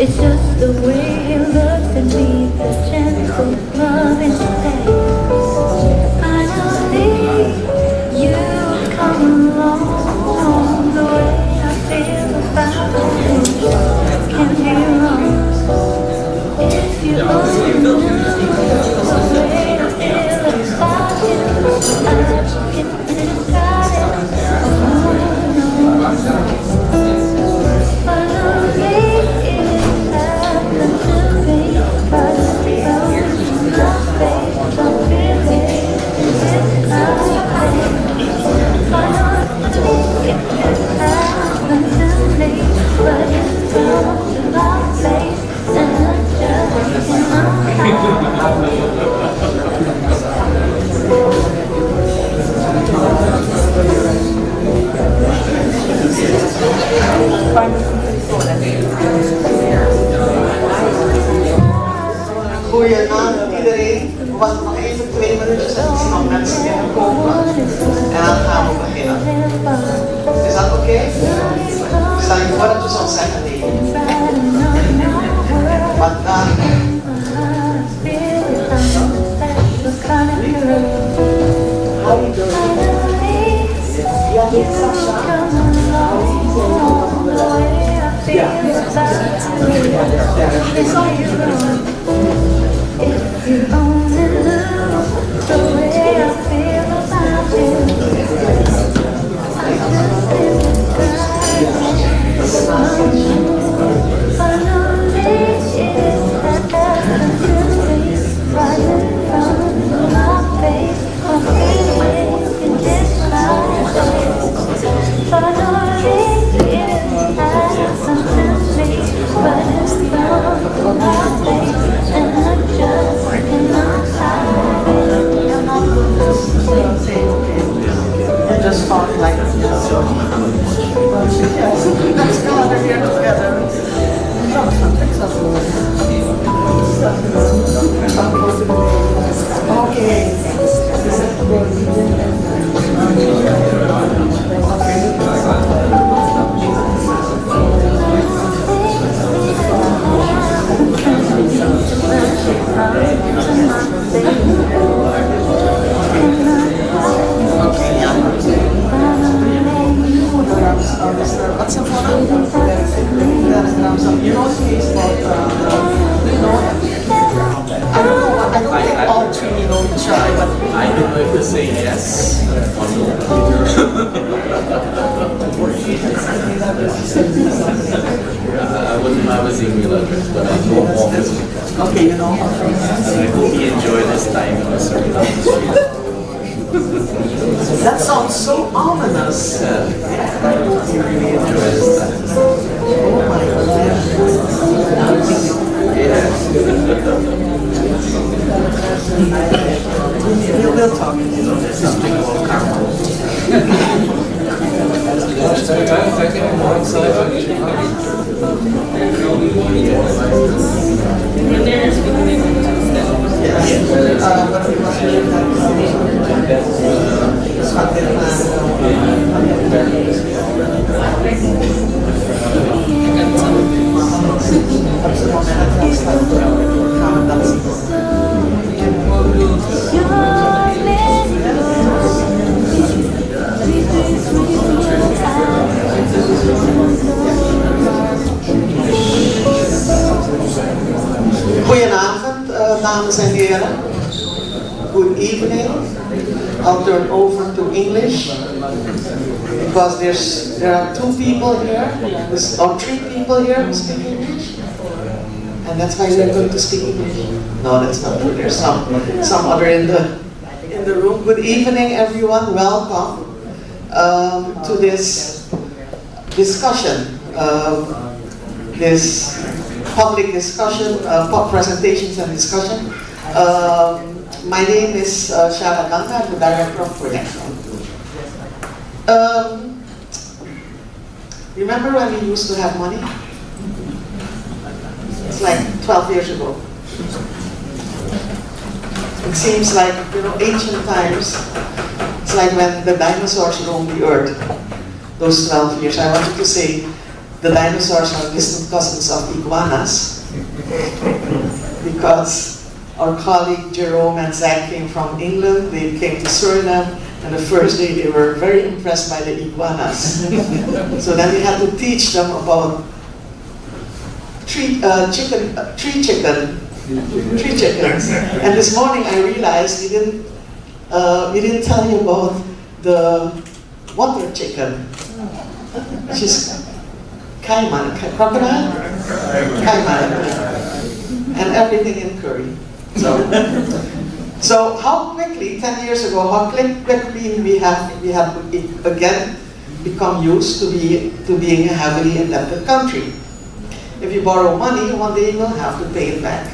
It's just the way he looks at me, the gentle love in his face. Finally, you've come along. The way I feel about you can't be wrong. If you only knew the way I feel about you, I just get decided. Goeienaand iedereen. We wachten nog even 2 minuutjes en ik zie nog mensen binnenkomen. En dan gaan we beginnen. Is dat oké? Stel je voor dat je zou zeggen nee. Want dan... How you doing? Ja, dit is Sasha. If you only knew the way I feel about you, I just didn't finally it happened to me, right in front of my face. I'm feeling in this life. Finally it happened to me, right in front of my face, and I just cannot hide it. You just talk like this. Let's go over here together. Okay. What's your phone? You know the case about, you know, I don't know, I don't think all three know each other, but I don't know if to say yes or no. I wouldn't have his email address, but I know of his. okay, you know. And I hope he enjoyed his time in the Suriname street. That sounds so ominous. I hope he really enjoyed his time. Oh my God. Yeah. we'll talk. Goedenavond, dames en heren. Good evening. I'll turn over to English because there are two people here, or three people here who speak English, and that's why we're going to speak English. No, that's not true. There's some other in the room. Good evening, everyone. Welcome to this discussion, this public discussion, presentations and discussion. My name is Shara Ganga, I'm the Director of Production. Remember when we used to have money? It's like 12 years ago. It seems like, ancient times. It's like when the dinosaurs roamed the earth, those 12 years. I wanted to say the dinosaurs are distant cousins of iguanas because our colleague Jerome and Zach came from England. They came to Suriname, and the first day they were very impressed by the iguanas. So then we had to teach them about three chickens. And this morning I realized we didn't tell you about the water chicken, which is caiman, crocodile, caiman, and everything in curry. So how quickly, 10 years ago, how quickly we have again become used to being a heavily indebted country. If you borrow money, one day you will have to pay it back.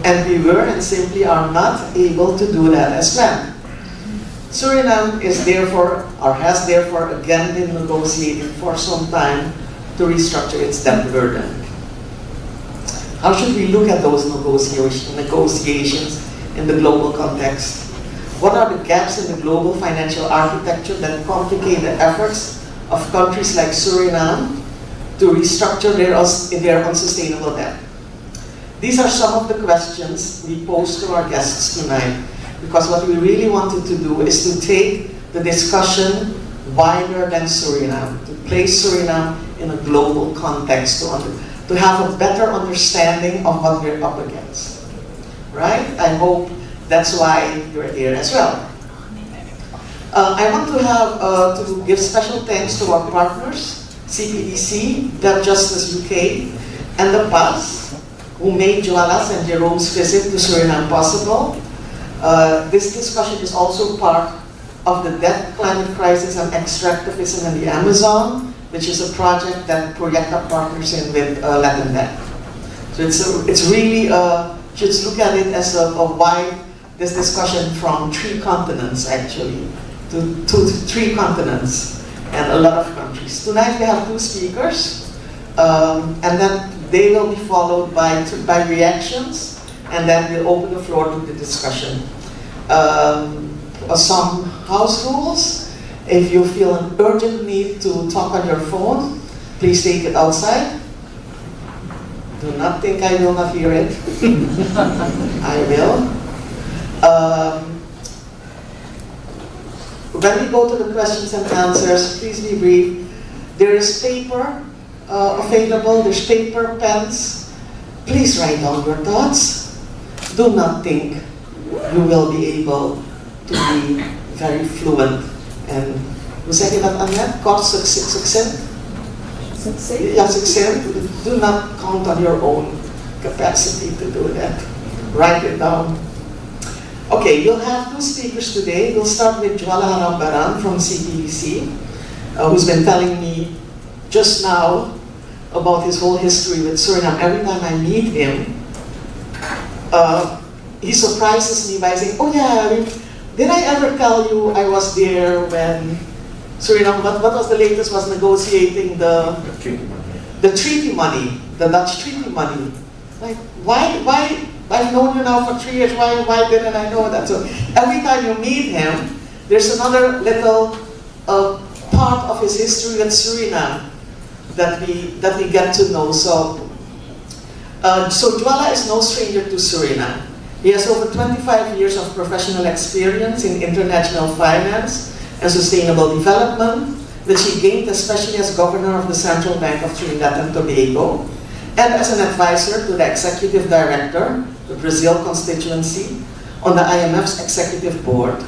And we were and simply are not able to do that as planned. Suriname is therefore, or has therefore again been negotiating for some time to restructure its debt burden. How should we look at those negotiations in the global context? What are the gaps in the global financial architecture that complicate the efforts of countries like Suriname to restructure their unsustainable debt? These are some of the questions we pose to our guests tonight, because what we really wanted to do is to take the discussion wider than Suriname, to place Suriname in a global context, to have a better understanding of what we're up against. Right? I hope that's why you're here as well. I want to give special thanks to our partners, CPDC, Debt Justice UK, and the PAS, who made Joala's and Jerome's visit to Suriname possible. This discussion is also part of the debt, climate crisis, and extractivism in the Amazon, which is a project that Proyecta partners in with Latin Debt. So it's really, you should look at it as a wide, this discussion from 3 continents actually, to 3 continents and a lot of countries. Tonight we have 2 speakers, and then they will be followed by reactions, and then we'll open the floor to the discussion. Some house rules. If you feel an urgent need to talk on your phone, please take it outside. Do not think I will not hear it. I will. When we go to the questions and answers, please be brief. There is paper available, there's paper, pens. Please write down your thoughts. Do not think you will be able to be very fluent. En hoe zeg je dat, Annette? Kort, succinct? Yeah, succinct. Do not count on your own capacity to do that. Write it down. Okay, you'll have 2 speakers today. We'll start with Jwala Harambaran from CPDC, who's been telling me just now about his whole history with Suriname. Every time I meet him, he surprises me by saying, oh yeah, Did I ever tell you I was there when Suriname, what was the latest, was negotiating the treaty money, the Dutch treaty money? Like, why, I've known you now for 3 years, why didn't I know that? So every time you meet him, there's another little part of his history with Suriname that we get to know. So Dwala is no stranger to Suriname. He has over 25 years of professional experience in international finance and sustainable development, which he gained especially as governor of the Central Bank of Trinidad and Tobago, and as an advisor to the executive director, the Brazil constituency, on the IMF's executive board.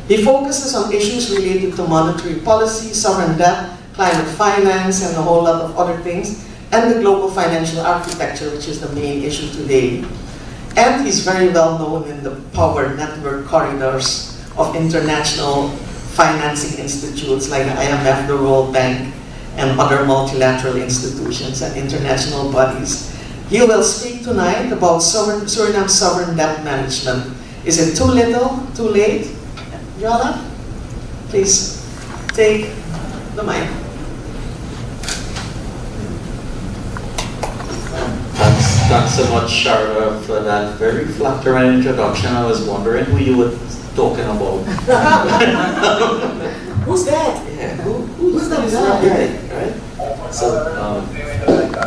He focuses on issues related to monetary policy, sovereign debt, climate finance, and a whole lot of other things, and the global financial architecture, which is the main issue today. And he's very well known in the power network corridors of international financing institutes like the IMF, the World Bank, and other multilateral institutions and international bodies. He will speak tonight about Suriname's sovereign debt management. Is it too little, too late? Joanna, please take the mic. Thanks so much, Sharda, for that very flattering introduction. I was wondering who you were talking about. Who's that? Yeah, Who's that guy? Right? So,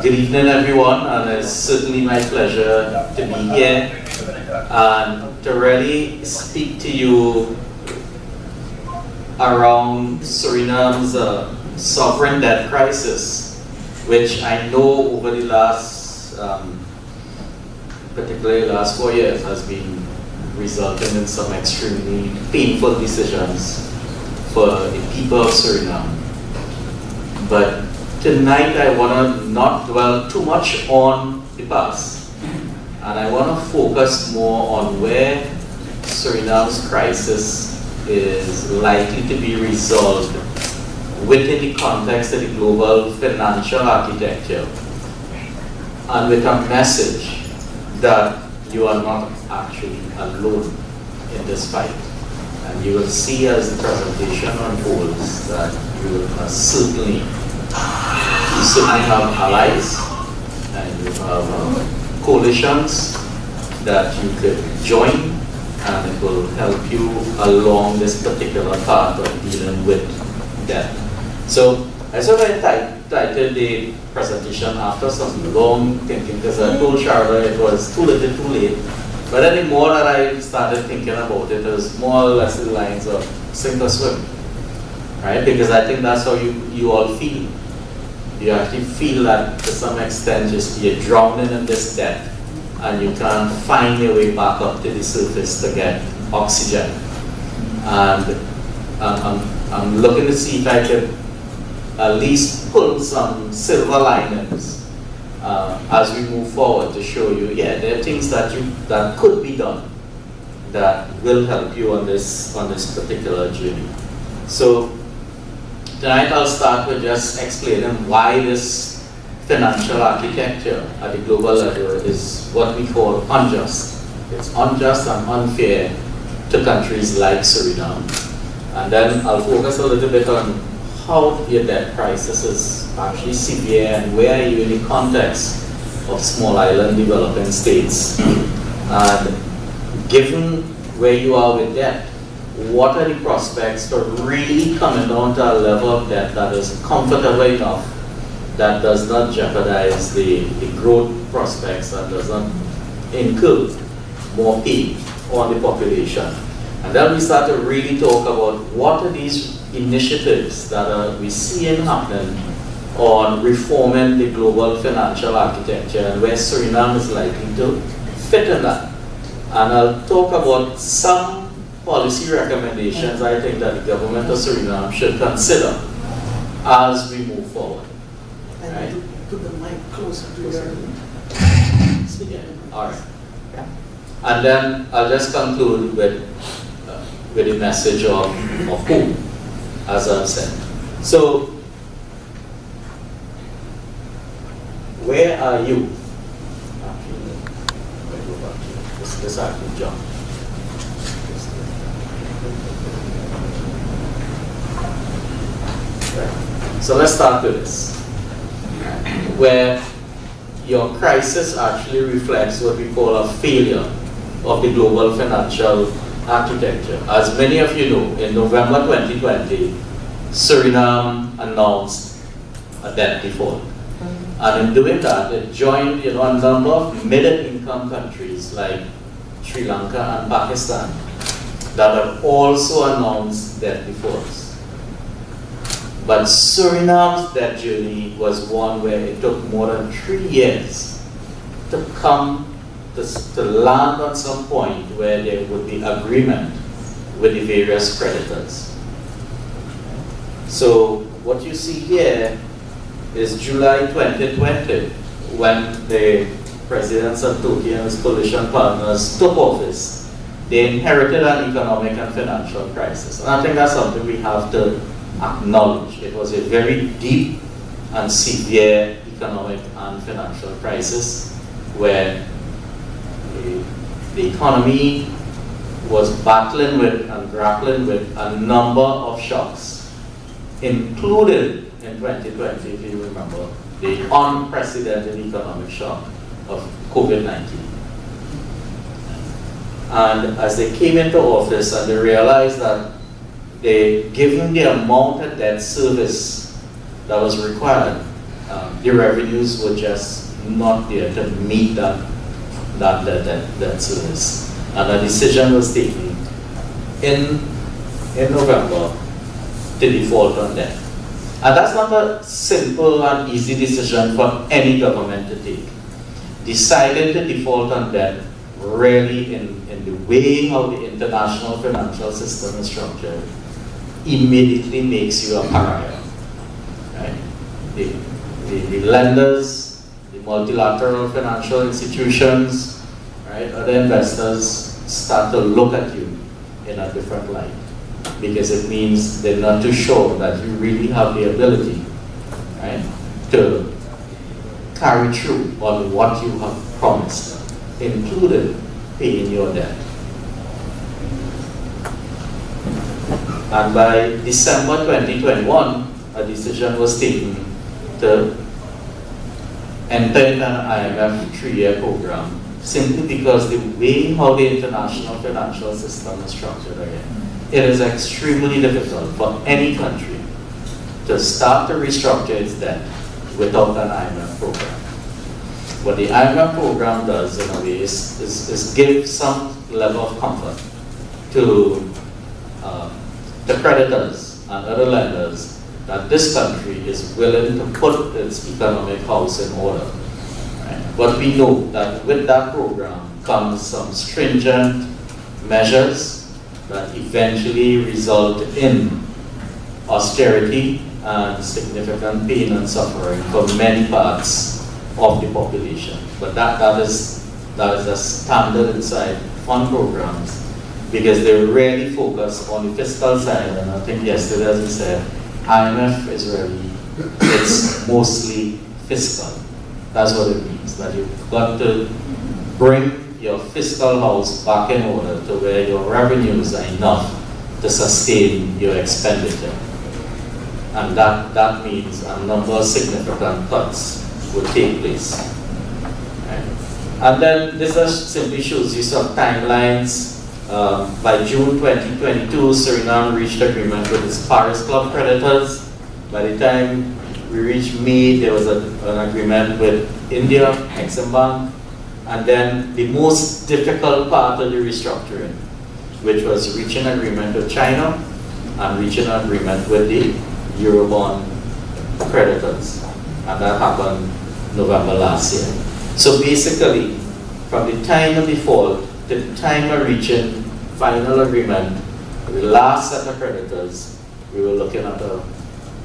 good evening, everyone, and it's certainly my pleasure to be here and to really speak to you around Suriname's sovereign debt crisis, which I know over the last particularly last 4 years, has been resulting in some extremely painful decisions for the people of Suriname. But tonight I want to not dwell too much on the past, and I want to focus more on where Suriname's crisis is likely to be resolved within the context of the global financial architecture, and with a message that you are not actually alone in this fight. And you will see as the presentation unfolds that you certainly have allies and you have coalitions that you could join, and it will help you along this particular path of dealing with debt. So I sort of titled the presentation after some long thinking, because I told Sharda it was too little too late. But then the more that I started thinking about it, it was more or less the lines of sink or swim. Right? Because I think that's how you all feel. You actually feel that to some extent you're drowning in this debt and you can't find your way back up to the surface to get oxygen. And I'm looking to see if I can at least pull some silver linings as we move forward to show you, yeah, there are things that could be done that will help you on this particular journey. So tonight I'll start with just explaining why this financial architecture at the global level is what we call unjust. It's unjust and unfair to countries like Suriname. And then I'll focus a little bit on how your debt crisis is actually severe and where are you in the context of small island developing states. And given where you are with debt, what are the prospects for really coming down to a level of debt that is comfortable enough, that does not jeopardize the growth prospects and does not incur more pain on the population. And then we start to really talk about what are these initiatives that we seeing happening on reforming the global financial architecture and where Suriname is likely to fit in that. And I'll talk about some policy recommendations I think that the government of Suriname should consider as we move forward. Right? Put the mic closer to your Yeah. All right. And then I'll just conclude with a message of hope, as I've said. So, where are you? This actually jumped. So let's start with this, where your crisis actually reflects what we call a failure of the global financial architecture. As many of you know, in November 2020, Suriname announced a debt default. And in doing that, it joined a number of middle-income countries like Sri Lanka and Pakistan that have also announced debt defaults. But Suriname's debt journey was one where it took more than 3 years to come to land on some point where there would be agreement with the various creditors. So what you see here is July 2020, when the President Santokhi and his coalition partners took office. They inherited an economic and financial crisis. And I think that's something we have to acknowledge. It was a very deep and severe economic and financial crisis where the economy was battling with and grappling with a number of shocks, including in 2020, if you remember, the unprecedented economic shock of COVID-19. And as they came into office and they realized that given the amount of debt service that was required, the revenues were just not there to meet that debt service. And a decision was taken in November to default on debt. And that's not a simple and easy decision for any government to take. Deciding to default on debt really in the way how the international financial system is structured immediately makes you a pariah. Right? The lenders, the multilateral financial institutions, right, other investors start to look at you in a different light, because it means they're not too sure that you really have the ability, right, to carry through on what you have promised, including paying your debt. And by December 2021, a decision was taken to enter into an IMF 3-year program, simply because the way how the international financial system is structured again, it is extremely difficult for any country to start to restructure its debt without an IMF program. What the IMF program does, in a way, is give some level of comfort to the creditors and other lenders that this country is willing to put its economic house in order. Right? But we know that with that program comes some stringent measures that eventually result in austerity and significant pain and suffering for many parts of the population. But that is a standard inside fund programs, because they really focus on the fiscal side. And I think yesterday, as we said, IMF is really, it's mostly fiscal. That's what it means, that you've got to bring your fiscal house back in order to where your revenues are enough to sustain your expenditure. And that means a number of significant cuts will take place. Right? And then this just simply shows you some timelines. By June 2022, Suriname reached agreement with its Paris Club creditors. By the time we reached May, there was an agreement with India, Exim Bank, and then the most difficult part of the restructuring, which was reaching agreement with China and reaching an agreement with the Eurobond creditors. And that happened November last year. So basically, from the time of default to the time of reaching final agreement with the last set of creditors, we were looking at a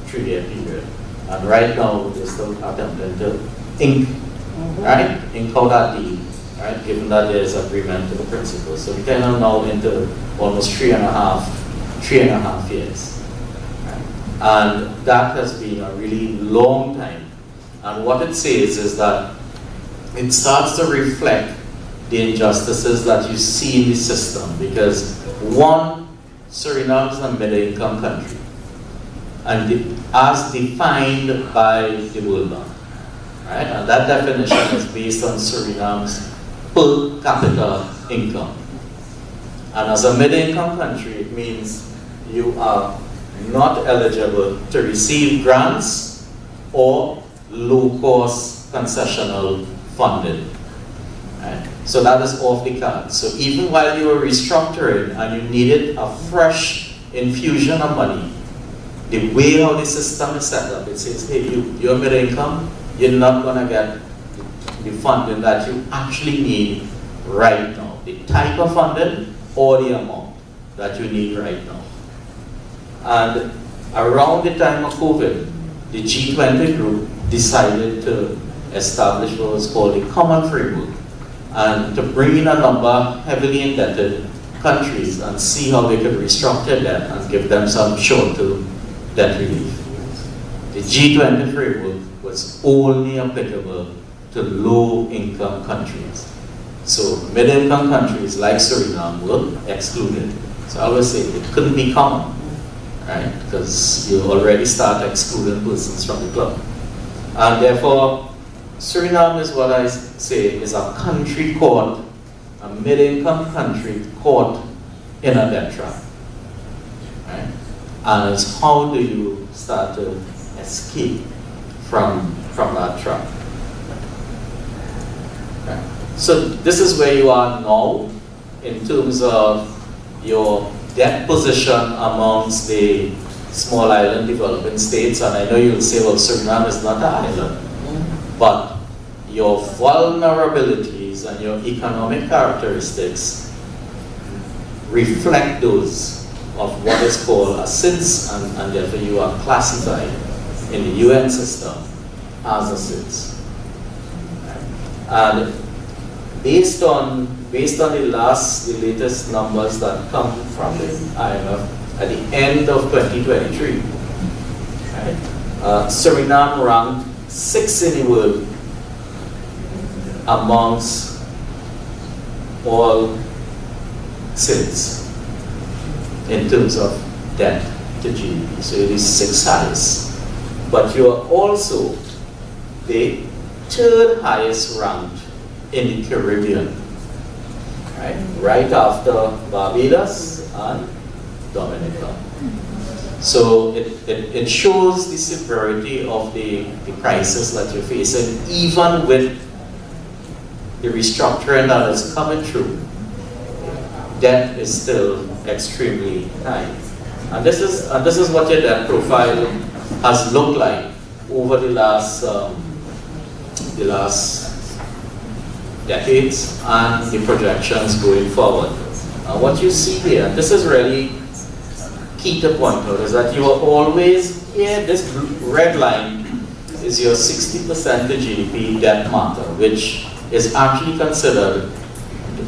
3-year period. And right now, we're still attempting to ink out that deal, right? Given that there's agreement to the principle. So we're kind of now into almost 3.5 years. Right? And that has been a really long time. And what it says is that it starts to reflect the injustices that you see in the system, because one, Suriname is a middle-income country, and as defined by the World Bank, right? And that definition is based on Suriname's per capita income. And as a middle-income country, it means you are not eligible to receive grants or low-cost concessional funding. Right? So that is off the card. So even while you were restructuring and you needed a fresh infusion of money, the way how the system is set up, it says, hey, you're middle income, you're not going to get the funding that you actually need right now. The type of funding or the amount that you need right now. And around the time of COVID, the G20 group decided to establish what was called a common framework and to bring in a number of heavily indebted countries and see how they could restructure debt and give them some short-term debt relief. The G20 framework was only applicable to low-income countries. So middle-income countries like Suriname were excluded. So I always say it couldn't be common, right? Because you already start excluding persons from the club. And therefore, Suriname is what I say is a country caught, a middle-income country caught in a debt trap. Right? And it's how do you start to escape from that trap. Right? So this is where you are now in terms of your debt position amongst the small island developing states. And I know you'll say, well, Suriname is not an island. But your vulnerabilities and your economic characteristics reflect those of what is called a SIDS, and therefore you are classified in the UN system as a SIDS. And based on the latest numbers that come from the IMF at the end of 2023, right, Suriname ranked 6th in the world amongst all SIDS in terms of debt to GDP. So it is 6th highest. But you are also the 3rd highest ranked in the Caribbean, right after Barbados and Dominica. So it shows the severity of the crisis that you're facing, even with the restructuring that is coming through. Debt is still extremely high, and this is what your debt profile has looked like over the last decades and the projections going forward. What you see here, this is really key to point out, is that you are always here. This red line is your 60% to GDP debt matter, which is actually considered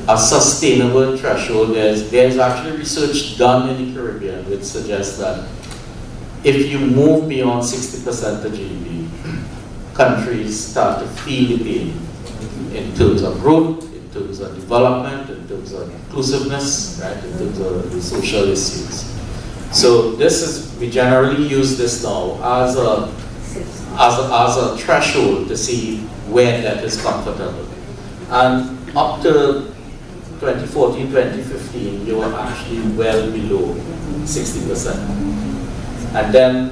a sustainable threshold. There's actually research done in the Caribbean which suggests that if you move beyond 60% to GDP, countries start to feel the pain in terms of growth, in terms of development, in terms of inclusiveness, right, in terms of the social issues. So we generally use this now as a threshold to see where that is comfortable. And up to 2014, 2015, you were actually well below 60%. And then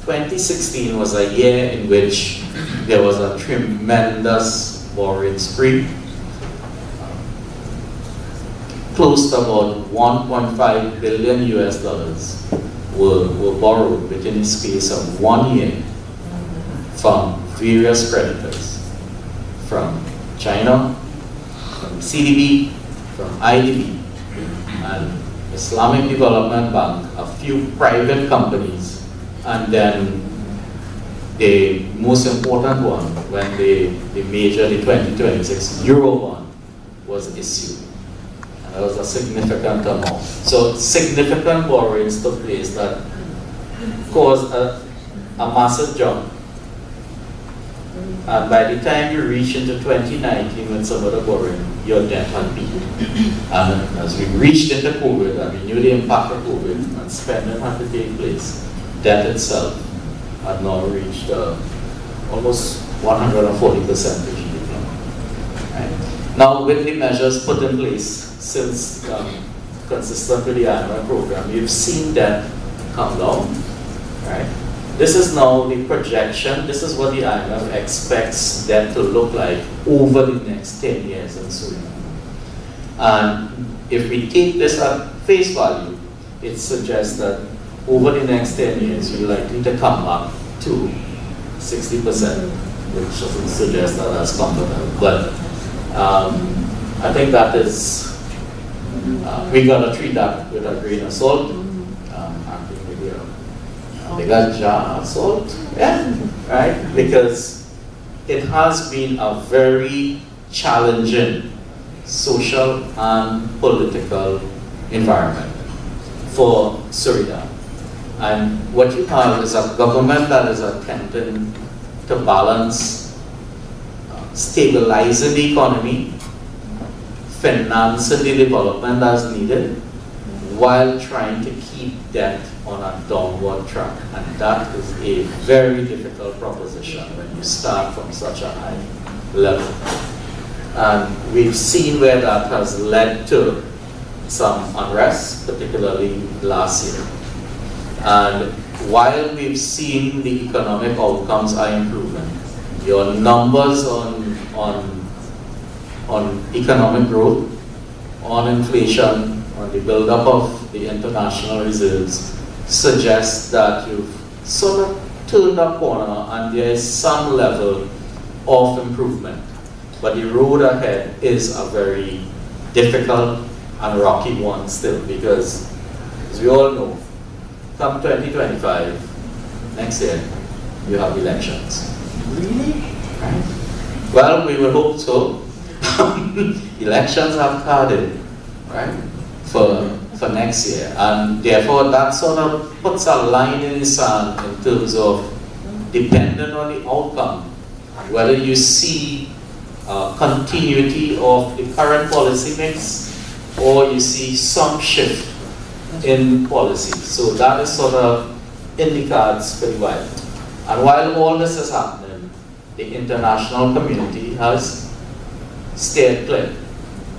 2016 was a year in which there was a tremendous borrowing spree. Close to about $1.5 billion US were borrowed within the space of 1 year from various creditors, from China, from CDB, from IDB, and Islamic Development Bank, a few private companies, and then the most important one when the 2026 Eurobond was issued. And that was a significant amount. So significant borrowings took place that caused a massive jump. And by the time you reach into 2019 with some of the borrowing, your debt had been. And as we reached into COVID and we knew the impact of COVID and spending had to take place, debt itself had now reached almost 140% of GDP. Right? Now, with the measures put in place since consistent with the IMF program, you've seen debt come down. Right? This is now the projection. This is what the IMF expects debt to look like over the next 10 years in Suriname. And if we take this at face value, it suggests that over the next 10 years, we're likely to come back to 60%, which doesn't suggest that that's comfortable. But I think that is, we got to treat that with a grain of salt. I think maybe a bigger jar of salt, yeah, right? Because it has been a very challenging social and political environment for Suriname. And what you have is a government that is attempting to balance stabilizing the economy, financing the development as needed, while trying to keep debt on a downward track. And that is a very difficult proposition when you start from such a high level. And we've seen where that has led to some unrest, particularly last year. And while we've seen the economic outcomes are improving, your numbers on economic growth, on inflation, on the buildup of the international reserves suggest that you've sort of turned a corner and there is some level of improvement. But the road ahead is a very difficult and rocky one still, because as we all know, come 2025, next year, you have elections. Really? Right. Well, we would hope so. Elections have carded, right, for next year. And therefore, that sort of puts a line in the sand in terms of, depending on the outcome, whether you see continuity of the current policy mix or you see some shift in policy. So that is sort of in the cards for a while. And while all this is happening, the international community has stayed clear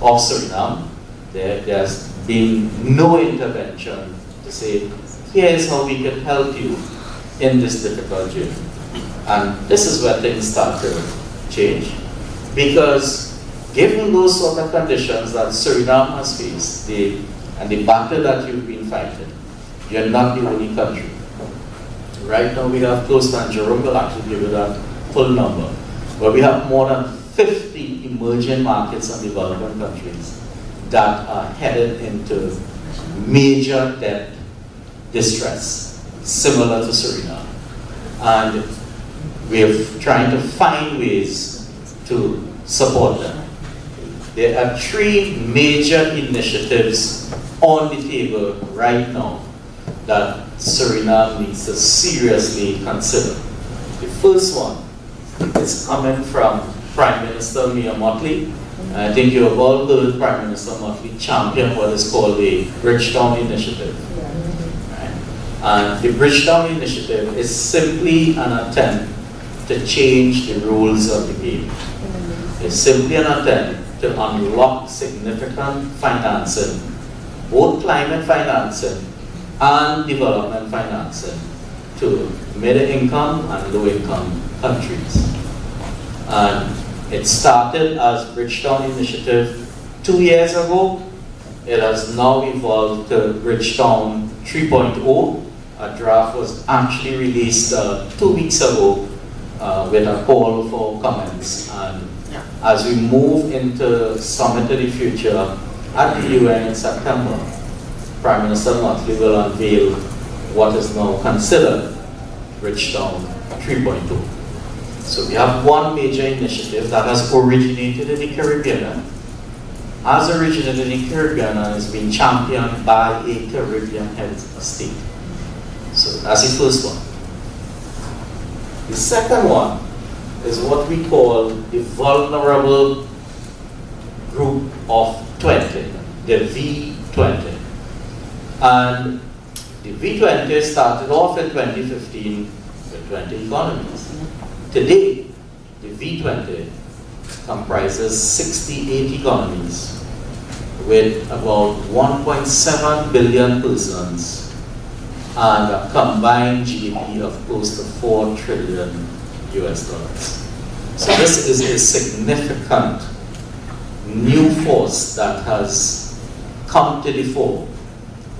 of Suriname. There's been no intervention to say, here's how we can help you in this difficult journey. And this is where things start to change. Because given those sort of conditions that Suriname has faced, and the battle that you've been fighting, you're not the only country. Right now we have close to, and Jerome will actually give you that full number, where we have more than 50 emerging markets and developing countries that are headed into major debt distress, similar to Suriname. And we're trying to find ways to support them. There are 3 major initiatives on the table right now that Suriname needs to seriously consider. The first one is coming from Prime Minister Mia Motley. I think you have all heard Prime Minister Motley champion what is called the Bridgetown Initiative. Right? And the Bridgetown Initiative is simply an attempt to change the rules of the game. It's simply an attempt to unlock significant financing, both climate financing and development financing, to middle-income and low-income countries. And it started as Bridgetown Initiative 2 years ago. It has now evolved to Bridgetown 3.0. A draft was actually released 2 weeks ago with a call for comments. And as we move into Summit of the Future at the UN in September, Prime Minister Motley will unveil what is now considered Bridgetown 3.0. So we have one major initiative that has originated in the Caribbean, has originated in the Caribbean and is being championed by a Caribbean head of state. So that's the first one. The second one is what we call the vulnerable group of 20, the V20. And the V20 started off in 2015 with 20 economies. Today, the V20 comprises 68 economies with about 1.7 billion persons and a combined GDP of close to $4 trillion US. So this is a significant new force that has come to the fore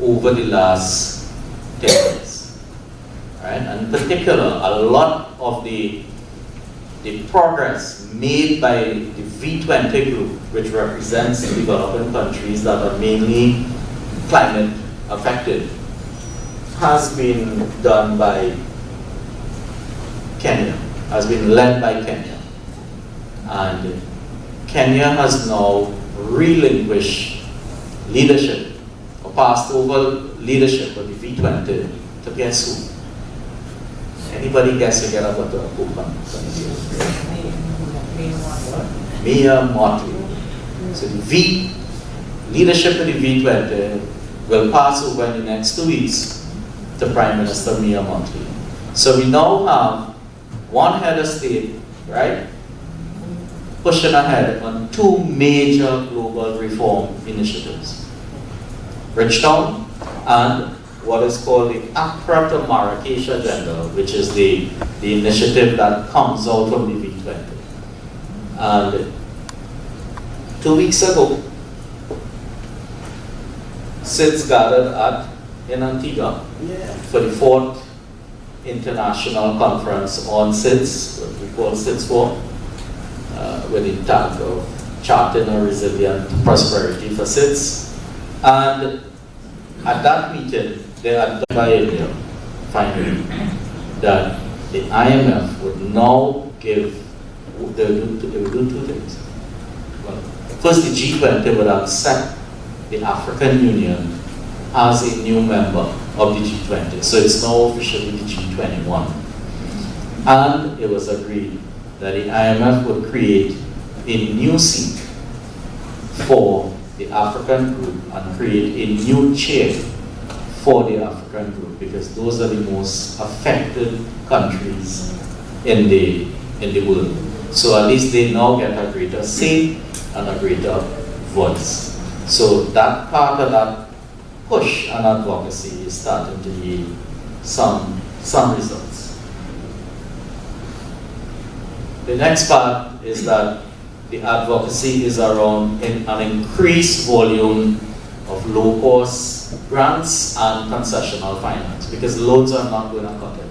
over the last 10 years. Right? And in particular, a lot of the progress made by the V20 group, which represents developing countries that are mainly climate affected, has been done by Kenya, has been led by Kenya. And Kenya has now relinquished leadership, or passed over leadership of the V20 to guess who? Anybody guess who get up with the coupon? Mia Motley. So the leadership of the V20 will pass over in the next 2 weeks to Prime Minister Mia Motley. So we now have one head of state, right, pushing ahead on two major global reform initiatives. Bridgetown and what is called the Accra to Marrakesh agenda, which is the initiative that comes out from the V20. And 2 weeks ago, SIDS gathered in Antigua for the 4th International Conference on SIDS, what we call SIDS 4, with the tag of Charting a Resilient Prosperity for SIDS. And at that meeting, they adopted by India, finally, that the IMF would now give, they would do two things. Well, first, the G20 would accept the African Union as a new member of the G20. So it's now officially the G21. And it was agreed that the IMF would create a new seat for the African group and create a new chair for the African group, because those are the most affected countries in the world. So at least they now get a greater say and a greater voice. So that part of that push and advocacy is starting to yield some results. The next part is that the advocacy is around an increased volume of low-cost grants and concessional finance, because loans are not going to cut it.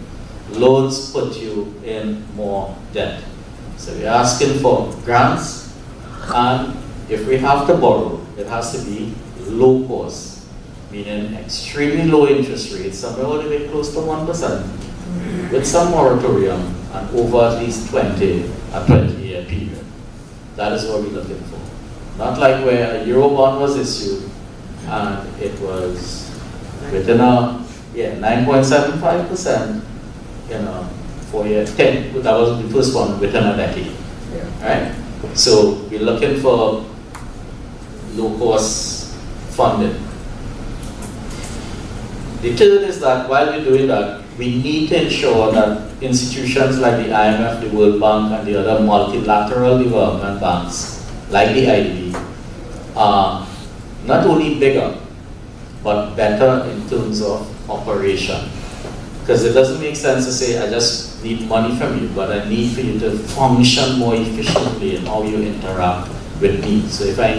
Loans put you in more debt. So we're asking for grants, and if we have to borrow, it has to be low cost, meaning extremely low interest rates, somewhere all the way close to 1%, with some moratorium and over at least a 20-year period. That is what we're looking for. Not like where a Eurobond was issued and it was within a 9.75%, for year 10. That was the first one within a decade. Right? So we're looking for low-cost funding. The third is that while we're doing that, we need to ensure that institutions like the IMF, the World Bank, and the other multilateral development banks, like the IDB, are not only bigger, but better in terms of operation. Because it doesn't make sense to say, I just need money from you, but I need for you to function more efficiently in how you interact with me. So if I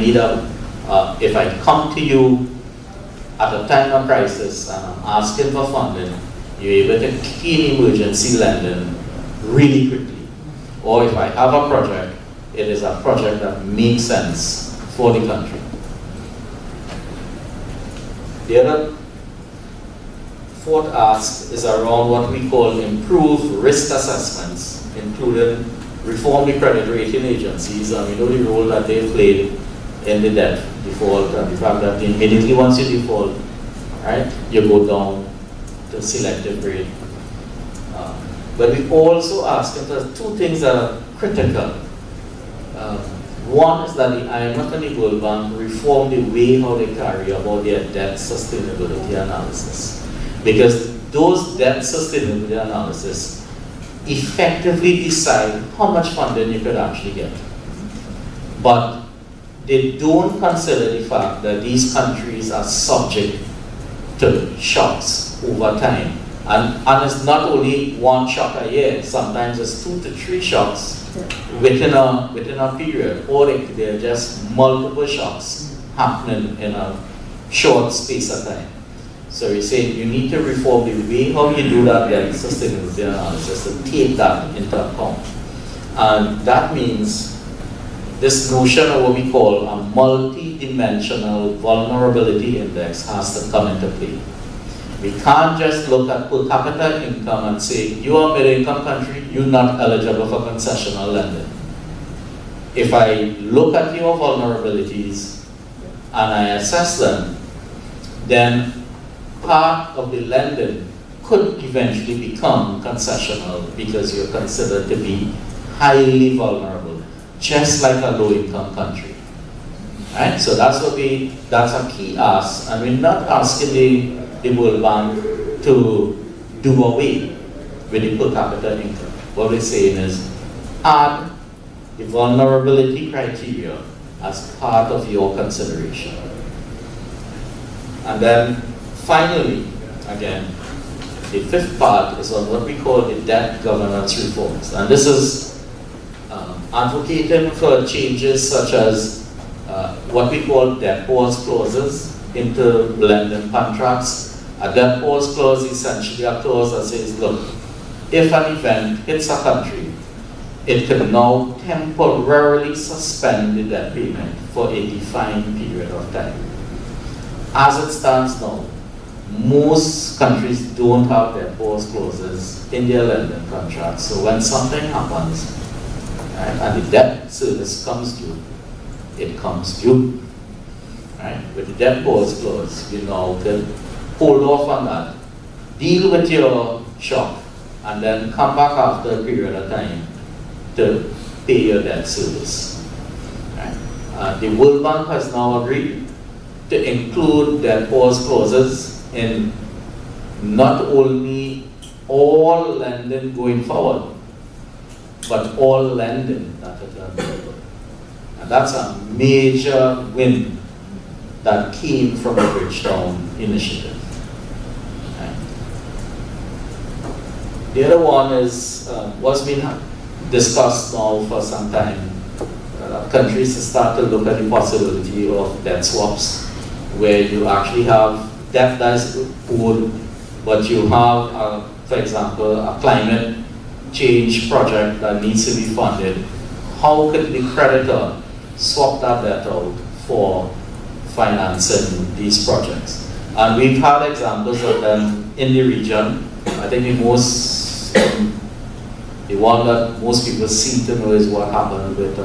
if I come to you at a time of crisis and I'm asking for funding, you're able to kick in emergency lending really quickly. Or if I have a project, it is a project that makes sense for the country. The other fourth ask is around what we call improved risk assessments, including reform the credit rating agencies, and we know the role that they played in the debt default, and the fact that immediately once you default, right, you go down to selective grade. But we also ask, if there's two things that are critical. One is that the IMF and the World Bank reform the way how they carry about their debt sustainability analysis. Because those debt sustainability analysis effectively decide how much funding you could actually get. But they don't consider the fact that these countries are subject to shocks over time. And it's not only one shock a year, sometimes it's 2 to 3 shocks within a period, or there are just multiple shocks happening in a short space of time. So we say you need to reform the way how you do that debt sustainability analysis to take that into account. And that means this notion of what we call a multi-dimensional vulnerability index has to come into play. We can't just look at per capita income and say, you are a middle-income country, you're not eligible for concessional lending. If I look at your vulnerabilities and I assess them, then part of the lending could eventually become concessional because you're considered to be highly vulnerable, just like a low-income country. Right? So that's a key ask, and we're not asking the World Bank to do away with the per capita income. What we're saying is add the vulnerability criteria as part of your consideration. And then finally, again, the fifth part is on what we call the debt governance reforms. And this is advocating for changes such as what we call debt pause clauses into lending contracts. A debt pause clause is essentially a clause that says, look, if an event hits a country, it can now temporarily suspend the debt payment for a defined period of time. As it stands now, most countries don't have debt pause clauses in their lending contracts. So when something happens, right, and the debt service comes due, it comes due. Right? With the debt pause clause, you now can hold off on that, deal with your shock, and then come back after a period of time to pay your debt service. Right? The World Bank has now agreed to include debt pause clauses in not only all lending going forward, but all lending that is available. And that's a major win that came from the Bridgetown initiative. Right. The other one is what's been discussed now for some time. Countries to start to look at the possibility of debt swaps, where you actually have debt that is owed, but you have, for example, a climate change project that needs to be funded. How could the creditor swap that debt out for financing these projects? And we've had examples of them in the region. I think the one that most people seem to know is what happened with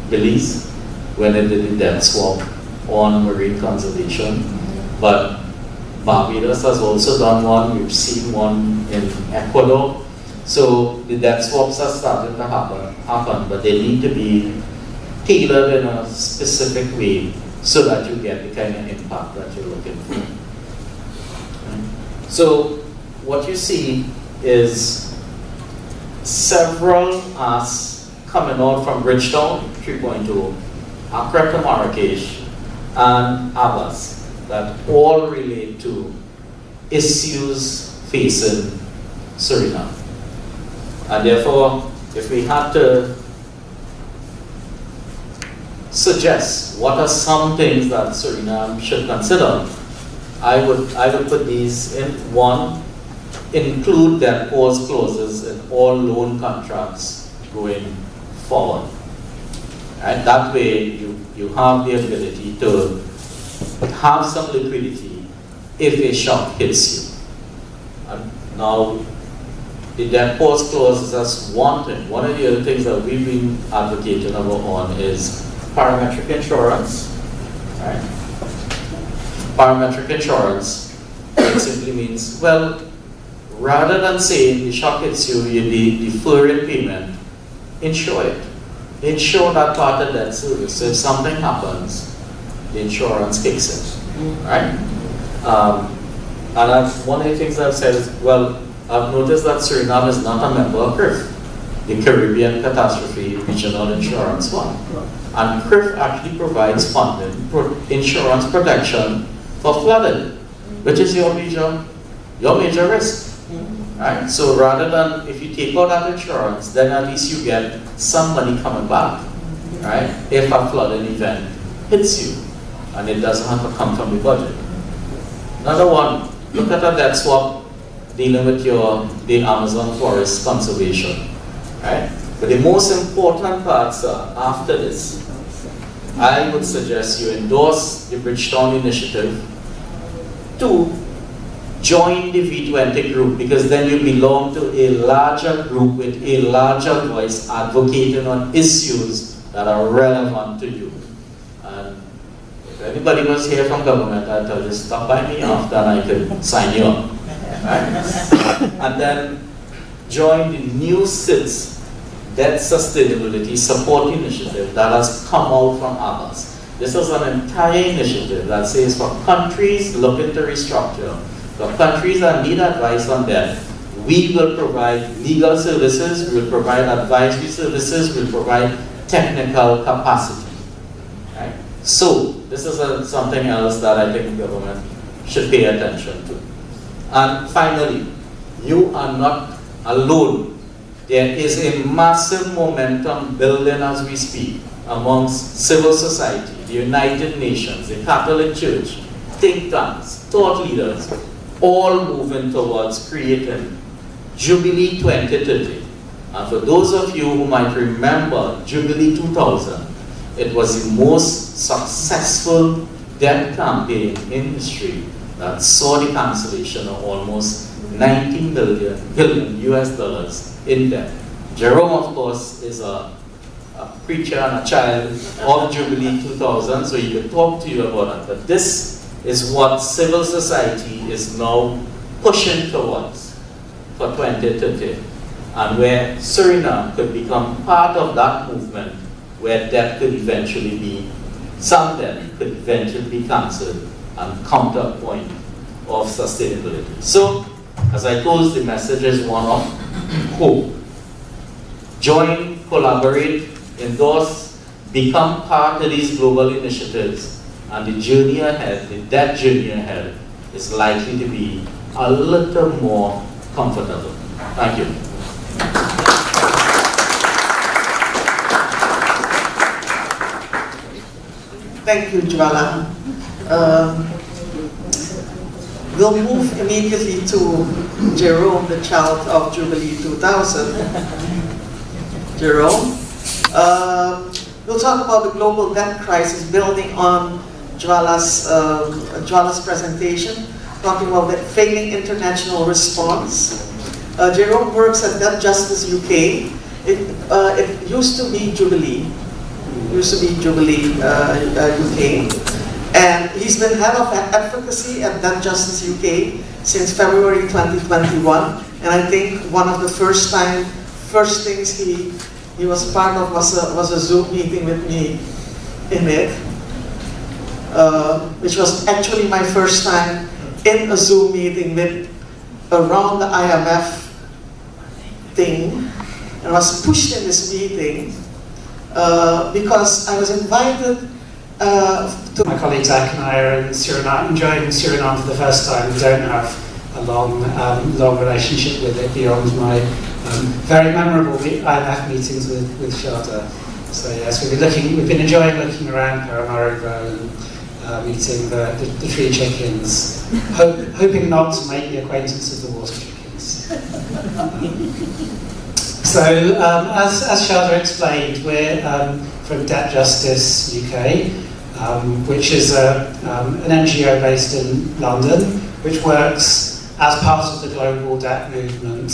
Belize when they did the debt swap on marine conservation. But Barbados has also done one. We've seen one in Ecuador. So the debt swaps are starting to happen, but they need to be tailored in a specific way so that you get the kind of impact that you're looking for. Right? So what you see is several asks coming out from Bridgetown 3.0, Accra to Marrakesh, and others that all relate to issues facing Suriname. And therefore, if we had to suggest what are some things that Suriname should consider, I would put these in. One, include debt pause clauses in all loan contracts going forward. Right? That way you have the ability to have some liquidity if a shock hits you. And now, the debt pause clause is just one thing. One of the other things that we've been advocating on is parametric insurance. Right? Parametric insurance, it simply means, well, rather than saying the shock hits you, you'll be deferring payment, insure it. insure that part of that service. So if something happens, the insurance kicks in, right? One of the things I've said is, well, I've noticed that Suriname is not a member of CRIF, the Caribbean Catastrophe Regional Insurance Fund. And CRIF actually provides funding, insurance protection for flooding, which is your major risk. Right? So rather than, if you take out that insurance, then at least you get some money coming back, right? If a flooding event hits you, and it doesn't have to come from the budget. Another one, look at a debt swap dealing with the Amazon forest conservation, right? But the most important parts are after this. I would suggest you endorse the Bridgetown Initiative. 2, join the V20 group, because then you belong to a larger group with a larger voice advocating on issues that are relevant to you. And if anybody was here from government, I'd tell you, stop by me after and I could sign you up. Right? And then join the new SIDS, Debt Sustainability Support Initiative, that has come out from others. This is an entire initiative that says for countries looking to restructure, for countries that need advice on debt, we will provide legal services, we will provide advisory services, we will provide technical capacity. Right? So, this is something else that I think the government should pay attention to. And finally, you are not alone. There is a massive momentum building as we speak amongst civil society, the United Nations, the Catholic Church, think tanks, thought leaders, all moving towards creating Jubilee 2030. And for those of you who might remember Jubilee 2000, it was the most successful debt campaign in history that saw the cancellation of almost $90 billion in debt. Jerome, of course, is a preacher and a child of Jubilee 2000, so he can talk to you about it. But this is what civil society is now pushing towards for 2030, and where Suriname could become part of that movement, where debt could eventually be, some debt could eventually be cancelled and counterpoint of sustainability. So, as I close, the message is one of hope. Join, collaborate, endorse, become part of these global initiatives, and the journey ahead, the debt journey ahead, is likely to be a little more comfortable. Thank you. Thank you, Jwala. We'll move immediately to Jerome, the child of Jubilee 2000. Jerome. We'll talk about the global debt crisis, building on Jwala's presentation, talking about the failing international response. Jerome works at Debt Justice UK. It used to be Jubilee. UK. And he's been head of advocacy at Debt Justice UK since February 2021. And I think one of the first things he was part of was a Zoom meeting with me in it, which was actually my first time in a Zoom meeting with around the IMF thing. And I was pushed in this meeting because I was invited to... My colleague Zach and I are in Suriname, enjoying Suriname for the first time. We don't have a long relationship with it beyond my very memorable IMF meetings with Sharda. So yes, we've been enjoying looking around Paramaribo and meeting the tree chickens, hoping not to make the acquaintance of the water chickens. So as Sharda explained, we're from Debt Justice UK, which is an NGO based in London, which works as part of the global debt movement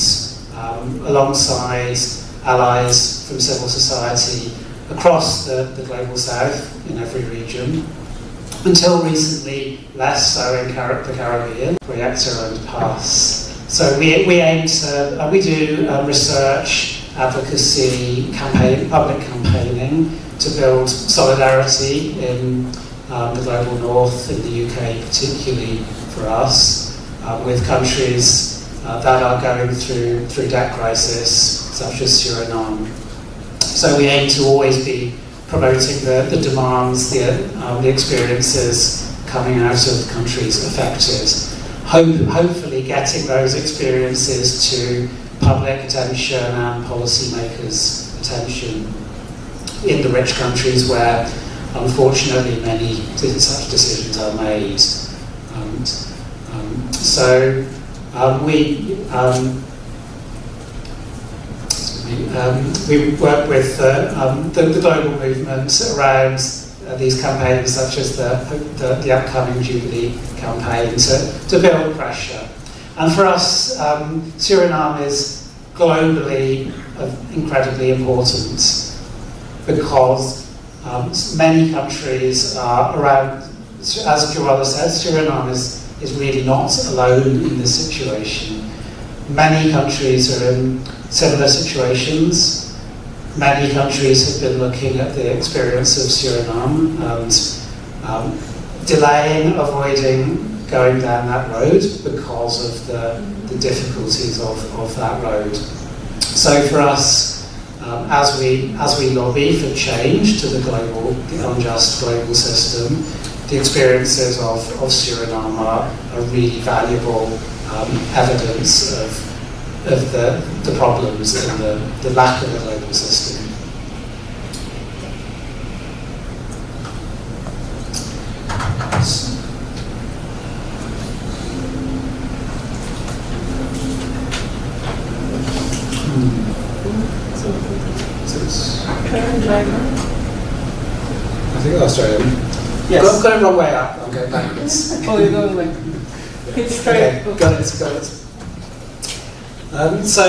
alongside allies from civil society across the global south in every region. Until recently, less so in the Caribbean, Reactor and PASS. So we aim to, we do research advocacy, public campaigning to build solidarity in the global north, in the UK particularly for us, with countries that are going through debt crisis, such as Suriname. So we aim to always be promoting the demands, the experiences coming out of countries affected. Hopefully getting those experiences to public attention and policymakers' attention in the rich countries where, unfortunately, many such decisions are made. We work with the global movement around these campaigns, such as the upcoming Jubilee campaign, to build pressure. And for us, Suriname is globally incredibly important because many countries are around, as Joella said, Suriname is really not alone in this situation. Many countries are in similar situations. Many countries have been looking at the experience of Suriname and delaying, avoiding going down that road because of the difficulties of that road. So for us, as we lobby for change to the unjust global system, the experiences of Suriname are really valuable evidence of the problems and the lack of a global system. I think Australian. Yes. I've got it wrong way up. I'm going backwards. Oh, you're going like it's straight. Okay, got it. So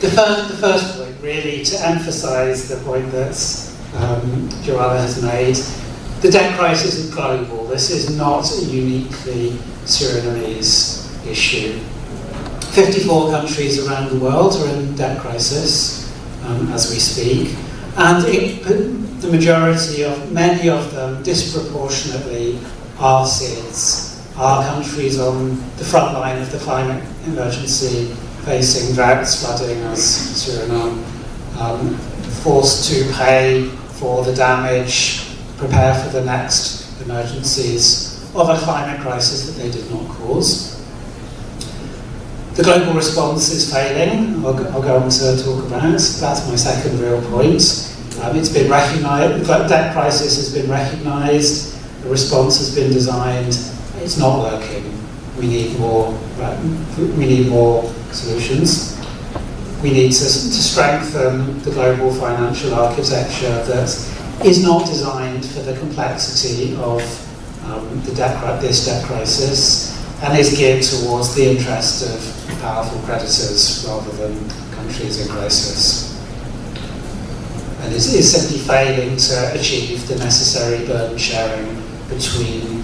the first point, really, to emphasise the point that Joella has made, the debt crisis is global. This is not a uniquely Surinamese issue. 54 countries around the world are in debt crisis as we speak, and the majority of, many of them disproportionately are SIDS, are countries on the front line of the climate emergency, facing droughts, flooding as Suriname, forced to pay for the damage, prepare for the next emergencies of a climate crisis that they did not cause. The global response is failing. I'll go on to talk about it. That's my second real point. It's been recognised, the debt crisis has been recognised, the response has been designed, it's not working. We need more solutions. We need to strengthen the global financial architecture that is not designed for the complexity of this debt crisis and is geared towards the interest of powerful creditors rather than countries in crisis. And is simply failing to achieve the necessary burden sharing between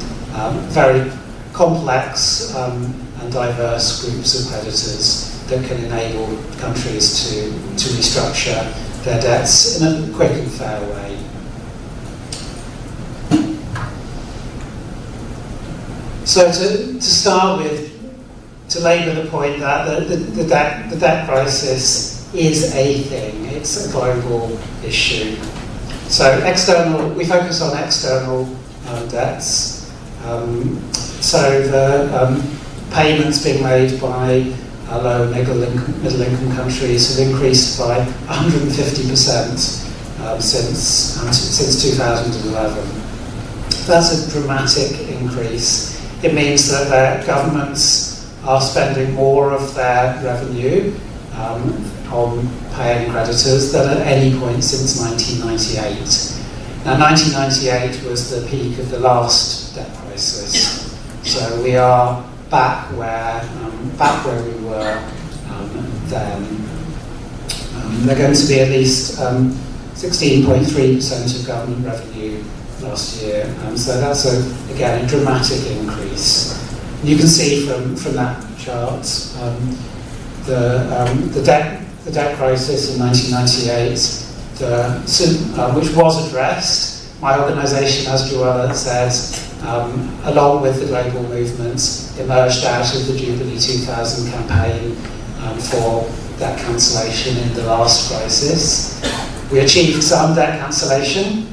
very complex and diverse groups of creditors that can enable countries to restructure their debts in a quick and fair way. So to start with, to labour the point that the debt crisis is a thing, it's a global issue. So we focus on external debts. So the payments being made by low and middle income countries have increased by 150% since 2011. That's a dramatic increase. It means that their governments are spending more of their revenue on paying creditors than at any point since 1998. Now, 1998 was the peak of the last debt crisis, so we are back where we were then. They're going to be at least 16.3% of government revenue last year, so that's again a dramatic increase. You can see from that chart the debt the debt crisis in 1998, which was addressed. My organisation, as Joella said, along with the global movement, emerged out of the Jubilee 2000 campaign for debt cancellation in the last crisis. We achieved some debt cancellation,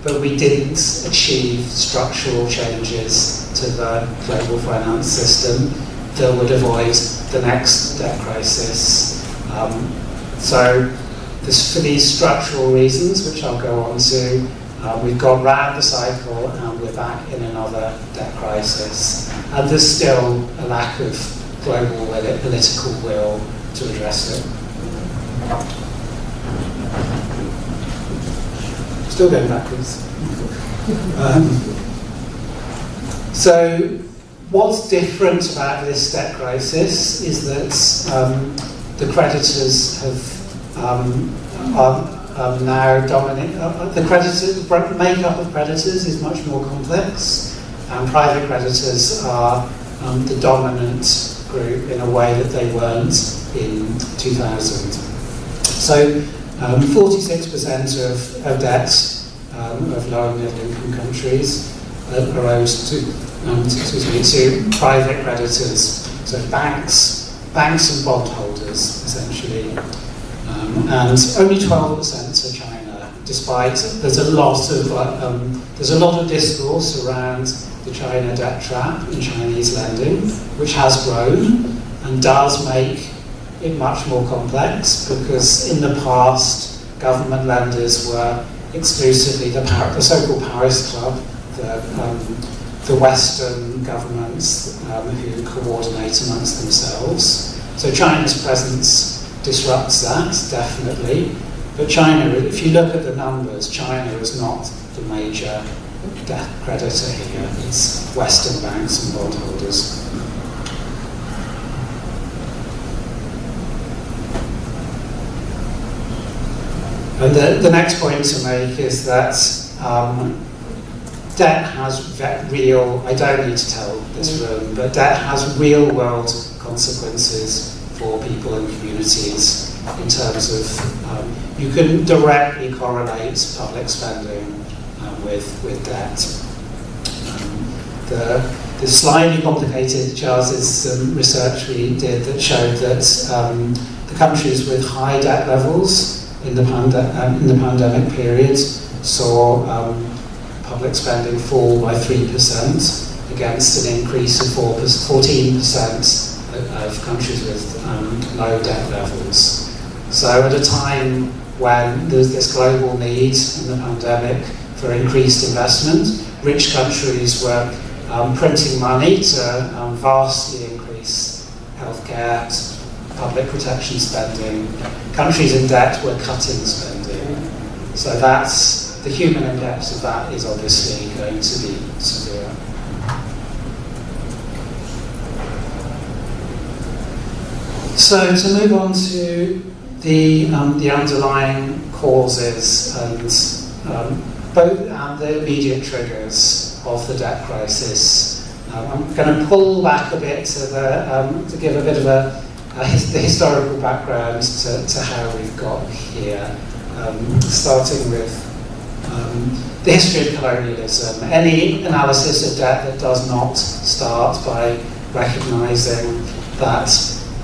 but we didn't achieve structural changes to the global finance system that would avoid the next debt crisis. So for these structural reasons, which I'll go on to, we've gone round the cycle and we're back in another debt crisis. And there's still a lack of global political will to address it. Still going backwards. So what's different about this debt crisis is that the creditors are now dominant. The makeup of creditors is much more complex, and private creditors are the dominant group in a way that they weren't in 2000. So 46% of debts of low and middle income countries are owed to private creditors, so banks and bondholders essentially, and only 12% are China. Despite there's a lot of discourse around the China debt trap in Chinese lending, which has grown and does make it much more complex, because in the past government lenders were exclusively the so-called Paris Club, the Western governments who coordinate amongst themselves. So China's presence disrupts that, definitely. But China, if you look at the numbers, China is not the major debt creditor here. It's Western banks and bondholders. And the next point to make is that debt has real, I don't need to tell this room, but debt has real world consequences for people and communities in terms of, you can directly correlate public spending with debt. The slightly complicated chart is some research we did that showed that the countries with high debt levels in the pandemic period saw public spending fall by 3% against an increase of 14% of countries with low debt levels. So at a time when there's this global need in the pandemic for increased investment, rich countries were printing money to vastly increase healthcare, public protection spending. Countries in debt were cutting spending. So that's, the human impact of that is obviously going to be severe. So to move on to the underlying causes and both the immediate triggers of the debt crisis. I'm going to pull back a bit to give a bit of the historical background to how we've got here, starting with the history of colonialism. Any analysis of debt that does not start by recognising that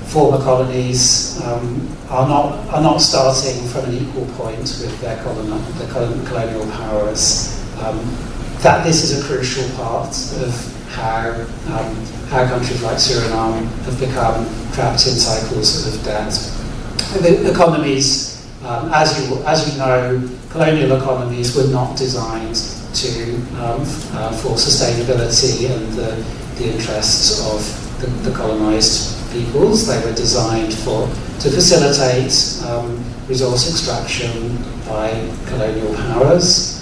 former colonies are not starting from an equal point with their colonial powers. That this is a crucial part of how countries like Suriname have become trapped in cycles of debt. The economies, as you know, colonial economies were not designed for sustainability and the interests of the colonised peoples. They were designed to facilitate resource extraction by colonial powers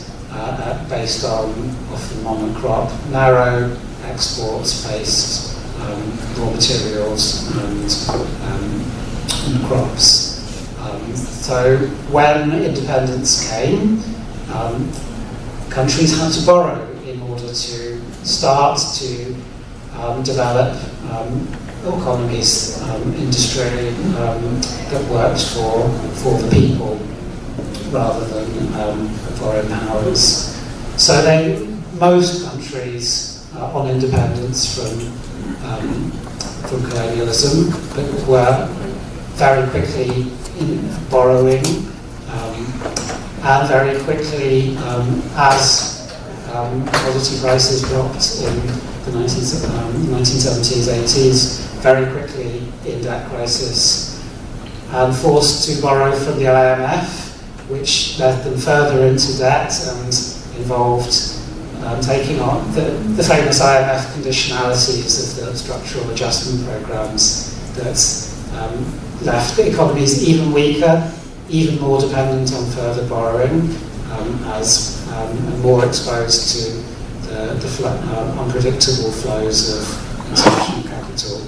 based on often monocrop, narrow exports-based raw materials and crops. So when independence came, countries had to borrow in order to start to develop economies, industry that worked for the people rather than foreign powers. So most countries are on independence from colonialism, but were very quickly borrowing, and very quickly, as commodity prices dropped in the 1970s, 80s, very quickly in debt crisis, and forced to borrow from the IMF, which led them further into debt and involved taking on the famous IMF conditionalities of the structural adjustment programs that left the economies even weaker, even more dependent on further borrowing, and more exposed to the unpredictable flows of international capital.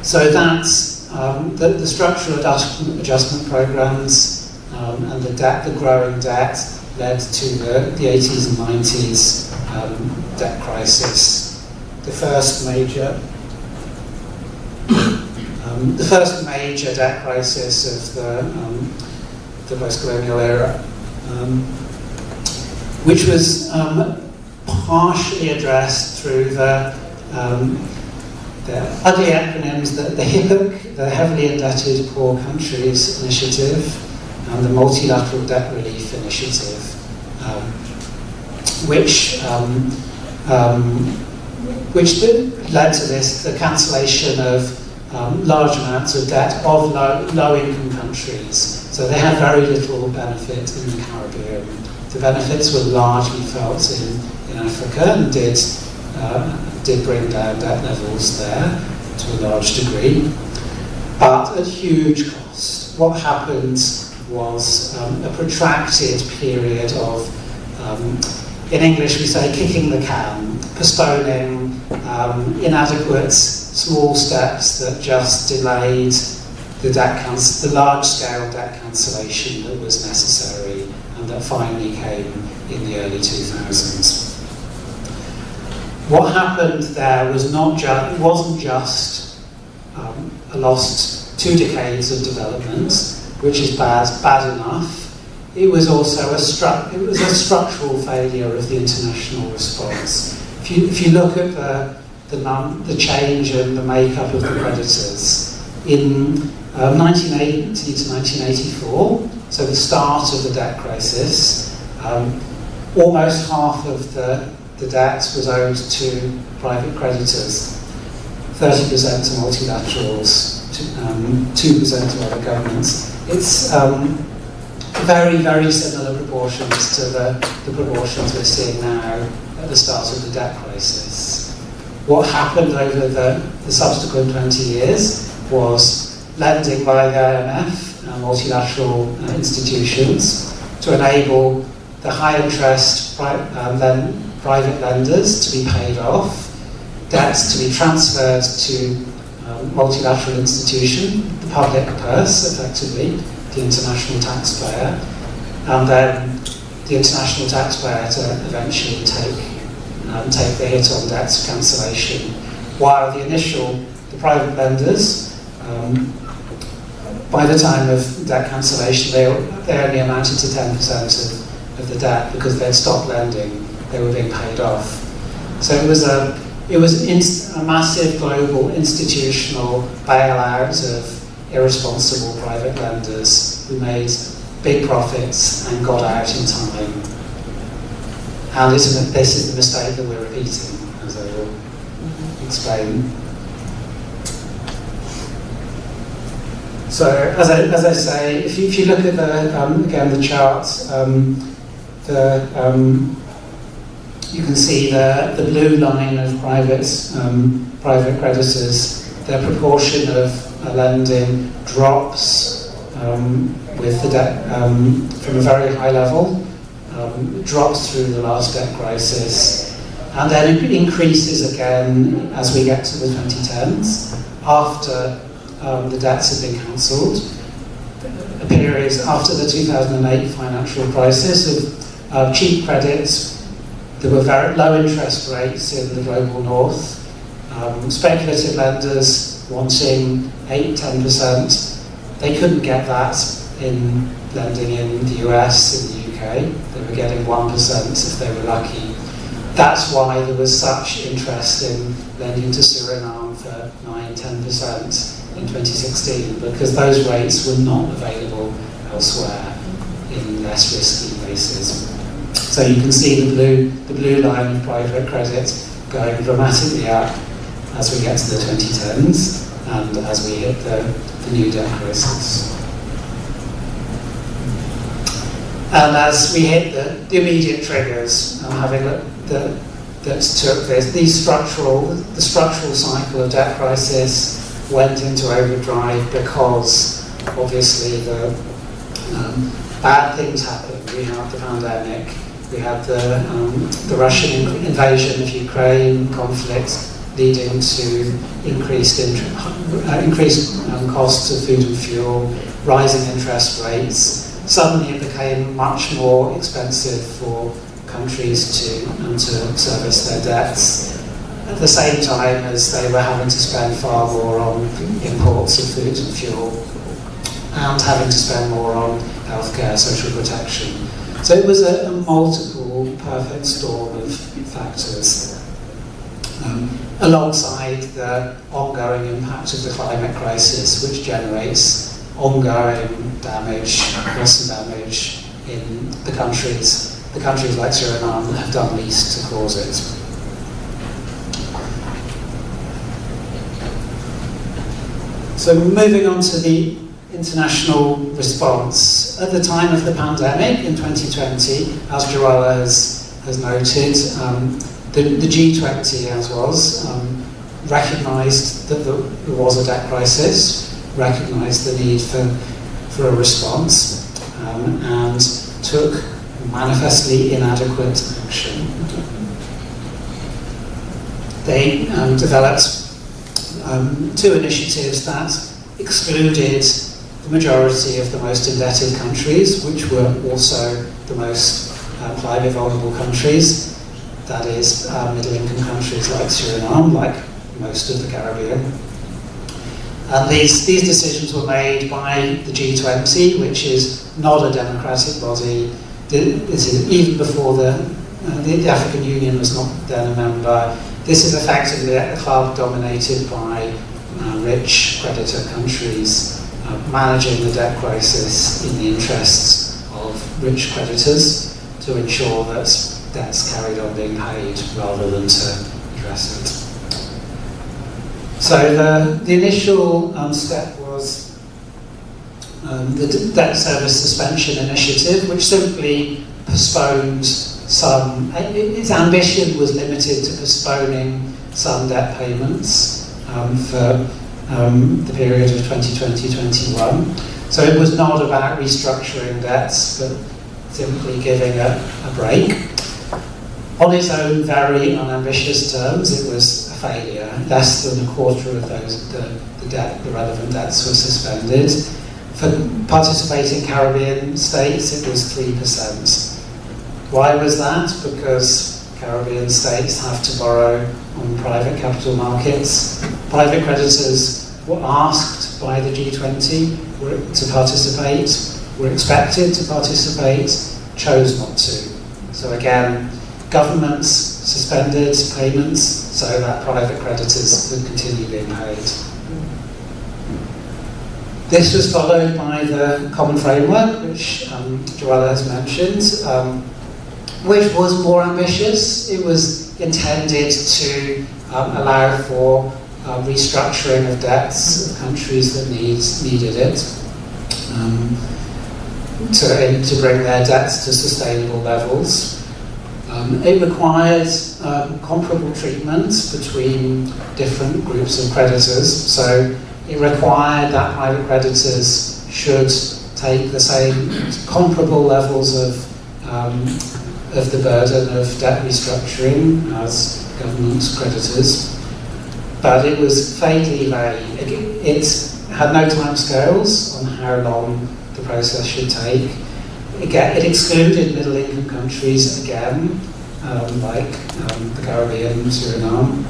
So that's the structural adjustment programs and the growing debt led to the 80s and 90s debt crisis. The first major debt crisis of the post-colonial era, which was partially addressed through the ugly acronyms, the HIPC, the Heavily Indebted Poor Countries Initiative, and the Multilateral Debt Relief Initiative, which led to the cancellation of large amounts of debt of low-income countries. So they had very little benefit in the Caribbean. The benefits were largely felt in Africa and did bring down debt levels there to a large degree, but at huge cost. What happened was a protracted period of, in English we say kicking the can, postponing inadequate small steps that just delayed the large-scale debt cancellation that was necessary and that finally came in the early 2000s. What happened there was wasn't just a lost 2 decades of development, which is bad enough. It was also a structural failure of the international response. If you look at the change in the makeup of the creditors in 1980 to 1984, so the start of the debt crisis, almost half of the debt was owed to private creditors, 30% to multilaterals, 2% to other governments. It's very, very similar proportions to the proportions we're seeing now at the start of the debt crisis. What happened over the subsequent 20 years was lending by the IMF and multilateral institutions to enable the high interest private lenders to be paid off, debts to be transferred to multilateral institution, the public purse, effectively, the international taxpayer, and then the international taxpayer to eventually take the hit on debt cancellation, while the private lenders, by the time of debt cancellation, they only amounted to 10% of the debt because they'd stopped lending, they were being paid off. So it was a massive global institutional bailout of irresponsible private lenders who made big profits and got out in time. And this is the mistake that we're repeating, as I will explain. So, as I say, if you look at the charts, you can see the blue line of private creditors. Their proportion of lending drops with the debt from a very high level, drops through the last debt crisis, and then it increases again as we get to the 2010s after the debts have been cancelled. A period after the 2008 financial crisis of cheap credits. There were very low interest rates in the global north, speculative lenders wanting 8-10%. They couldn't get that in lending in the US, in the UK. They were getting 1% if they were lucky. That's why there was such interest in lending to Suriname for 9-10% in 2016, because those rates were not available elsewhere in less risky places. So you can see the blue line of private credit going dramatically up as we get to the 2010s and as we hit the new debt crisis. And as we hit the immediate triggers, having that took the structural cycle of debt crisis went into overdrive because obviously the bad things happened. We had the pandemic, we had the Russian invasion of Ukraine, conflict leading to increased costs of food and fuel, rising interest rates. Suddenly it became much more expensive for countries to service their debts, at the same time as they were having to spend far more on imports of food and fuel and having to spend more on healthcare, social protection. So it was a multiple perfect storm of factors. Alongside the ongoing impact of the climate crisis, which generates ongoing damage, loss and damage in the countries like Suriname have done least to cause it. So moving on to the international response. At the time of the pandemic in 2020, as Joella has noted, the G20, as was, recognised that there was a debt crisis, recognised the need for a response, and took manifestly inadequate action. They developed two initiatives that excluded the majority of the most indebted countries, which were also the most climate vulnerable countries, that is, middle-income countries like Suriname, like most of the Caribbean. And these decisions were made by the G20, which is not a democratic body. Even before the African Union was not then a member. This is effectively a club dominated by rich creditor countries managing the debt crisis in the interests of rich creditors to ensure that debts carried on being paid rather than to address it. So the initial step was the debt service suspension initiative, which simply postponed its ambition was limited to postponing some debt payments for the period of 2020-21. So it was not about restructuring debts, but simply giving a break. On its own very unambitious terms, it was a failure. Less than a quarter of the relevant debts were suspended. For participating Caribbean states, it was 3%. Why was that? Because Caribbean states have to borrow on private capital markets. Private creditors were asked by the G20 to participate, were expected to participate, chose not to. So again, governments suspended payments so that private creditors could continue being paid. This was followed by the common framework, which Joella has mentioned, which was more ambitious. It was intended to allow for restructuring of debts of countries that needed it, to bring their debts to sustainable levels. It required comparable treatment between different groups of creditors. So it required that private creditors should take the same comparable levels of the burden of debt restructuring as government creditors. But it was fatally vague. It had no timescales on how long the process should take. It excluded middle-income countries again, like the Caribbean, Suriname.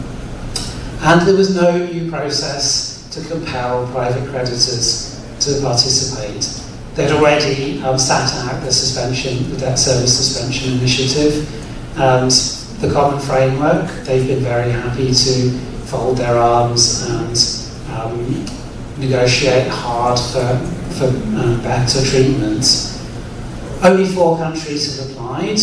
And there was no new process to compel private creditors to participate. They'd already sat out the debt service suspension initiative, and the common framework. They've been very happy to fold their arms and negotiate hard for better treatment. Only 4 countries have applied,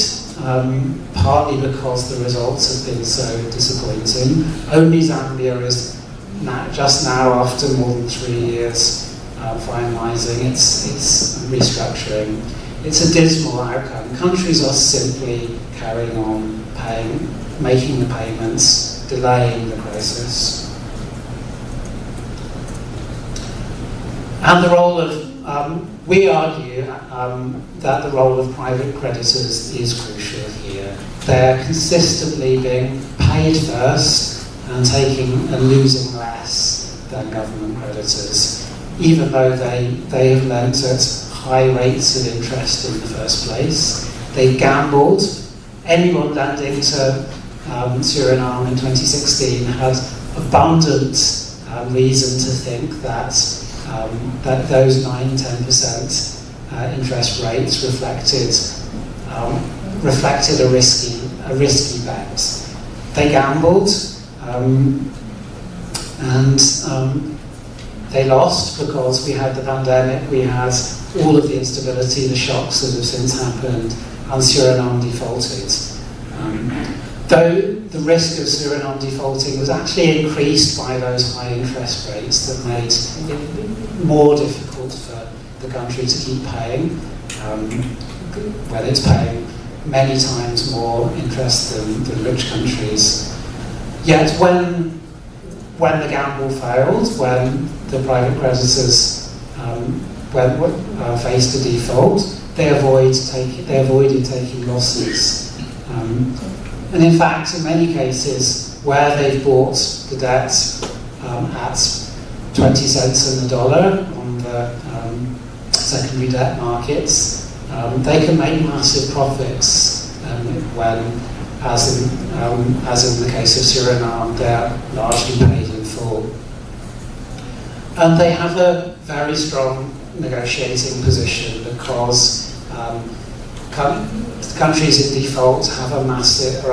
partly because the results have been so disappointing. Only Zambia is just now, after more than 3 years, finalising its restructuring. It's a dismal outcome. Countries are simply carrying on making the payments, delaying the process. And the role of, we argue that the role of private creditors is crucial here. They're consistently being paid first and losing less than government creditors, even though they have lent at high rates of interest in the first place. They gambled. Anyone lending to Suriname in 2016 had abundant reason to think that those 9-10% interest rates reflected a risky bet. They gambled, and they lost because we had the pandemic, we had all of the instability, the shocks that have since happened, and Suriname defaulted. Though the risk of Suriname defaulting was actually increased by those high interest rates that made it more difficult for the country to keep paying, when it's paying many times more interest than rich countries. Yet when the gamble failed, when the private creditors faced a default, they avoided taking losses. And in fact, in many cases, where they've bought the debt at 20 cents in the dollar on the secondary debt markets, they can make massive profits as in the case of Suriname, they're largely paid in full. And they have a very strong negotiating position because countries in default are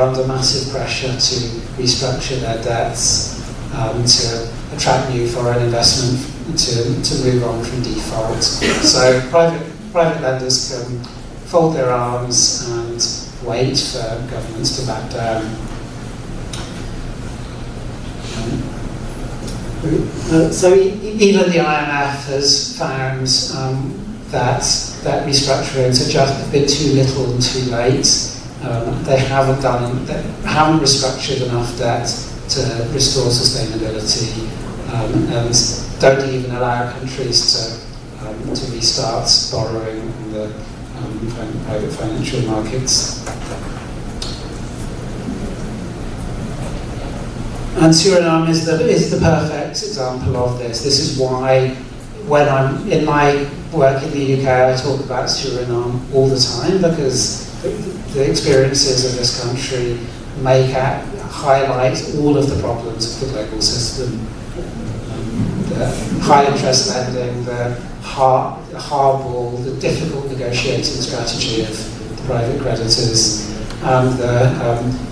under massive pressure to restructure their debts, to attract new foreign investment, to move on from default. So private lenders can fold their arms and wait for governments to back down. So even the IMF has found that restructurings have just been too little and too late. They haven't restructured enough debt to restore sustainability, and don't even allow countries to restart borrowing in the private financial markets. And Suriname is the perfect example of this. This is why, when I'm in my work in the UK, I talk about Suriname all the time, because the experiences of this country highlight all of the problems of the global system. The high interest lending, the hardball, the difficult negotiating strategy of the private creditors, and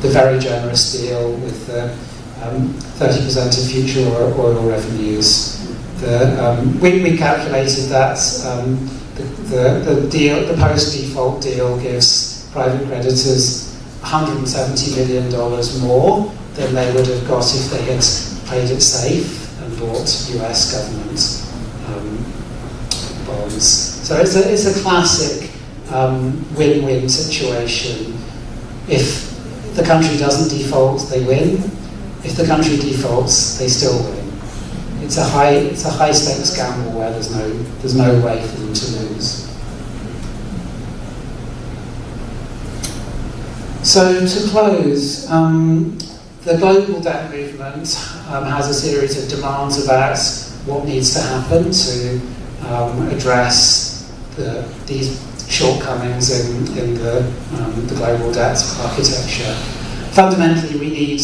the very generous deal with the 30% of future oil revenues. We calculated that the post-default deal gives private creditors $170 million more than they would have got if they had played it safe and bought US government bonds. So it's a classic win-win situation. If the country doesn't default, they win. If the country defaults, they still win. It's a high stakes gamble where there's no way for them to lose. So to close, the global debt movement has a series of demands about what needs to happen to address these shortcomings in the global debt architecture. Fundamentally, we need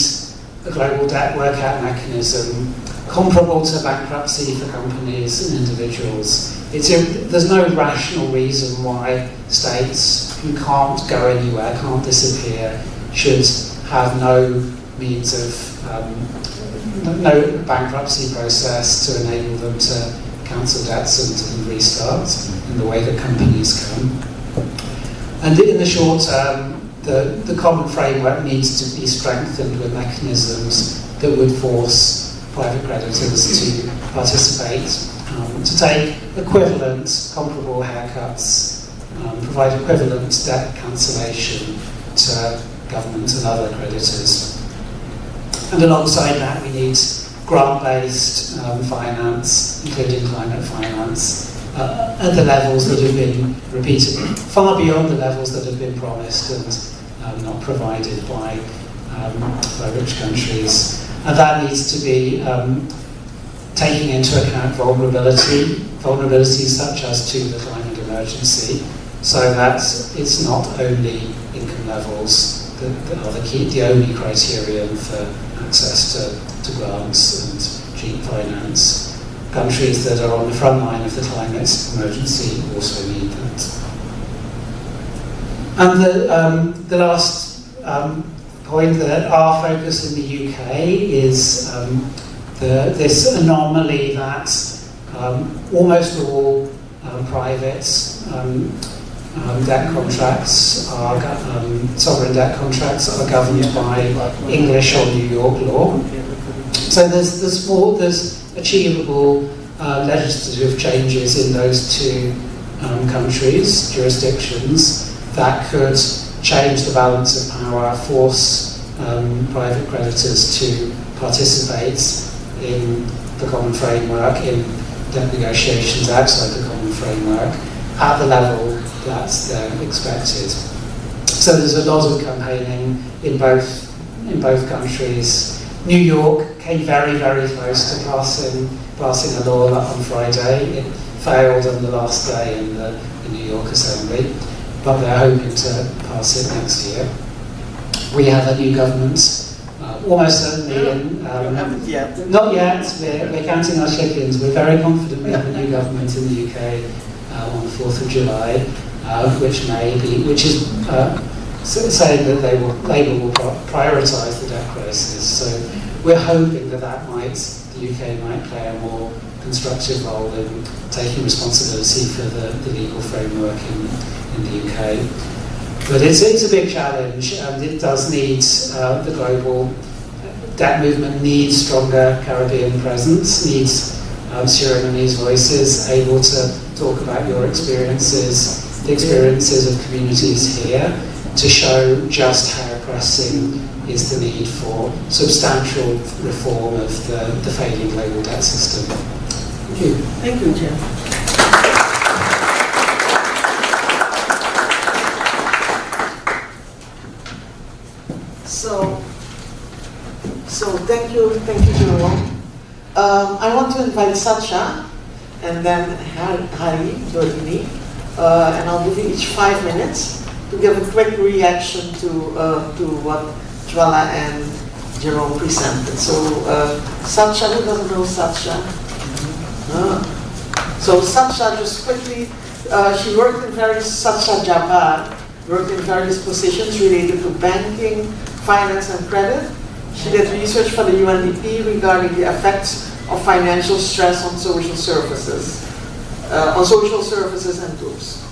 a global debt workout mechanism comparable to bankruptcy for companies and individuals. There's no rational reason why states who can't go anywhere, can't disappear, should have no means of, no bankruptcy process to enable them to cancel debts and restart in the way that companies can. And in the short term, the common framework needs to be strengthened with mechanisms that would force private creditors to participate, to take equivalent, comparable haircuts, provide equivalent debt cancellation to government and other creditors. And alongside that, we need grant-based finance, including climate finance, at the levels that have been repeated, far beyond the levels that have been promised and not provided by rich countries. And that needs to be taking into account vulnerabilities such as to the climate emergency, so that it's not only income levels that are the only criterion for access to grants and cheap finance. Countries that are on the front line of the climate emergency also need that. And the last point, that our focus in the UK is this anomaly that almost all private debt contracts are sovereign debt contracts are governed by English or New York law. So there's achievable legislative changes in those two countries, jurisdictions, that could change the balance of power, force private creditors to participate in the common framework, in debt negotiations outside the common framework, at the level that's expected. So there's a lot of campaigning in both countries. New York came very, very close to passing a law on Friday. It failed on the last day in the New York Assembly, but they're hoping to pass it next year. We have a new government, almost certainly. Haven't yet. Not yet. We're counting our chickens. We're very confident we have a new government in the UK on the 4th of July, which is saying that Labour will prioritise the debt crisis. So we're hoping that the UK might play a more constructive role in taking responsibility for the legal framework in the UK. But it's a big challenge, and it does need, the global debt movement needs stronger Caribbean presence, needs Surinamese voices able to talk about your experiences, the experiences of communities here, to show just how pressing is the need for substantial reform of the failing global debt system. Thank you. Thank you, Jim. So thank you, Jerome. I want to invite Satya and then Harry Dorini, and I'll give you each 5 minutes to give a quick reaction to what Jwala and Jerome presented. So Satya, who doesn't know Satya? So Satya, just quickly, she worked in Satya Jabbar worked in various positions related to banking, finance and credit. She did research for the UNDP regarding the effects of financial stress on social services and groups.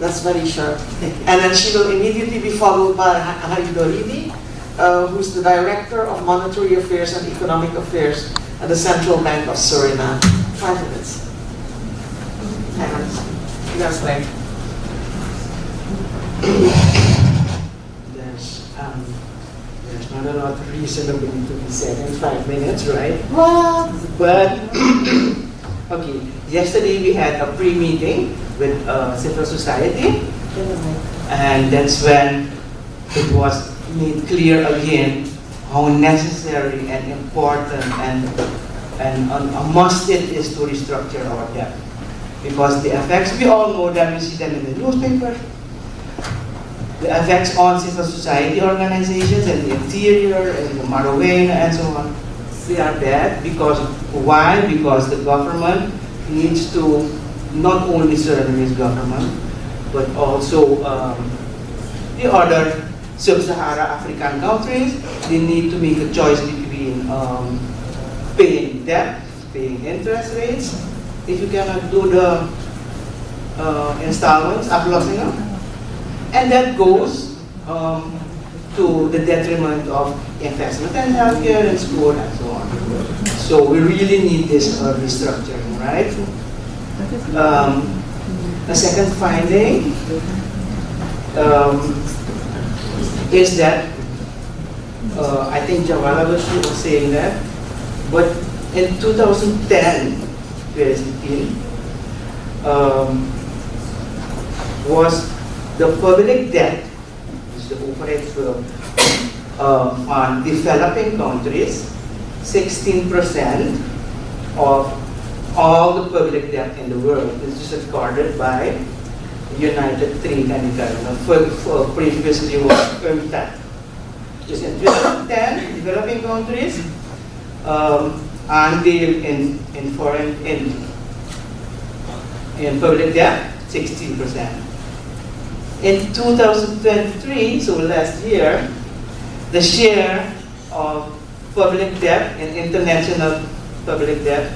That's very sharp. And then she will immediately be followed by Hari Dorini, who's the Director of Monetary Affairs and Economic Affairs at the Central Bank of Suriname. 5 minutes. You guys think? There's not a lot of reasonable to be said in 5 minutes, right? What? But, okay, yesterday we had a pre-meeting with civil society, and that's when it was made clear again how necessary and important and a must it is to restructure our debt. Because the effects, we all know them, we see them in the newspaper. The effects on civil society organizations and the interior and the Marawena and so on, they are bad because, why? Because the government needs to, not only Suriname government, but also the other sub-Sahara African countries, they need to make a choice between paying debt, paying interest rates. If you cannot do the installments, and that goes to the detriment of investment and healthcare and school and so on. So we really need this restructuring, right? The second finding is that, I think Jawala was saying that, but in 2010, was the public debt, which is the overhead on developing countries, 16% of all the public debt in the world. This is recorded by United Trade and Development. For previously was UNCTAD. Just in 2010, developing countries, and in foreign in public debt, 16%. In 2023, so last year, the share of public debt in international public debt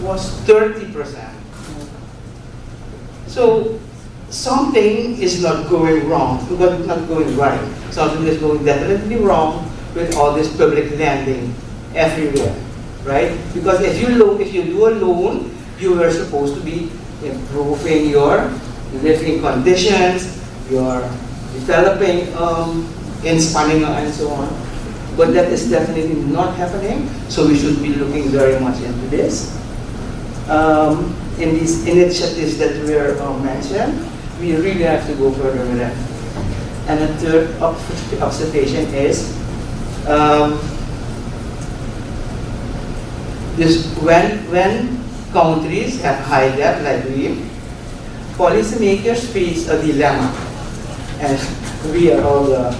was 30%. So something is not going wrong, not going right. Something is going definitely wrong with all this public lending everywhere, right? Because if you do a loan, you are supposed to be improving your living conditions, your developing in spanning and so on. But that is definitely not happening, so we should be looking very much into this. In these initiatives that were mentioned, we really have to go further with that. And the third observation is this: when countries have high debt like we, policymakers face a dilemma, and we are all the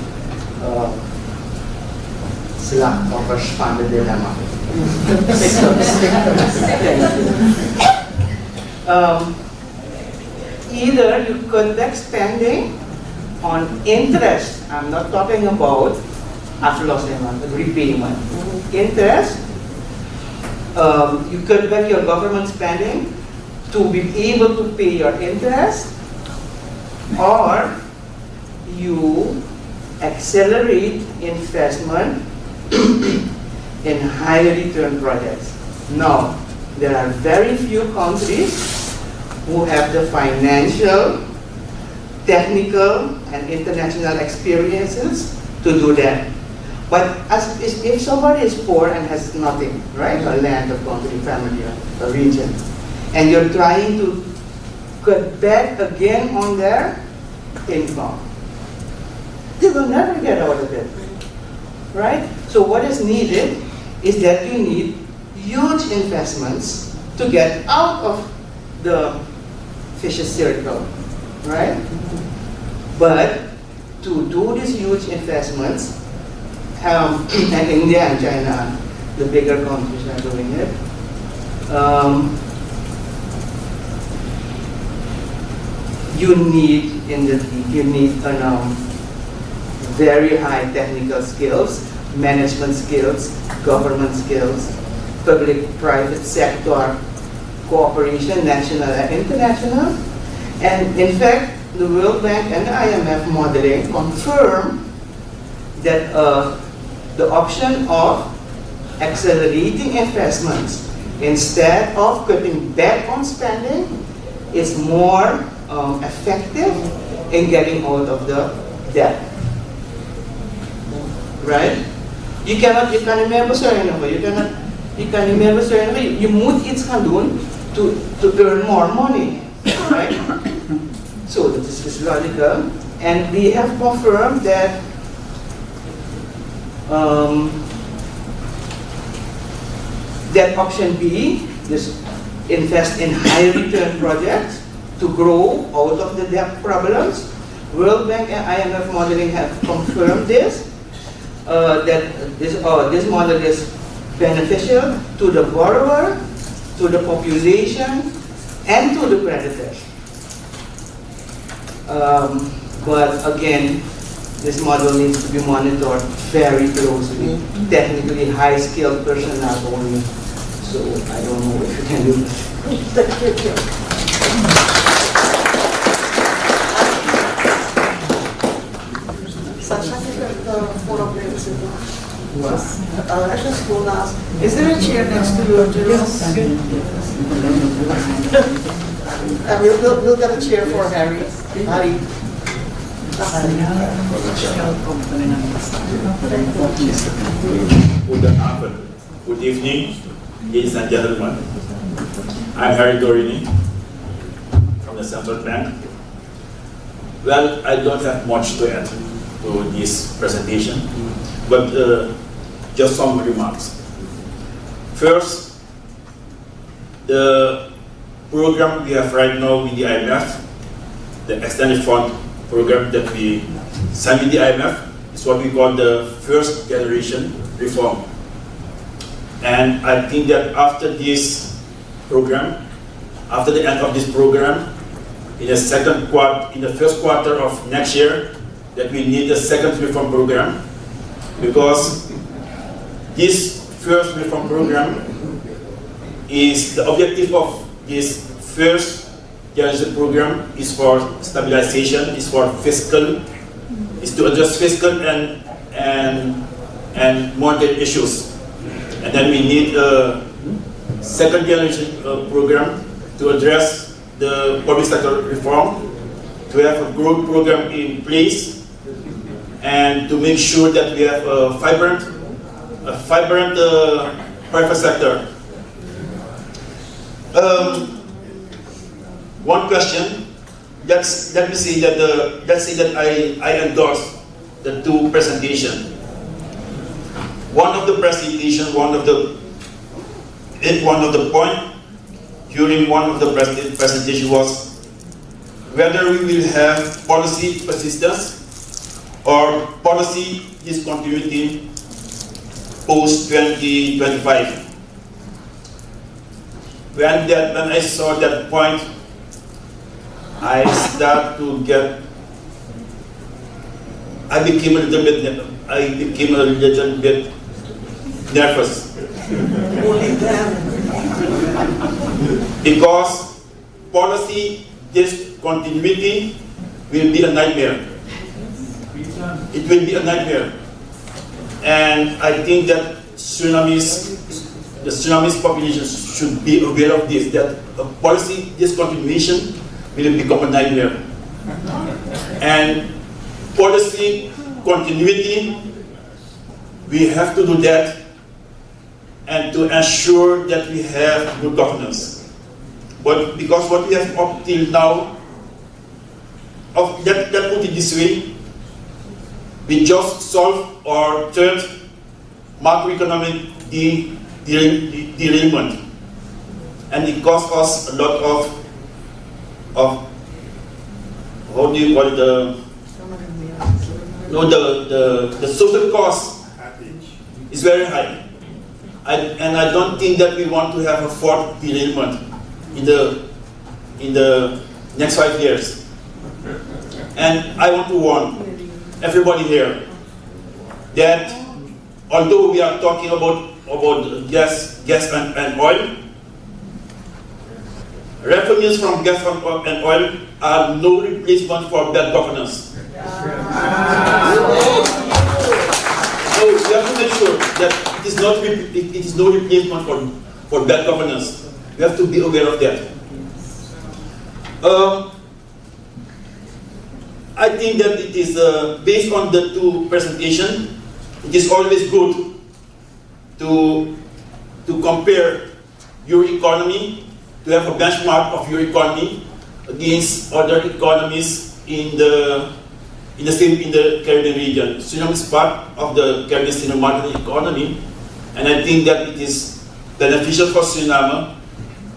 slack offers fund the dilemma. Either you conduct spending on interest, I'm not talking about repayment, interest, you conduct your government spending to be able to pay your interest, or you accelerate investment in high return projects. Now, there are very few countries who have the financial, technical, and international experiences to do that. But if somebody is poor and has nothing, right, a land, a country, family, a region, and you're trying to cut back again on their income, they will never get out of it, right? So what is needed is that you need huge investments to get out of the vicious circle, right? But to do these huge investments, and India and China, the bigger countries are doing it, you need very high technical skills, management skills, government skills, public-private sector cooperation, national and international. And in fact, the World Bank and the IMF modeling confirm that the option of accelerating investments instead of cutting back on spending is more effective in getting out of the debt. Right? You can remember Suriname. You moet iets gaan doen to earn more money, right? So this is logical, and we have confirmed that that option B, this invest in high return projects to grow out of the debt problems, World Bank and IMF modeling have confirmed this, that this model is beneficial to the borrower, to the population, and to the creditors. But again, this model needs to be monitored very closely. Technically high-skilled personnel only. So I don't know if you can do this. I just want to ask, is there a chair next to you? We'll get a chair for Harry. Harry. Good afternoon. Good evening, ladies and gentlemen. I'm Harry Dorini from the Central Bank. Well, I don't have much to add to this presentation, but just some remarks. First, the program we have right now with the IMF, the extended fund program that we signed with the IMF, is what we call the first generation reform. And I think that after this program, after the end of this program, in the first quarter of next year, that we need a second reform program, because this first reform program is the objective of this first generation program is for stabilization, is for fiscal, is to address fiscal and monetary issues. And then we need a second generation program to address the public sector reform, to have a growth program in place, and to make sure that we have a vibrant private sector. One question. Let me say that I endorse the two presentations. One of the presentation, one of the point during one of the presentation was whether we will have policy persistence or policy discontinuity post 2025. When I saw that point, I became a little bit nervous. Because policy discontinuity will be a nightmare. It will be a nightmare. And I think that the Surinamese population should be aware of this, that a policy discontinuation will become a nightmare. And policy continuity, we have to do that, and to ensure that we have good governance. But because what we have up till now, let's put it this way, we just solved our third macroeconomic derailment, and it cost us a lot of how do you call it, the social cost is very high. And I don't think that we want to have a fourth derailment in the next 5 years. And I want to warn everybody here that although we are talking about gas and oil, revenues from gas and oil are no replacement for bad governance. So we have to make sure that it is no replacement for bad governance. We have to be aware of that. I think that it is based on the two presentations. It is always good to compare your economy, to have a benchmark of your economy against other economies in the Caribbean region. Suriname is part of the Caribbean market economy, and I think that it is beneficial for Suriname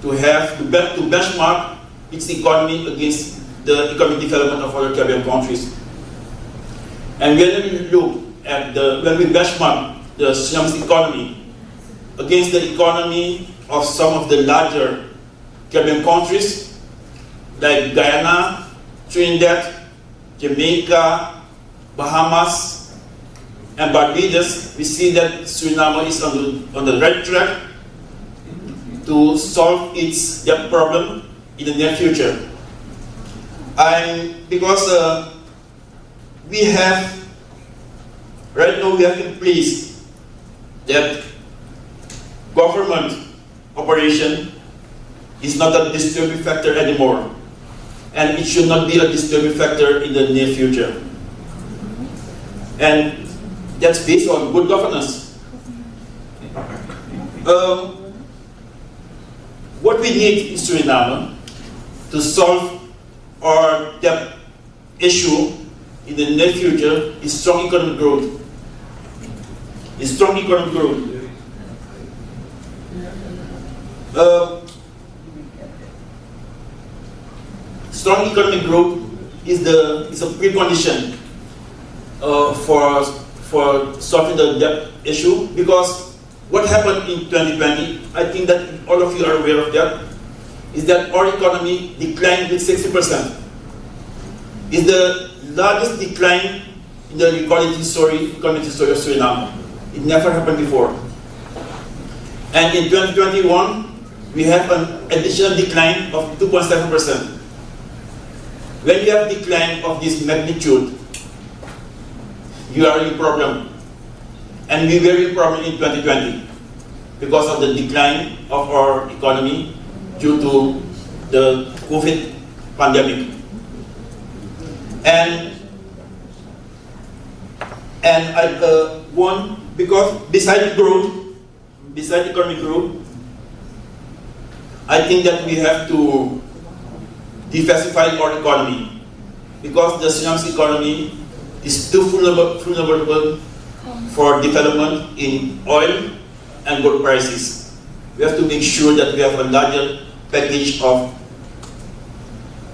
to benchmark its economy against the economic development of other Caribbean countries. And when we look at when we benchmark the Suriname's economy against the economy of some of the larger Caribbean countries like Guyana, Trinidad, Jamaica, Bahamas, and Barbados, we see that Suriname is on the right track to solve its debt problem in the near future. Because we have, right now we have in place that government operation is not a disturbing factor anymore, and it should not be a disturbing factor in the near future. And that's based on good governance. What we need in Suriname to solve our debt issue in the near future is strong economic growth. Strong economic growth. Strong economic growth is a precondition for solving the debt issue, because what happened in 2020, I think that all of you are aware of that, is that our economy declined with 60%. It's the largest decline in the economic history of Suriname. It never happened before. And in 2021, we have an additional decline of 2.7%. When you have decline of this magnitude, you are in problem. And we were in problem in 2020 because of the decline of our economy due to the COVID pandemic. And because besides economic growth, I think that we have to diversify our economy, because the Suriname's economy is too vulnerable for development in oil and gold prices. We have to make sure that we have a larger package of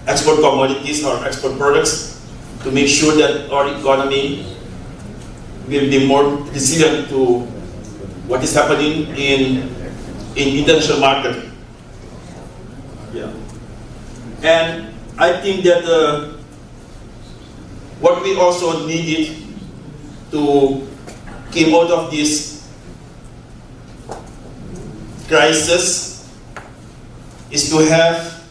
export commodities or export products to make sure that our economy will be more resilient to what is happening in international market. Yeah. And I think that what we also needed to came out of this crisis is to have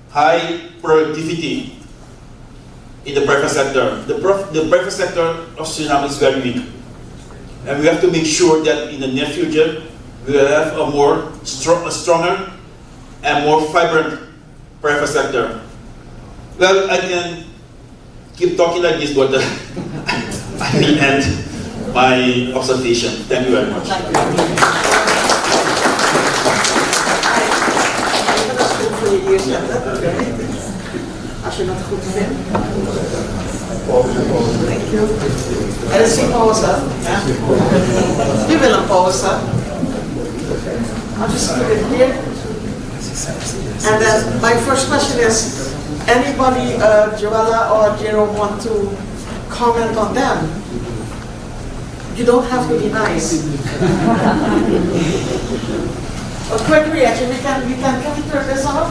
high productivity in the private sector. The private sector of Suriname is very weak, and we have to make sure that in the near future we will have a stronger and more vibrant private sector. Well, I can keep talking like this, but I will end my observation. Thank you very much. Als je dat goed vindt. Thank you. Er is geen pauze. Ja? Wie wil een pauze? I'll just keep it here. And then my first question is, anybody, Joella or Jero, want to comment on them? You don't have to be nice. A quick reaction. Can we turn this off?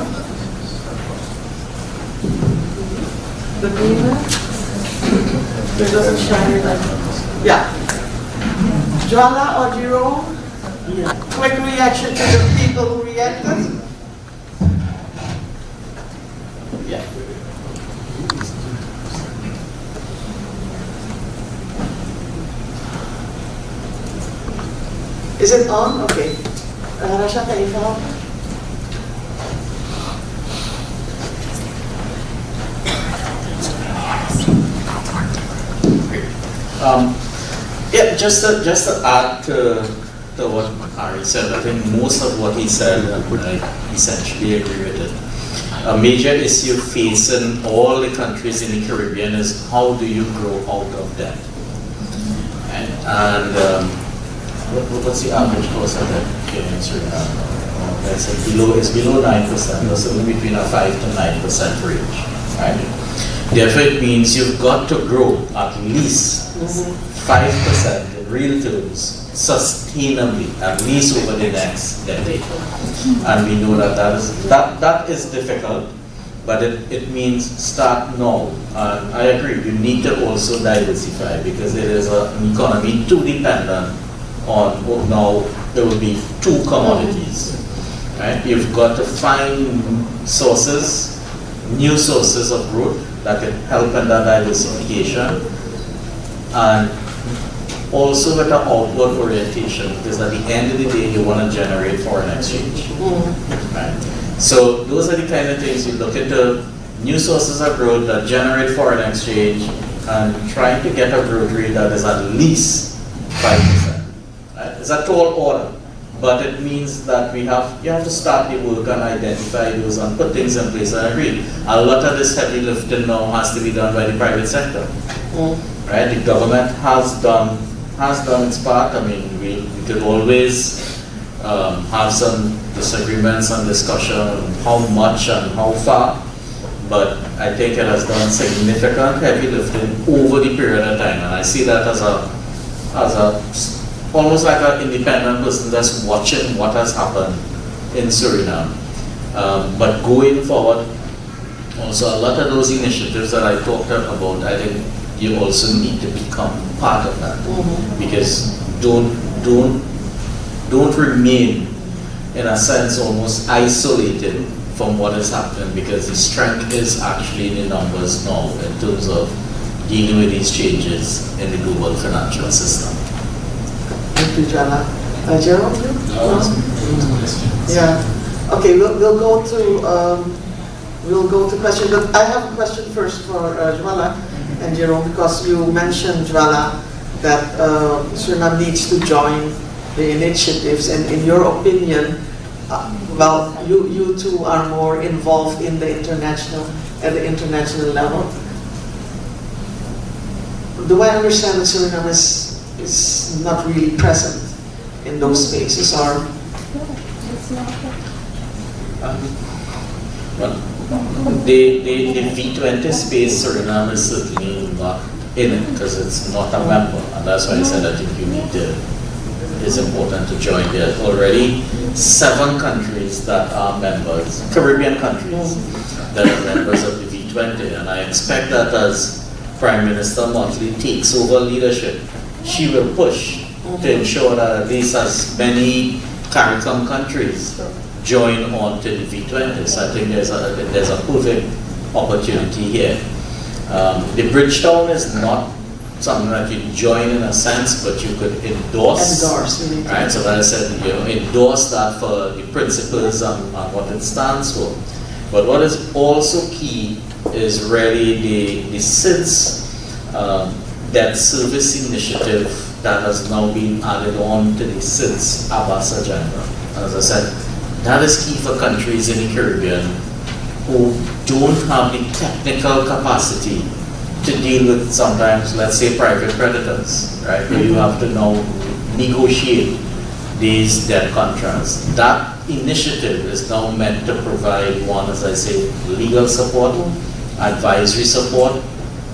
The beamer? It doesn't shine like. Yeah. Joella or Jero? Yeah. Quick reaction to the people who reacted? Yeah. Is it on? Okay. Rasha, can you follow? Yeah, just to add to what Harry said, I think most of what he said, I essentially agree with it. A major issue facing all the countries in the Caribbean is how do you grow out of debt? And what's the average cost of debt in Suriname? It's below 9%, so between a 5 to 9% range. right? Therefore, it means you've got to grow at least 5% in real terms sustainably, at least over the next decade. And we know that is difficult, but it means start now. And I agree, you need to also diversify because it is an economy too dependent on now there will be two commodities. Right? You've got to find sources, new sources of growth that can help in that diversification, and also with an outward orientation, because at the end of the day you want to generate foreign exchange. Right? So those are the kind of things you look into: new sources of growth that generate foreign exchange, and trying to get a growth rate that is at least 5%. Right? It's a tall order, but it means that you have to start the work and identify those and put things in place. I agree. A lot of this heavy lifting now has to be done by the private sector. Right? The government has done its part. I mean, we could always have some disagreements and discussion on how much and how far, but I think it has done significant heavy lifting over the period of time, and I see that as a almost like an independent person that's watching what has happened in Suriname. But going forward, also a lot of those initiatives that I talked about, I think you also need to become part of that, because don't remain in a sense almost isolated from what is happening, because the strength is actually in the numbers now in terms of dealing with these changes in the global financial system. Thank you, Jana. Jerome? Yeah. Okay, we'll go to questions, but I have a question first for Jwala and Jerome, because you mentioned, Jwala, that Suriname needs to join the initiatives, and in your opinion, well, you two are more involved in the at the international level. Do I understand that Suriname is not really present in those spaces, or? Well, the V20 space, Suriname is certainly not in it because it's not a member, and that's why I said I think it's important to join. There are already 7 countries that are members, Caribbean countries, that are members of the V20, and I expect that as Prime Minister Motley takes over leadership, she will push to ensure that at least as many CARICOM countries join on to the V20. So I think there's a perfect opportunity here. The Bridgetown is not something that you join in a sense, but you could endorse. Right? So that I said, endorse that for the principles and what it stands for. But what is also key is really the SIDS debt service initiative that has now been added on to the SIDS Abbas agenda. As I said, that is key for countries in the Caribbean who don't have the technical capacity to deal with sometimes, let's say, private creditors, right? Where you have to now negotiate these debt contracts. That initiative is now meant to provide one, as I say, legal support, advisory support,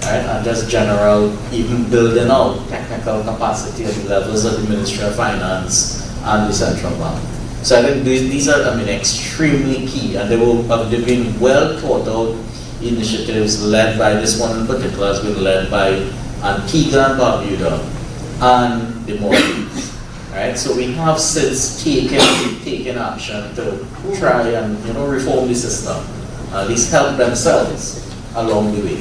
right? And just general, even building out technical capacity at the levels of the Ministry of Finance and the Central Bank. So I think these are, extremely key, and they've been well thought out initiatives led by, this one in particular has been led by Antigua and Barbuda and the Maldives, right? So we have since taken action to try and reform the system, at least help themselves along the way.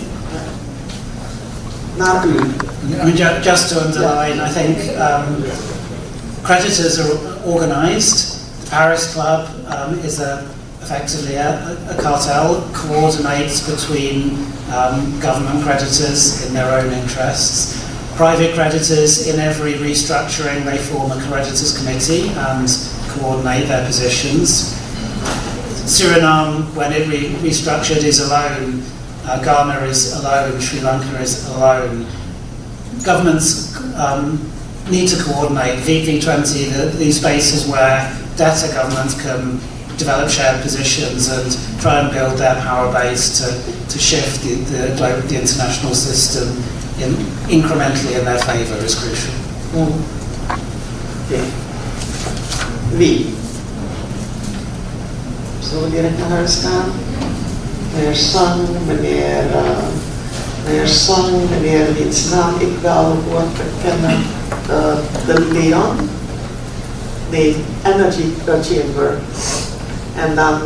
Just to underline, I think creditors are organised. The Paris Club is effectively a cartel, coordinates between government creditors in their own interests. Private creditors, in every restructuring, they form a creditors committee and coordinate their positions. Suriname, when it restructured, is alone. Ghana is alone. Sri Lanka is alone. Governments need to coordinate. V20, these spaces where debtor governments can develop shared positions and try and build their power base to shift the international system incrementally in their favour is crucial. Okay. Wie? Zullen we direct naar haar staan? Meneer Sang, meneer Sang, meneer wiens naam ik wel hoor kennen, de Leon, nee, Energy Chamber, en dan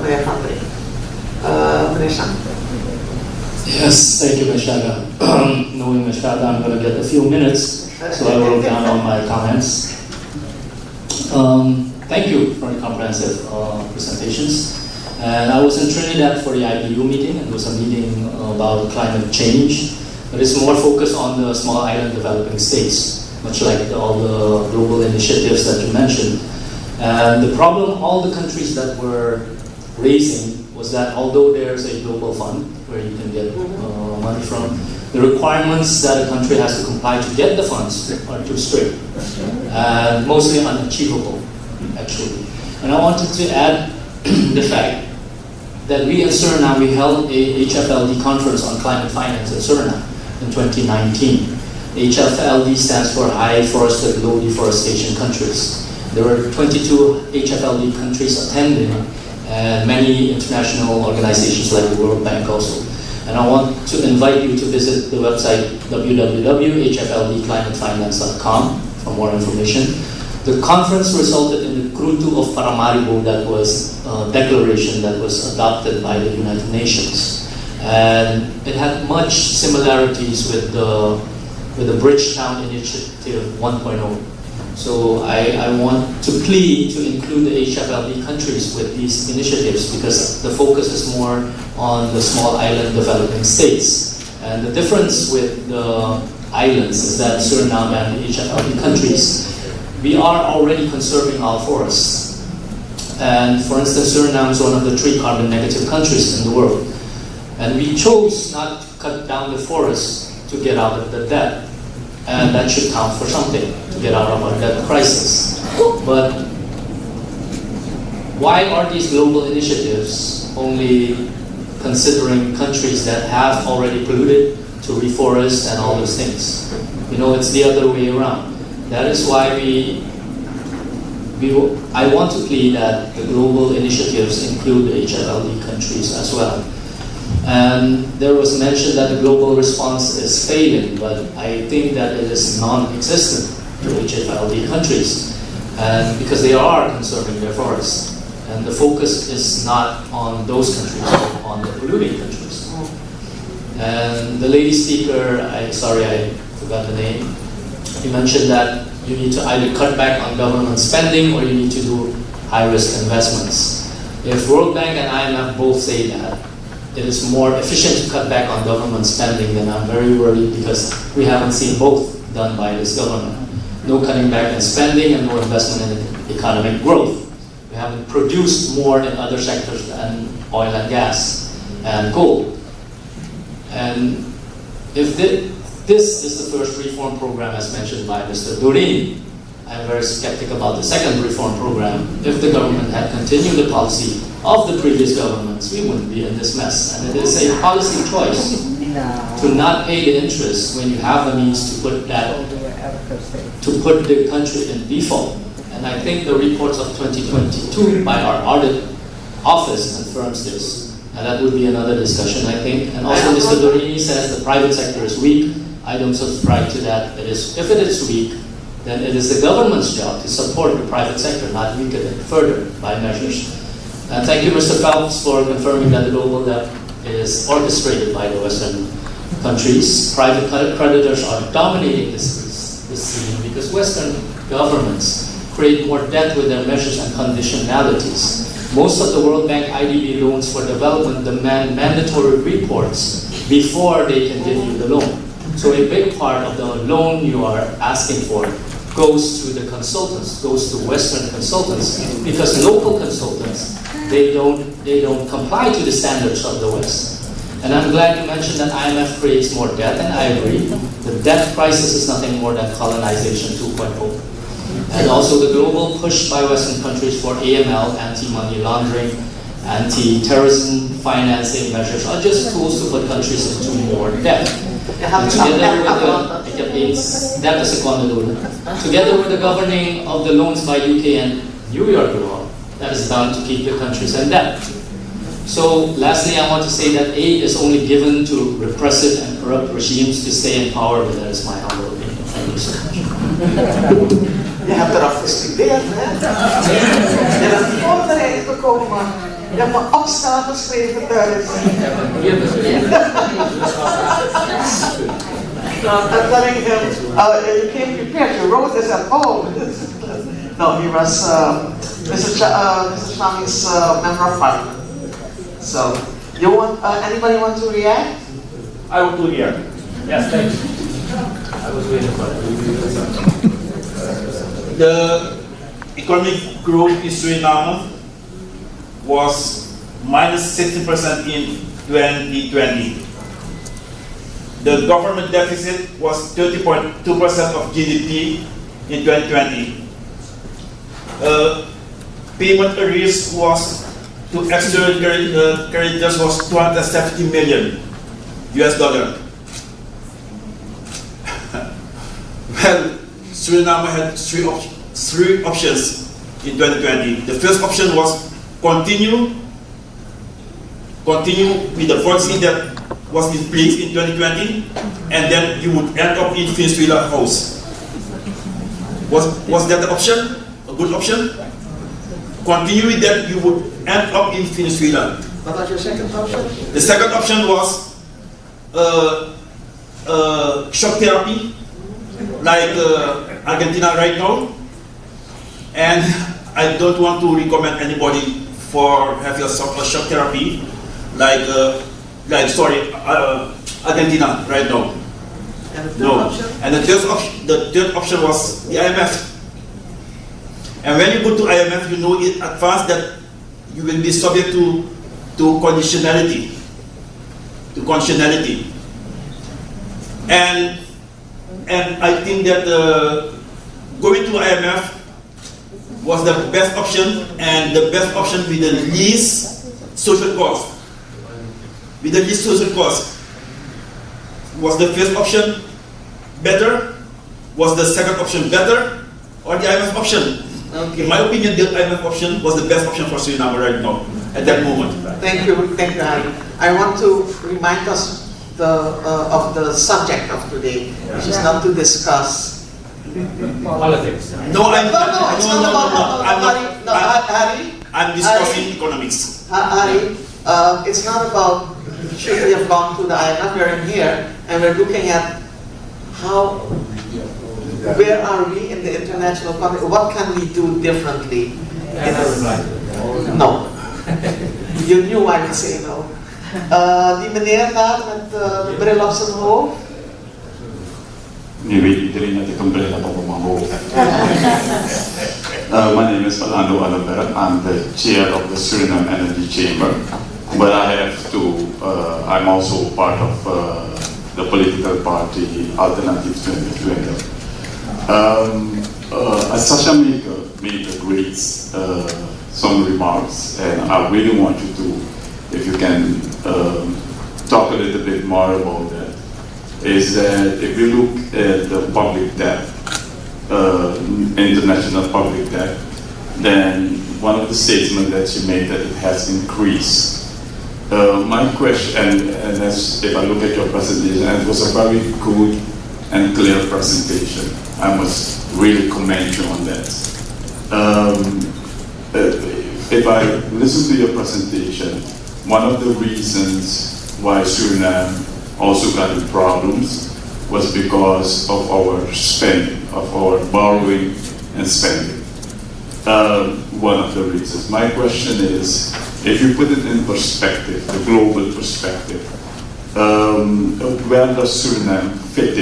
meneer Van Dijk. Meneer Sang. Yes, thank you, Mashada. Knowing Mashada, I'm going to get a few minutes, so I wrote down all my comments. Thank you for the comprehensive presentations. And I was in Trinidad for the IPU meeting, and it was a meeting about climate change, but it's more focused on the small island developing states, much like all the global initiatives that you mentioned. And the problem all the countries that were raising was that although there's a global fund where you can get money from, the requirements that a country has to comply to get the funds are too strict and mostly unachievable, actually. And I wanted to add the fact that we in Suriname, we held a HFLD conference on climate finance in Suriname in 2019. HFLD stands for High Forested Low Deforestation Countries. There were 22 HFLD countries attending, and many international organizations like the World Bank also. And I want to invite you to visit the website www.hfldclimatefinance.com for more information. The conference resulted in the Krutu of Paramaribo, that was a declaration that was adopted by the United Nations. And it had much similarities with the Bridgetown Initiative 1.0. So I want to plead to include the HFLD countries with these initiatives because the focus is more on the small island developing states. And the difference with the islands is that Suriname and the HFLD countries, we are already conserving our forests. And for instance, Suriname is one of the 3 carbon negative countries in the world. And we chose not to cut down the forests to get out of the debt. And that should count for something, to get out of our debt crisis. But why are these global initiatives only considering countries that have already polluted to reforest and all those things? You know, it's the other way around. That is why I want to plead that the global initiatives include the HFLD countries as well. And there was mention that the global response is failing, but I think that it is non-existent to HFLD countries, and because they are conserving their forests. And the focus is not on those countries, but on the polluting countries. And the lady speaker, sorry I forgot the name, he mentioned that you need to either cut back on government spending or you need to do high-risk investments. If World Bank and IMF both say that, it is more efficient to cut back on government spending, then I'm very worried because we haven't seen both done by this government. No cutting back in spending and no investment in economic growth. We haven't produced more in other sectors than oil and gas and coal. And if this is the first reform program as mentioned by Mr. Durin, I'm very skeptical about the second reform program. If the government had continued the policy of the previous governments, we wouldn't be in this mess. And it is a policy choice to not pay the interest when you have the means to put the country in default. And I think the reports of 2022 by our audit office confirms this. And that would be another discussion, I think. And also Mr. Dorini says the private sector is weak. I don't subscribe to that. If it is weak, then it is the government's job to support the private sector, not weaken it further by measures. And thank you, Mr. Phelps, for confirming that the global debt is orchestrated by the Western countries. Private creditors are dominating this scene because Western governments create more debt with their measures and conditionalities. Most of the World Bank IDB loans for development demand mandatory reports before they can give you the loan. So a big part of the loan you are asking for goes to the consultants, goes to Western consultants, because local consultants, they don't comply to the standards of the West. And I'm glad you mentioned that IMF creates more debt, and I agree. The debt crisis is nothing more than colonization 2.0. And also the global push by Western countries for AML, anti-money laundering, anti-terrorism financing measures are just tools to put countries into more debt. And together with the governing of the loans by UK and New York law, that is bound to keep the countries in debt. So lastly, I want to say that aid is only given to repressive and corrupt regimes to stay in power, but that is my humble opinion. Thank you so much. Je hebt eraf gestudeerd, hè? Je bent voorbereid gekomen. Je hebt een opstaan geschreven thuis. I'm telling him, you came prepared, you wrote this at home. No, he was Mr. Shami's member of parliament. So, you want, anybody want to react? I want to react. Yes, thank you. I was waiting for it. The economic growth in Suriname was minus 60% in 2020. The government deficit was 30.2% of GDP in 2020. Payment arrears was to external creditors was 270 million US dollar. Well, Suriname had three options in 2020. The first option was continue with the policy that was in place in 2020, and then you would end up in Venezuela house. Was that the option? A good option? Continue with that, you would end up in Venezuela. What was your second option? The second option was shock therapy, like Argentina right now. And I don't want to recommend anybody for having a shock therapy, Argentina right now. And the third option? And the third option was the IMF. And when you go to IMF, you know in advance that you will be subject to conditionality. And I think that going to IMF was the best option, and the best option with the least social cost. With the least social cost. Was the first option better? Was the second option better? Or the IMF option? Okay. In my opinion, the IMF option was the best option for Suriname right now, at that moment. Thank you, Harry. I want to remind us of the subject of today, which is not to discuss Politics. No, it's not about Harry. I'm discussing economics. Harry, it's not about should we have gone to the IMF. We're in here and we're looking at where are we in the international context? What can we do differently? No. You knew I would say no. Die meneer daar met de bril op zijn hoofd. Nu weet iedereen dat ik een bril heb op mijn hoofd. My name is Orlando Alabert. I'm the chair of the Suriname Energy Chamber. But I have to, I'm also part of the political party Alternative 2020. Sasha made a great some remarks, and I really want you to, if you can talk a little bit more about that, is that if you look at the public debt, international public debt, then one of the statements that you made that it has increased. My question, and as if I look at your presentation, it was a very good and clear presentation. I must really commend you on that. If I listen to your presentation, one of the reasons why Suriname also got in problems was because of our spending, of our borrowing and spending. One of the reasons. My question is, if you put it in perspective, the global perspective, where does Suriname fit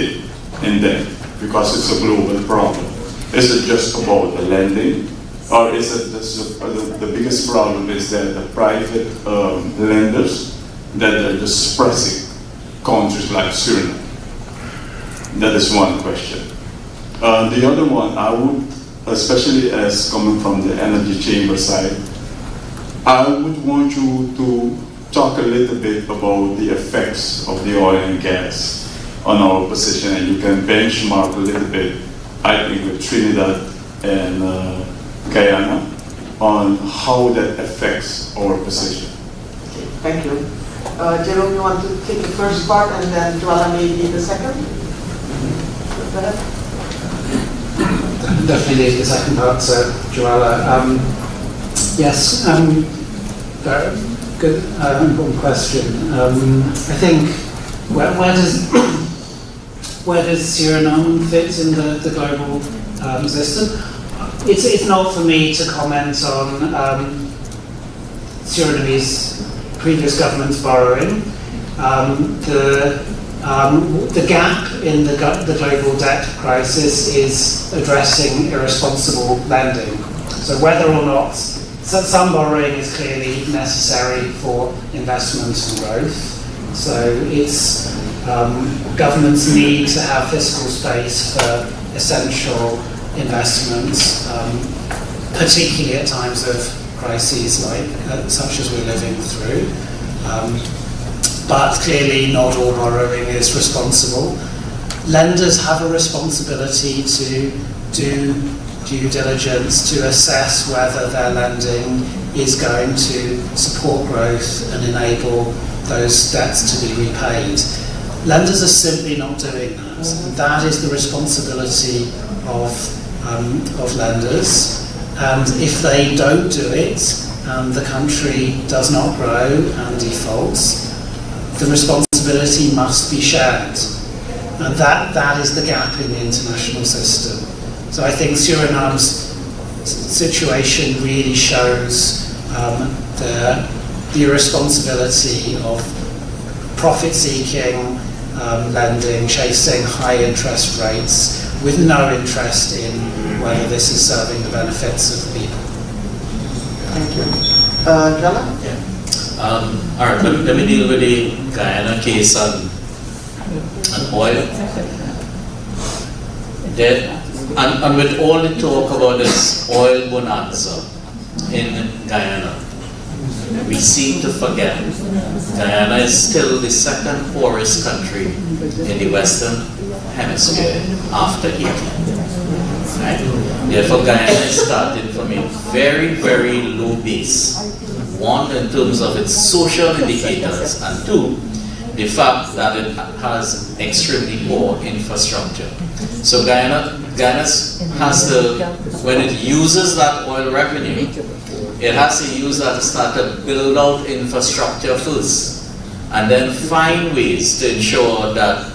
in that? Because it's a global problem. Is it just about the lending? Or is it the biggest problem is that the private lenders that are just suppressing countries like Suriname? That is one question. The other one, I would especially as coming from the energy chamber side, I would want you to talk a little bit about the effects of the oil and gas on our position, and you can benchmark a little bit, I think, with Trinidad and Guyana on how that affects our position. Okay, thank you. Jerome, you want to take the first part and then Joanna maybe the second? Go ahead. Definitely need the second part, so Joella. Yes, good, important question. I think where does Suriname fit in the global system? It's not for me to comment on Surinamese previous government's borrowing. The gap in the global debt crisis is addressing irresponsible lending. So whether or not some borrowing is clearly necessary for investment and growth. So it's governments need to have fiscal space for essential investments, particularly at times of crises such as we're living through. But clearly not all borrowing is responsible. Lenders have a responsibility to do due diligence to assess whether their lending is going to support growth and enable those debts to be repaid. Lenders are simply not doing that. That is the responsibility of lenders. And if they don't do it, and the country does not grow and defaults, the responsibility must be shared. And that is the gap in the international system. So I think Suriname's situation really shows the irresponsibility of profit-seeking lending, chasing high interest rates with no interest in whether this is serving the benefits of the people. Thank you. Jala? Yeah. All right, let me deal with the Guyana case on oil. And with all the talk about this oil bonanza in Guyana, we seem to forget Guyana is still the second poorest country in the Western Hemisphere after Haiti. Right? Therefore, Guyana is starting from a very, very low base. One, in terms of its social indicators, and two, the fact that it has extremely poor infrastructure. So Guyana has to, when it uses that oil revenue, it has to use that to start to build out infrastructure first, and then find ways to ensure that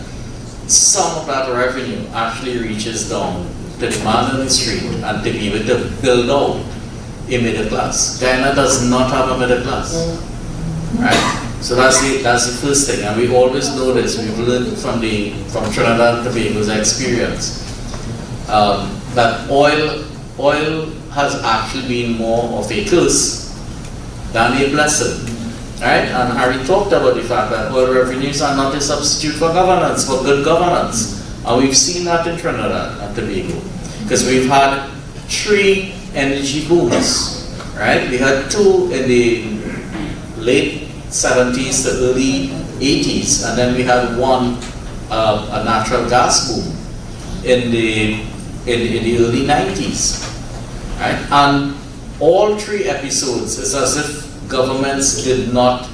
some of that revenue actually reaches down to the man on the street and to be able to build out a middle class. Guyana does not have a middle class, right? So that's the first thing, and we always know this. We've learned from Trinidad and Tobago's experience that oil has actually been more of a curse than a blessing, right? And Harry talked about the fact that oil revenues are not a substitute for governance, for good governance, and we've seen that in Trinidad and Tobago, because we've had 3 energy booms, right? We had 2 in the late 70s to early 80s, and then we had one, a natural gas boom in the early 90s, right? And all 3 episodes, it's as if governments did not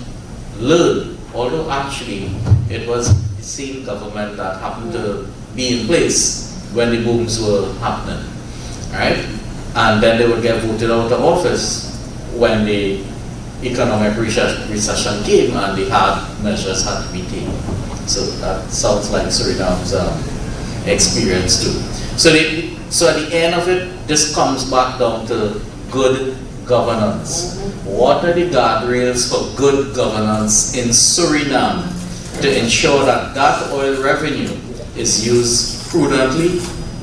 learn, although actually it was the same government that happened to be in place when the booms were happening, right? And then they would get voted out of office when the economic recession came and the hard measures had to be taken. So that sounds like Suriname's experience too. So at the end of it, this comes back down to good governance. What are the guardrails for good governance in Suriname to ensure that that oil revenue is used prudently,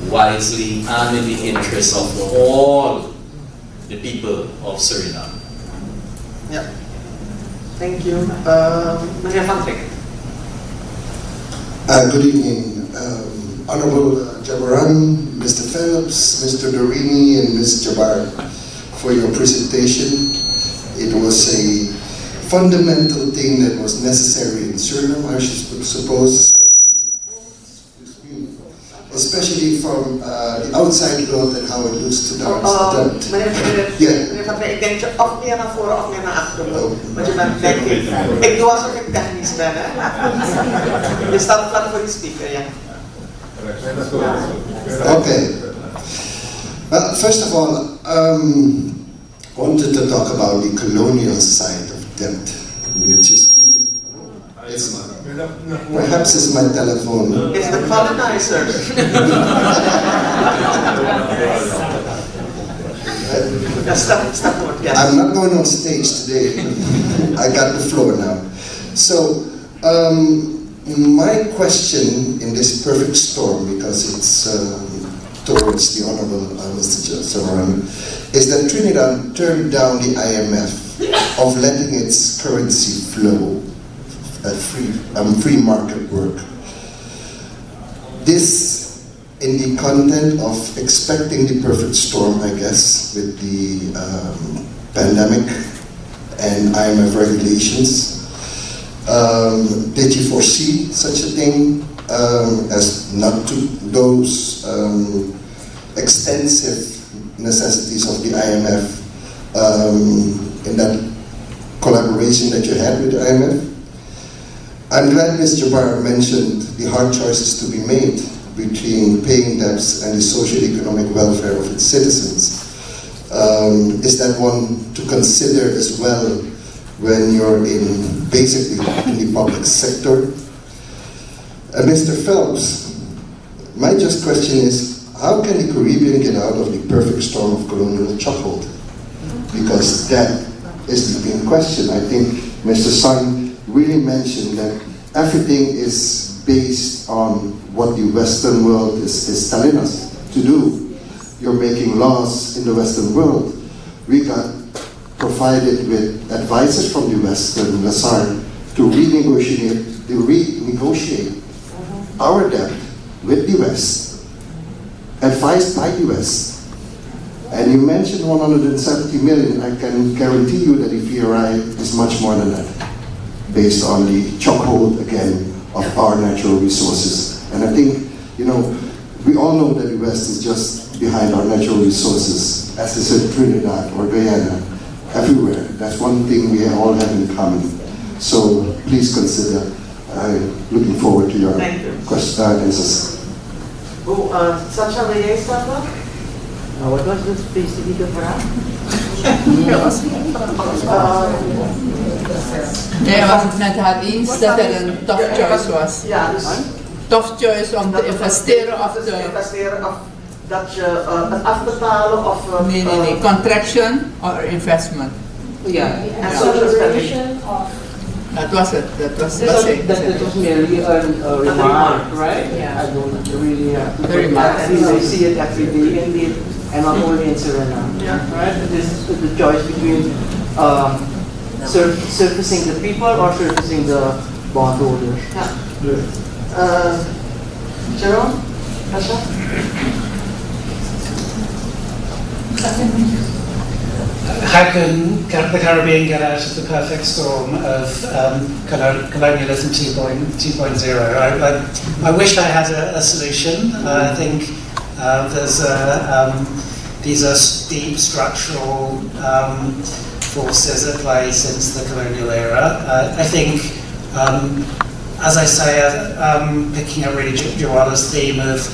wisely, and in the interest of all the people of Suriname? Yeah. Thank you. Meneer Van Trick. Good evening. Honorable Jabaran, Mr. Phelps, Mr. Dorini, and Ms. Jabbar for your presentation. It was a fundamental thing that was necessary in Suriname, I suppose, especially from the outside world and how it looks to the Meneer Van Dijk, ik denk dat je of meer naar voren of meer naar achteren moet. Want je bent denk ik doe alsof ik technisch ben, hè? Je staat vlak voor die speaker, ja. Okay. Well, first of all, I wanted to talk about the colonial side of debt, which is keeping. Perhaps it's my telephone. It's the colonizers. I'm not going on stage today. I got the floor now. So, my question in this perfect storm, because it's towards the Honorable Mr. Suriname, is that Trinidad turned down the IMF of letting its currency flow at free market work. This in the content of expecting the perfect storm, I guess, with the pandemic and IMF regulations. Did you foresee such a thing as not to those extensive necessities of the IMF in that collaboration that you had with the IMF? I'm glad Ms. Jabbar mentioned the hard choices to be made between paying debts and the socio-economic welfare of its citizens. Is that one to consider as well when you're basically in the public sector? And Mr. Phelps, my just question is, how can the Caribbean get out of the perfect storm of colonial chokehold? Because that is the main question. I think Mr. Sun really mentioned that everything is based on what the Western world is telling us to do. You're making laws in the Western world. We got provided with advices from the Western Lazar to renegotiate our debt with the West, advised by the West. And you mentioned 170 million. I can guarantee you that the VRI is much more than that, based on the chokehold again of our natural resources. And I think, we all know that the West is just behind our natural resources, as is in Trinidad or Guyana, everywhere. That's one thing we all have in common. So please consider. I'm looking forward to your answers. Sacha, wil jij starten? Wat was de specifieke vraag? Ja, was het met haar eens dat er een tough choice was? Ja, dus tough choice om te investeren of dat je het afbetalen of... Nee, contraction or investment. Ja, en social spending. Dat was het, dat was it was merely a remark, right? Yeah. I don't really have to The remark. I see it every day indeed, and not only in Suriname. Yeah. Right? This is the choice between servicing the people or servicing the bondholders. Ja. Jerome? Asha? How can the Caribbean get out of the perfect storm of colonialism 2.0? I wish I had a solution. I think these are deep structural forces at play since the colonial era. I think, as I say, picking up really Joanna's theme of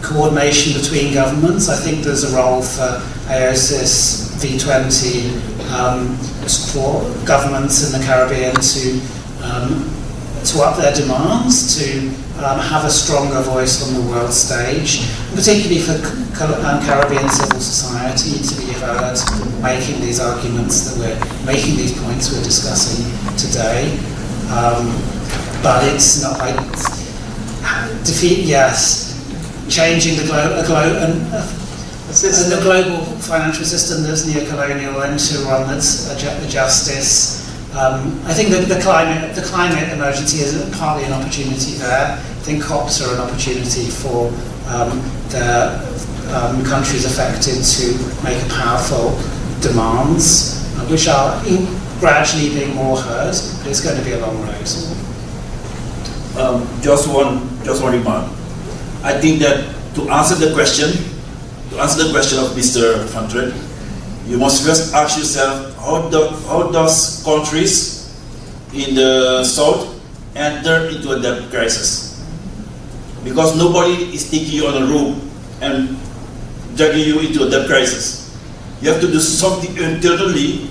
coordination between governments, I think there's a role for AOSIS V20 for governments in the Caribbean to up their demands, to have a stronger voice on the world stage, particularly for Caribbean civil society to be heard, making these arguments that we're making, these points we're discussing today. But it's not like changing the global financial system that's neo-colonial into one that's a justice. I think that the climate emergency is partly an opportunity there. I think COPs are an opportunity for the countries affected to make powerful demands, which are gradually being more heard, but it's going to be a long road. Just one remark. I think that to answer the question of Mr. Fantred, you must first ask yourself how does countries in the south enter into a debt crisis? Because nobody is taking you on a rope and dragging you into a debt crisis. You have to do something internally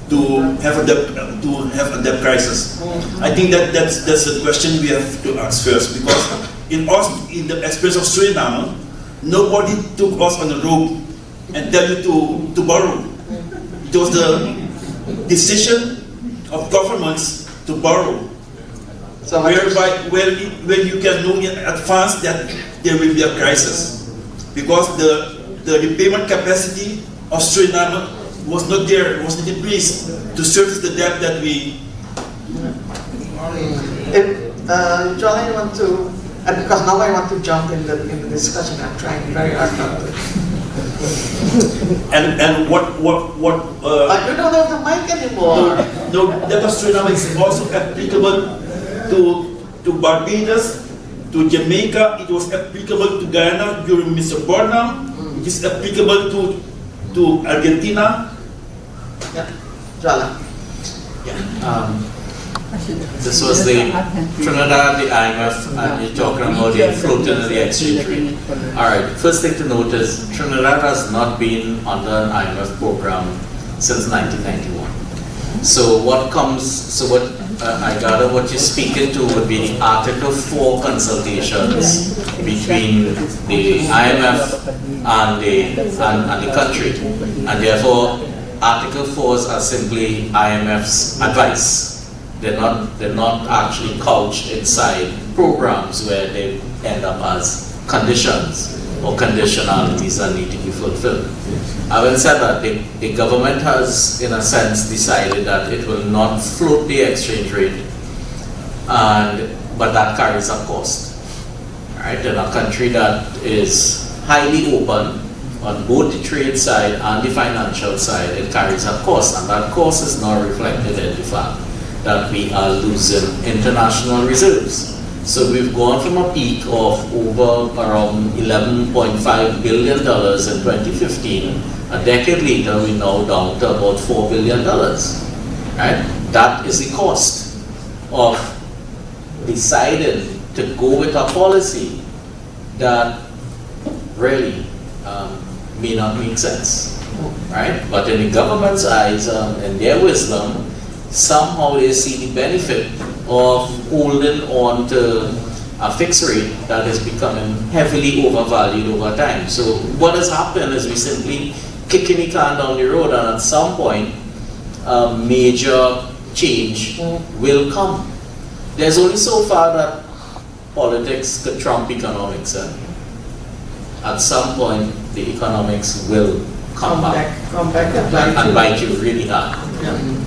to have a debt crisis. I think that's the question we have to ask first, because in the experience of Suriname, nobody took us on the rope and tell you to borrow. It was the decision of governments to borrow. So where you can know in advance that there will be a crisis, because the repayment capacity of Suriname was not there, was not in place to service the debt that we. John, I want to, because now I want to jump in the discussion. I'm trying very hard not to. And what? You don't have the mic anymore. No, that of Suriname is also applicable to Barbados, to Jamaica. It was applicable to Guyana during Mr. Burnham. It is applicable to Argentina. Yeah, Jala. This was the Trinidad, the IMF, and you're talking about the floating of the exchange rate. Alright, first thing to note is Trinidad has not been under an IMF program since 1991. So I gather what you're speaking to would be the Article 4 consultations between the IMF and the country. And therefore, Article 4s are simply IMF's advice. They're not actually couched inside programs where they end up as conditions or conditionalities that need to be fulfilled. Having said that, the government has, in a sense, decided that it will not float the exchange rate, but that carries a cost. Right? In a country that is highly open on both the trade side and the financial side, it carries a cost, and that cost is not reflected in the fact that we are losing international reserves. So we've gone from a peak of over around $11.5 billion in 2015. A decade later, we're now down to about $4 billion. Right? That is the cost of deciding to go with a policy that really may not make sense. Right? But in the government's eyes, in their wisdom, somehow they see the benefit of holding on to a fixed rate that is becoming heavily overvalued over time. So what has happened is we simply kicking the can down the road, and at some point a major change will come. There's only so far that politics could trump economics. At some point the economics will come back and bite you really hard. Yeah.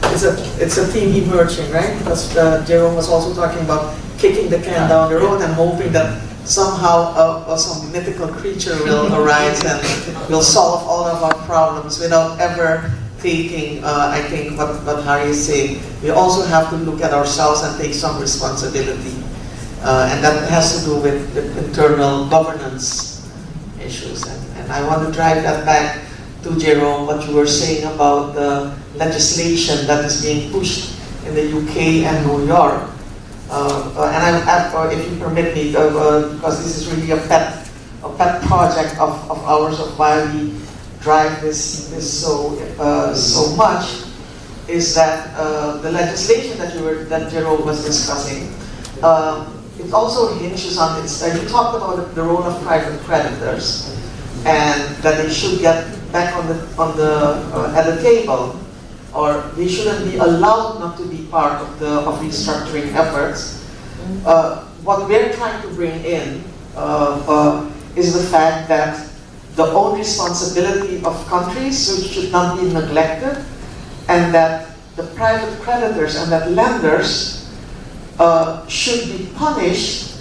It's a theme emerging, right? Because Jerome was also talking about kicking the can down the road and hoping that somehow some mythical creature will arise and will solve all of our problems without ever taking, I think, what Harry is saying. We also have to look at ourselves and take some responsibility. And that has to do with internal governance issues. And I want to drive that back to Jerome, what you were saying about the legislation that is being pushed in the UK and New York. And if you permit me, because this is really a pet project of ours, of why we drive this so much, is that the legislation that Jerome was discussing, it also hinges on this. You talked about the role of private creditors, and that they should get back at the table, or they shouldn't be allowed not to be part of restructuring efforts. What we're trying to bring in is the fact that the own responsibility of countries should not be neglected, and that the private creditors and that lenders should be punished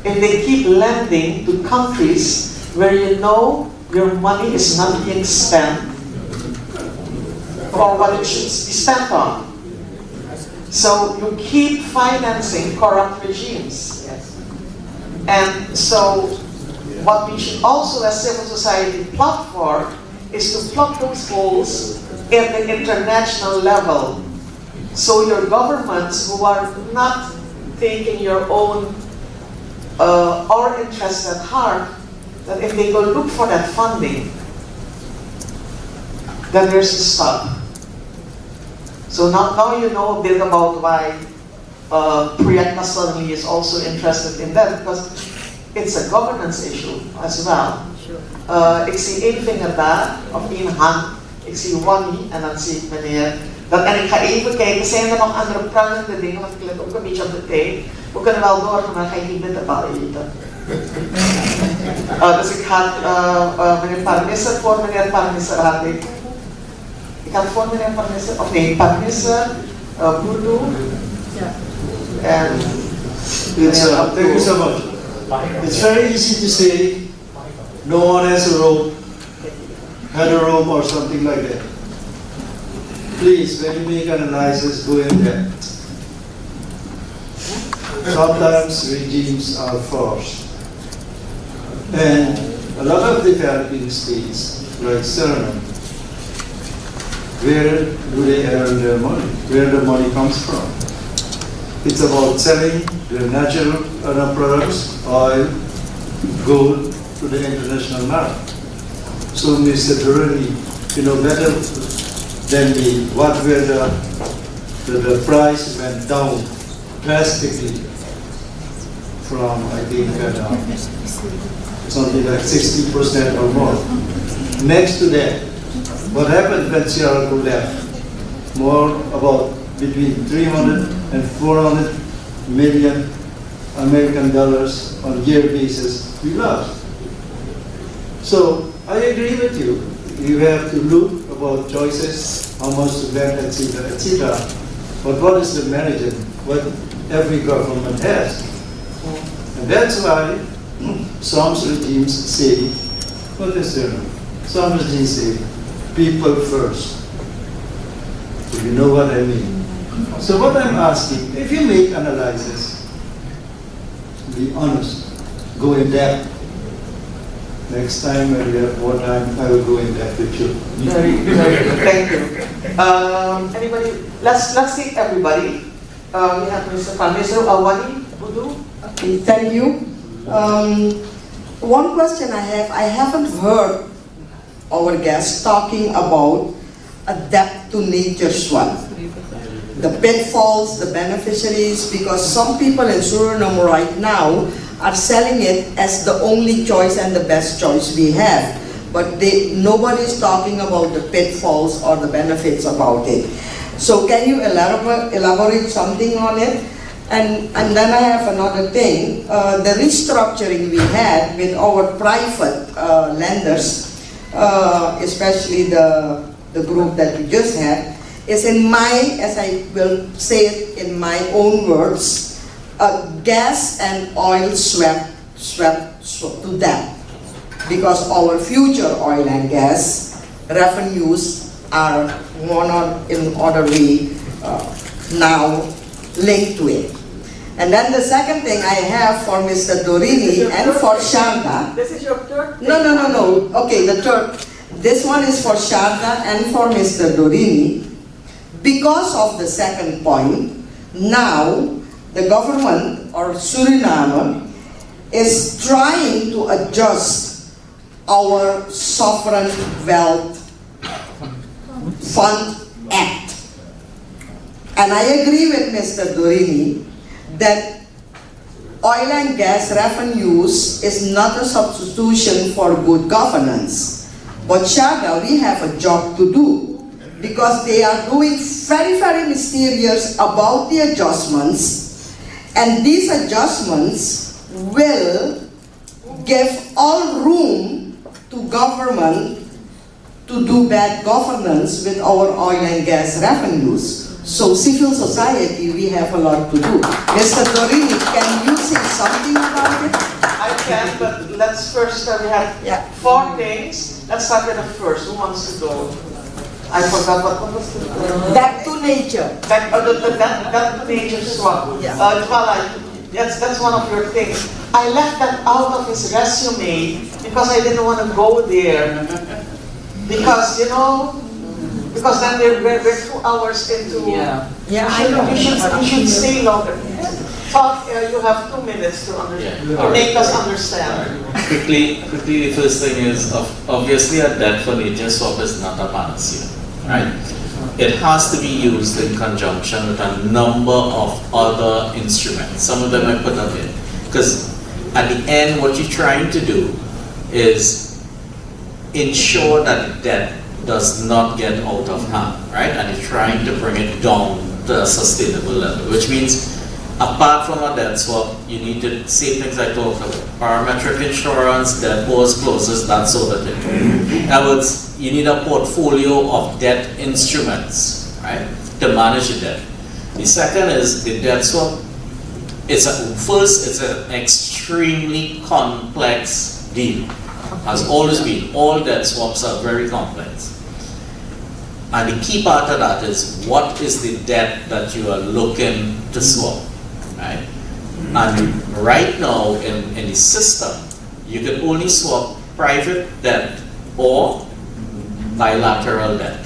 if they keep lending to countries where you know your money is not being spent for what it should be spent on. So you keep financing corrupt regimes. And so what we should also as civil society plot for is to plug those holes at the international level. So your governments who are not taking your own or interests at heart, that if they go look for that funding, then there's a stop. So now you know a bit about why Priyanka suddenly is also interested in that, because it's a governance issue as well. Ik zie één vinger daar, of één hand. Ik zie Wonnie en dan zie ik meneer. En ik ga even kijken, zijn er nog andere prangende dingen, want ik let ook een beetje op de tijd. We kunnen wel doorgaan, maar ga je niet bitterbal eten. Dus ik ga meneer Parmisser, voor meneer Parmisser had ik. Ik had voor meneer Parmisser, of nee, Parmisser, Bourdoux. En thank you so much. It's very easy to say no one has a rope, had a rope or something like that. Please, when you make analysis, go in depth. Sometimes regimes are forced. And a lot of developing states, like Suriname, where do they earn their money? Where the money comes from? It's about selling their natural products, oil, gold, to the international market. So Mr. Durrani, you know better than me what were the price went down drastically from, I think, something like 60% or more. Next to that, what happened when Sierra Leone left? More about between 300 and 400 million American dollars on year basis we lost. So I agree with you. You have to look about choices, how much to bet, etc., etc. But what is the management? What every government has. And that's why some regimes say, what is there? Some regimes say, people first. If you know what I mean. So what I'm asking, if you make analysis, be honest, go in depth. Next time when we have more time, I will go in depth with you. Very good. Thank you. Anybody? Let's take everybody. We have Mr. Parmisser, Awani, Budu. Okay, thank you. One question I haven't heard our guests talking about a debt to nature swap. The pitfalls, the beneficiaries, because some people in Suriname right now are selling it as the only choice and the best choice we have. But nobody is talking about the pitfalls or the benefits about it. So can you elaborate something on it? And then I have another thing. The restructuring we had with our private lenders, especially the group that we just had, is in my, as I will say it in my own words, gas and oil swap to them. Because our future oil and gas revenues are one or in other way now linked to it. And then the second thing I have for Mr. Dorini and for Sharda. This is your third? No. Okay, the third. This one is for Sharda and for Mr. Dorini. Because of the second point, now the government or Suriname is trying to adjust our Sovereign Wealth Fund Act. And I agree with Mr. Dorini that oil and gas revenues is not a substitution for good governance. But Shaga, we have a job to do because they are doing very, very mysterious about the adjustments. And these adjustments will give all room to government to do bad governance with our oil and gas revenues. So civil society, we have a lot to do. Mr. Dorini, can you say something about it? I can, but let's first we have 4 things. Let's start with the first. Who wants to go? I forgot what was the Back to nature. Back to nature swap. Twilight. That's one of your things. I left that out of his resume because I didn't want to go there. Because because then we're 2 hours into. You should stay longer. Talk. You have 2 minutes to make us understand. Quickly, the first thing is obviously a debt for nature swap is not a panacea, right? It has to be used in conjunction with a number of other instruments. Some of them I put up in. Because at the end, what you're trying to do is ensure that the debt does not get out of hand, right? And you're trying to bring it down to a sustainable level, which means apart from a debt swap, you need to say things I talked about. Parametric insurance, debt pause clauses, that sort of thing. In other words, you need a portfolio of debt instruments, right, to manage the debt. The second is the debt swap. It's an extremely complex deal. Has always been. All debt swaps are very complex. And the key part of that is what is the debt that you are looking to swap, right? And right now in the system, you can only swap private debt or bilateral debt.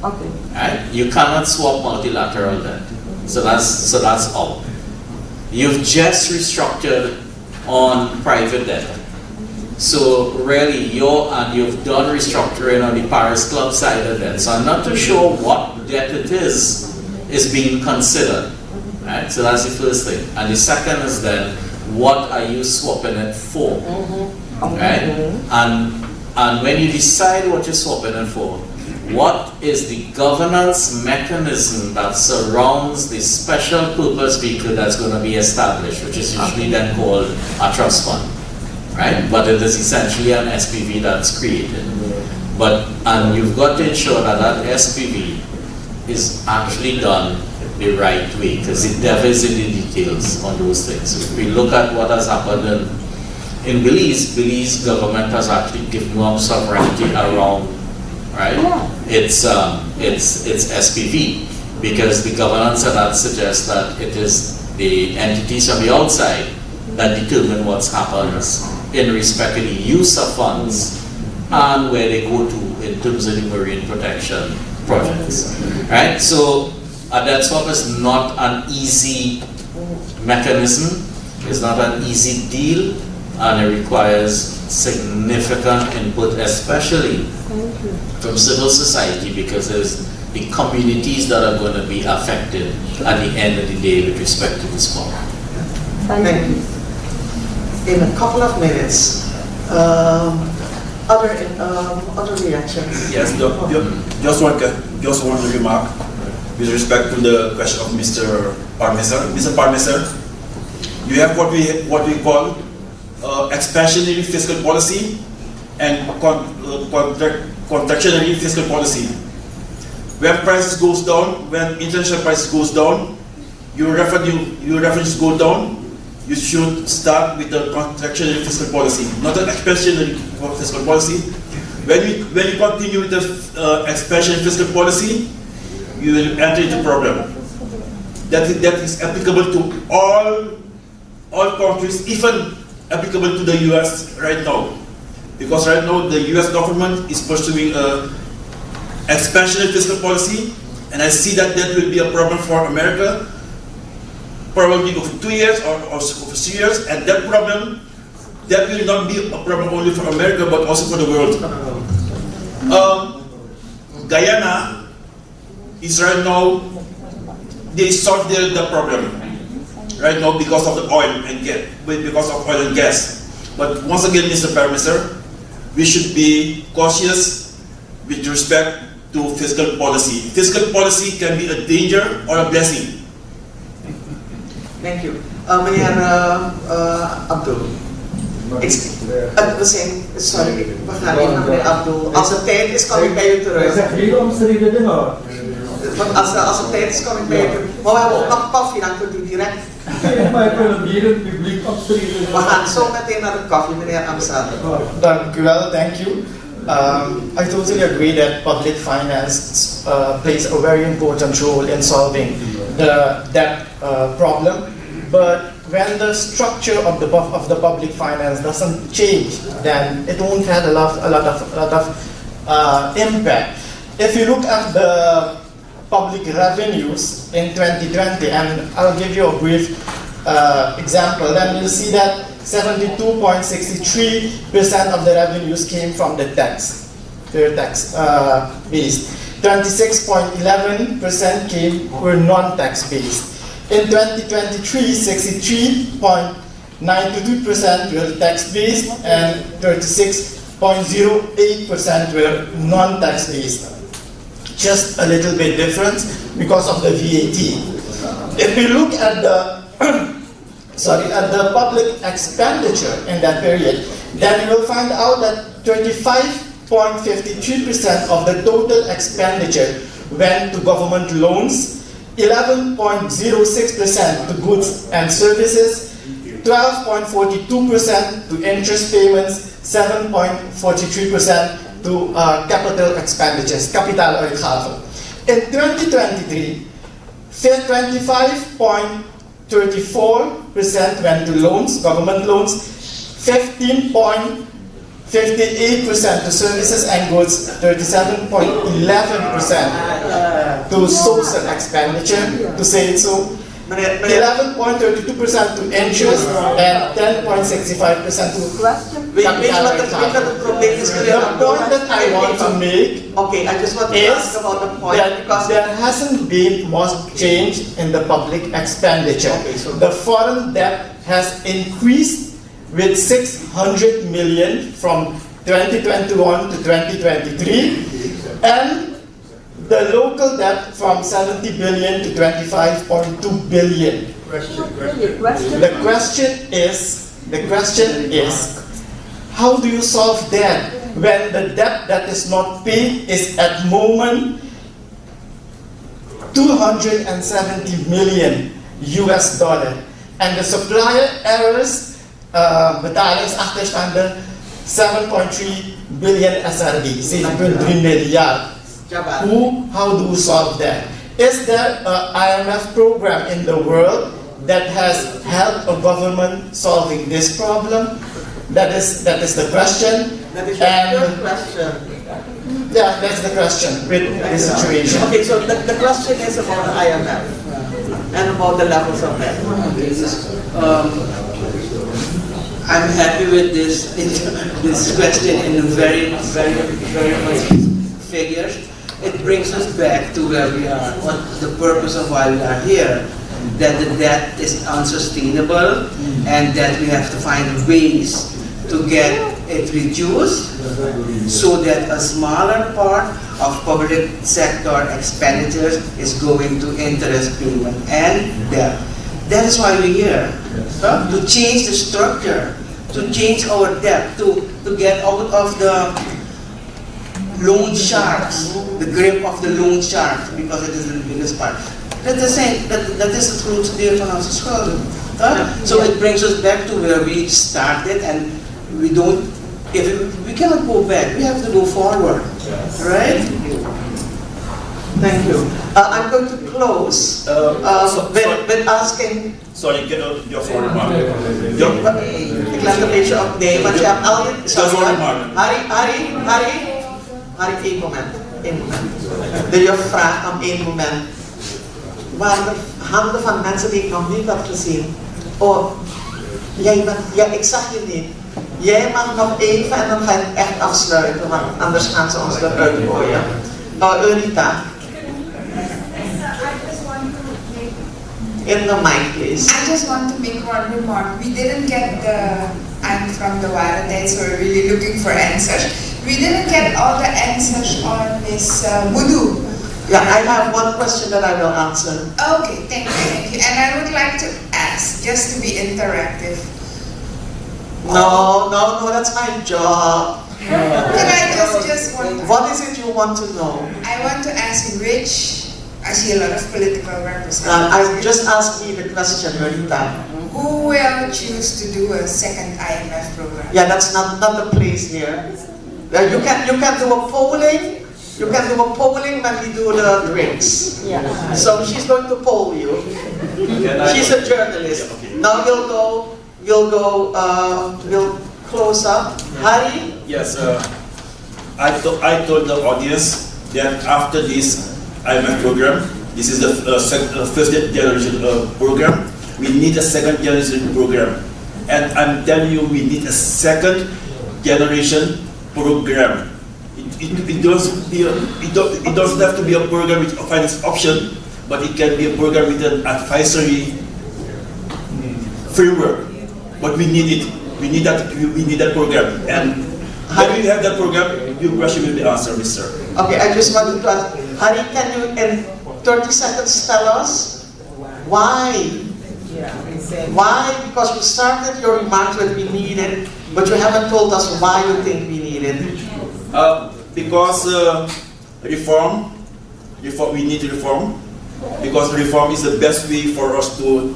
Okay. Right? You cannot swap multilateral debt. So that's out. You've just restructured on private debt. So really, you've done restructuring on the Paris Club side of debt. So I'm not too sure what debt it is being considered. Right? So that's the first thing. And the second is then, what are you swapping it for? Right? And when you decide what you're swapping it for, what is the governance mechanism that surrounds the special purpose vehicle that's going to be established, which is usually then called a trust fund, right? But it is essentially an SPV that's created. And you've got to ensure that that SPV is actually done the right way, because the devil is in the details on those things. If we look at what has happened in Belize government has actually given up sovereignty around, right? It's SPV, because the governance of that suggests that it is the entities from the outside that determine what happens in respect of the use of funds and where they go to in terms of the marine protection projects, right? So a debt swap is not an easy mechanism, it's not an easy deal, and it requires significant input, especially from civil society, because there's the communities that are going to be affected at the end of the day with respect to this problem. Thank you. In a couple of minutes, other reactions. Yes, just one remark with respect to the question of Mr. Parmeser. Mr. Parmeser, you have what we call expansionary fiscal policy and contractionary fiscal policy. When prices goes down, when international prices goes down, your revenues go down. You should start with the contractionary fiscal policy, not an expansionary fiscal policy. When you continue with the expansionary fiscal policy, you will enter into problem. That is applicable to all countries, even applicable to the US right now. Because right now the US government is pursuing a expansionary fiscal policy, and I see that will be a problem for America, probably over 2 years or over 3 years, and that will not be a problem only for America but also for the world. Guyana is right now, they solved the problem right now because of the oil and gas. But once again, Mr. Parmeser, we should be cautious with respect to fiscal policy. Fiscal policy can be a danger or a blessing. Thank you. Meneer Abdul. Sorry, we gaan even naar meneer Abdul. Als de tijd is, kan ik bij u terug. als de tijd is, kom ik bij je. Maar we hebben ook nog koffie, dan kunt u direct. Maar ik wil het hier in het publiek opschrijven. We gaan zo meteen naar de koffie, meneer Amsterdam. Dank u wel, thank you. I totally agree that public finance plays a very important role in solving the debt problem. But when the structure of the public finance doesn't change, then it won't have a lot of impact. If you look at the public revenues in 2020, and I'll give you a brief example, then you'll see that 72.63% of the revenues came from the tax based. 26.11% were non-tax based. In 2023, 63.92% were tax based and 36.08% were non-tax based. Just a little bit different because of the VAT. If we look at the public expenditure in that period, then you will find out that 35.53% of the total expenditure went to government loans, 11.06% to goods and services, 12.42% to interest payments, 7.43% to capital expenditures, kapitaaluitgaven. In 2023, 25.34% went to loans, government loans, 15.58% to services and goods, 37.11% to social expenditure, to say it so, 11.32% to interest, and 10.65% to The point that I want to make is that there hasn't been much change in the public expenditure. The foreign debt has increased with 600 million from 2021 to 2023, and the local debt from 70 billion to 25.2 billion. The question is, how do you solve that when the debt that is not paid is at moment 270 million US dollar, and the supplier errors, betalingsachterstanden 7.3 billion SRD, 7.3 miljard. How do you solve that? Is there an IMF program in the world that has helped a government solving this problem? That is the question. That is your question. Yeah, that's the question with this situation. Okay, so the question is about the IMF and about the levels of debt. I'm happy with this question in very much figures. It brings us back to where we are, what the purpose of why we are here, that the debt is unsustainable and that we have to find ways to get it reduced so that a smaller part of public sector expenditures is going to interest payment and debt. That is why we're here, to change the structure, to change our debt, to get out of the loan sharks, the grip of the loan sharks, because it is the biggest part. That is the truth of the financial school. So it brings us back to where we started, and we cannot go back. We have to go forward, right? Thank you. I'm going to close with asking. Sorry, your phone remark. Ik laat een beetje op. Nee, want je hebt al je. Harry, één moment. Je vraagt om één moment. Waren er handen van mensen die ik nog niet had gezien? Oh, ik zag je niet. Jij mag nog even en dan ga ik echt afsluiten, want anders gaan ze ons eruit gooien. Eurita. In the mic, please. I just want to make one remark. We didn't get I'm from the Watertijd, so we're really looking for answers. We didn't get all the answers on this Mudu. Yeah, I have one question that I will answer. Okay, thank you. And I would like to ask, just to be interactive. No, that's my job. Can I just want? What is it you want to know? I want to ask Rich. I see a lot of political representatives. I just asked me the question, Marita. Who will choose to do a second IMF program? Yeah, that's not the place here. You can do a polling. You can do a polling when we do the drinks. Yeah. So she's going to poll you. She's a journalist. Now we'll close up. Hari? Yes, I told the audience that after this IMF program, this is the first generation program, we need a second generation program. And I'm telling you, we need a second generation program. It doesn't have to be a program with a finance option, but it can be a program with an advisory framework. But we need it. We need that program. And when we have that program, your question will be answered, Mr. Okay, I just wanted to ask, Hari, can you in 30 seconds tell us why? Why? Because you started your remarks that we need it, but you haven't told us why you think we need it. Because reform, we need reform. Because reform is the best way for us to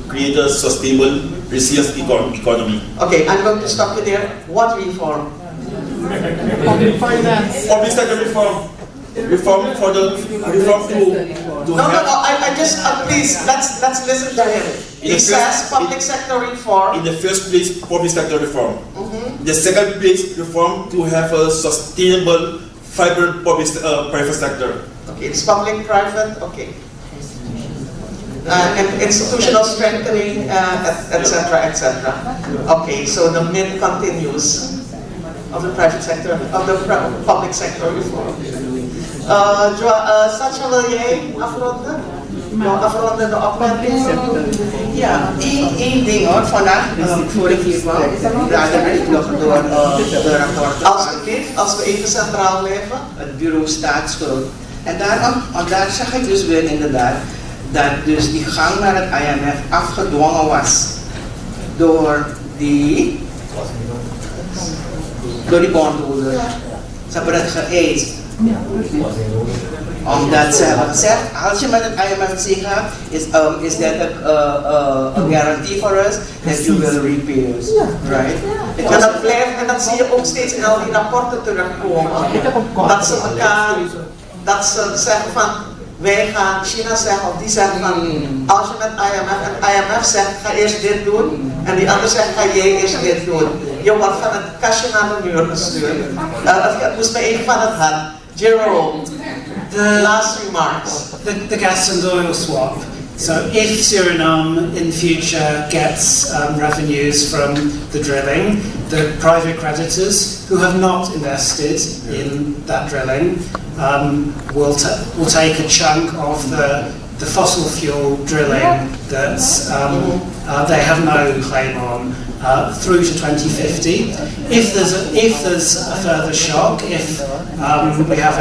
create a sustainable, resilient economy. Okay, I'm going to stop you there. What reform? Public finance. Public sector reform. Reform to No, I just, please, let's listen to him. He says public sector reform. In the first place, public sector reform. The second place, reform to have a sustainable, vibrant private sector. Okay, it's public-private, okay. And institutional strengthening, etc., etc. Okay, so the myth continues of the private sector, of the public sector reform. Sacha, wil jij afronden? Afronden de opmerking? Ja, één ding hoor, vandaag, voor ik hier kwam, daar werd ik nog door de rapporten. Alsjeblieft, als we even centraal blijven. Het bureau staatsschuld. En daar zag ik dus weer inderdaad dat dus die gang naar het IMF afgedwongen was door die bondholder. Ze hebben het geëist. Omdat ze hebben gezegd, als je met het IMF gaat, is that a guarantee for us that you will repay us, right? En dat blijft, en dat zie je ook steeds in al die rapporten terugkomen. Dat ze zeggen van, wij gaan, China zegt of die zegt van, als je met IMF, en IMF zegt, ga eerst dit doen, en die ander zegt, ga jij eerst dit doen. Je wordt van het kastje naar de muur gestuurd. Het moest me even van het hart. Jerome, the last remarks. The gas and oil swap. So if Suriname in future gets revenues from the drilling, the private creditors who have not invested in that drilling will take a chunk of the fossil fuel drilling that they have no claim on through to 2050. If there's a further shock, if we have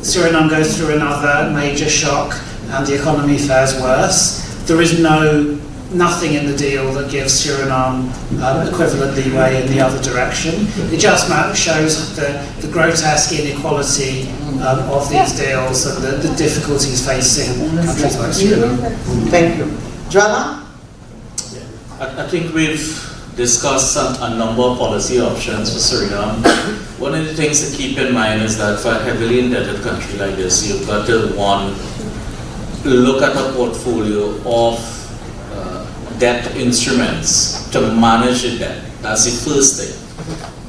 Suriname goes through another major shock and the economy fares worse, there is nothing in the deal that gives Suriname equivalent leeway in the other direction. It just shows the grotesque inequality of these deals and the difficulties facing countries like Suriname. Thank you. Joanna? I think we've discussed a number of policy options for Suriname. One of the things to keep in mind is that for a heavily indebted country like this, you've got to look at a portfolio of debt instruments to manage the debt. That's the first thing.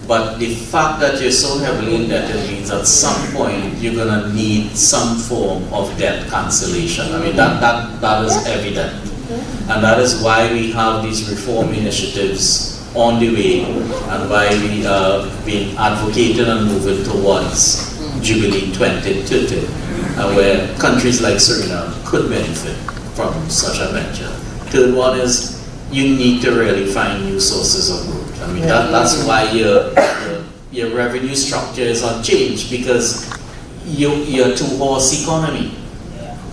But the fact that you're so heavily indebted means at some point you're going to need some form of debt cancellation. I mean, that is evident. And that is why we have these reform initiatives on the way and why we have been advocating and moving towards Jubilee 2030, and where countries like Suriname could benefit from such a venture. Third one is you need to really find new sources of growth. I mean, that's why your revenue structure is unchanged, because you're a two-horse economy,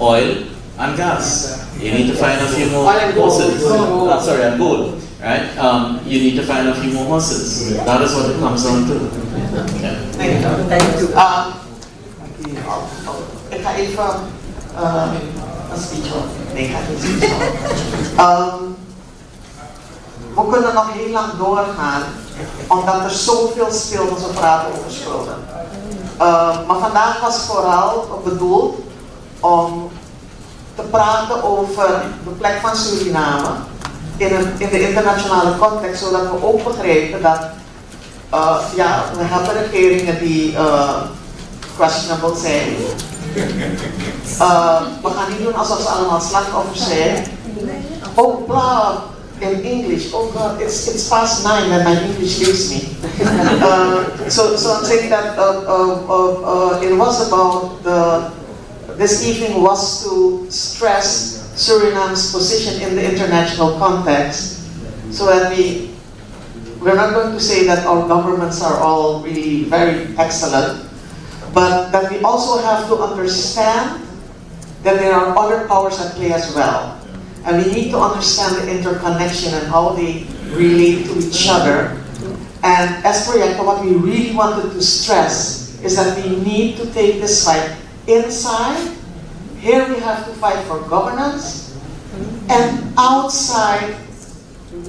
oil and gas. You need to find a few more horses. And gold. Right? You need to find a few more horses. That is what it comes down to. Thank you. Ik ga even een speech hoor. Nee, ik ga geen speech houden. We kunnen nog heel lang doorgaan, omdat er zoveel speelt als we praten over schulden. Maar vandaag was vooral bedoeld om te praten over de plek van Suriname in de internationale context, zodat we ook begrijpen dat ja, we hebben regeringen die questionable zijn. We gaan niet doen alsof ze allemaal slachtoffers zijn. Oh, blah, in English. Oh God, it's past 9 and my English leaves me. So I'm saying that it was about this evening was to stress Suriname's position in the international context, so that we're not going to say that our governments are all really very excellent, but that we also have to understand that there are other powers at play as well. And we need to understand the interconnection and how they relate to each other. And as Proyecto, what we really wanted to stress is that we need to take this fight inside. Here we have to fight for governance, and outside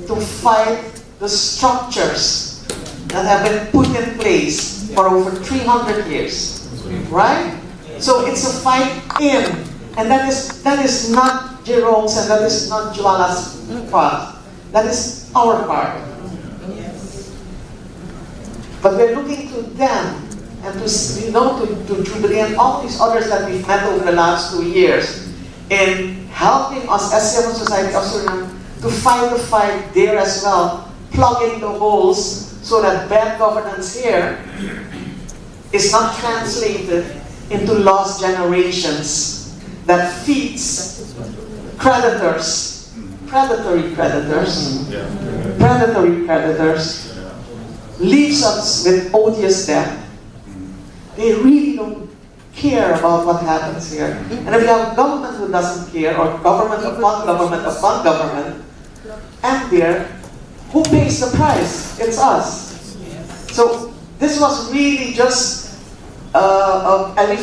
to fight the structures that have been put in place for over 300 years, right? So it's a fight in, and that is not Jerome's and that is not Juala's part. That is our part. But we're looking to them and to Jubilee and all these others that we've met over the last 2 years in helping us as civil society of Suriname to fight the fight there as well, plugging the holes so that bad governance here is not translated into lost generations that feeds creditors, predatory creditors, leaves us with odious debt. They really don't care about what happens here. And if you have a government who doesn't care, or government upon government, and there, who pays the price? It's us. So this was really just, and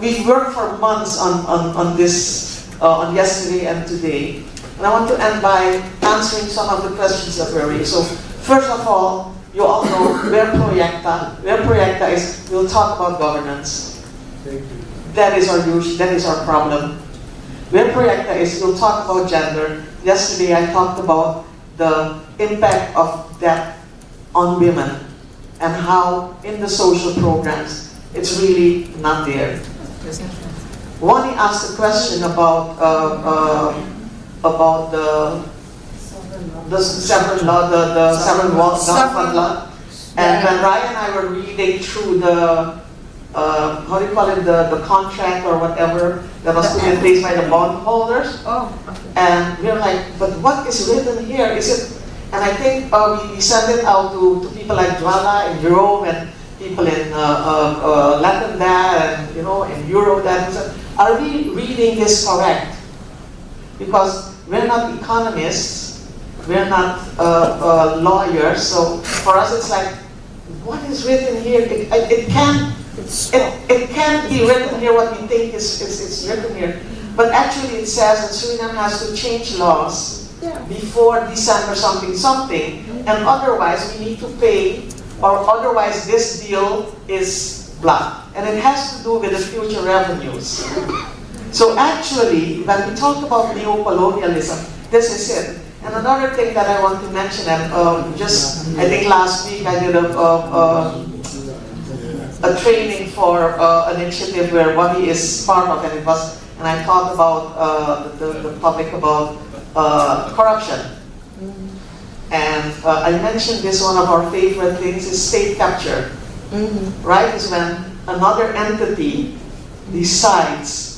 we worked for months on this, on yesterday and today. And I want to end by answering some of the questions that were raised. So first of all, you all know where Proyecta is. We'll talk about governance. That is our problem. Where Proyecta is, we'll talk about gender. Yesterday I talked about the impact of that on women and how in the social programs it's really not there. Wani asked a question about the several law, the several law. And when Ryan and I were reading through the how do you call it, the contract or whatever that was put in place by the bondholders. And we were like, but what is written here? Is it? And I think we sent it out to people like Juala and Jerome and people in Latin and in Euro and are we reading this correct? Because we're not economists, we're not lawyers, so for us it's like, what is written here? It can't be written here what we think it's written here. But actually it says that Suriname has to change laws before December something, and otherwise we need to pay, or otherwise this deal is blocked. And it has to do with the future revenues. So actually, when we talk about neo-colonialism, this is it. And another thing that I want to mention, and I think last week I did a training for an initiative where Wani is part of, and I talked about the public about corruption. And I mentioned this, one of our favorite things is state capture. Right? Is when another entity decides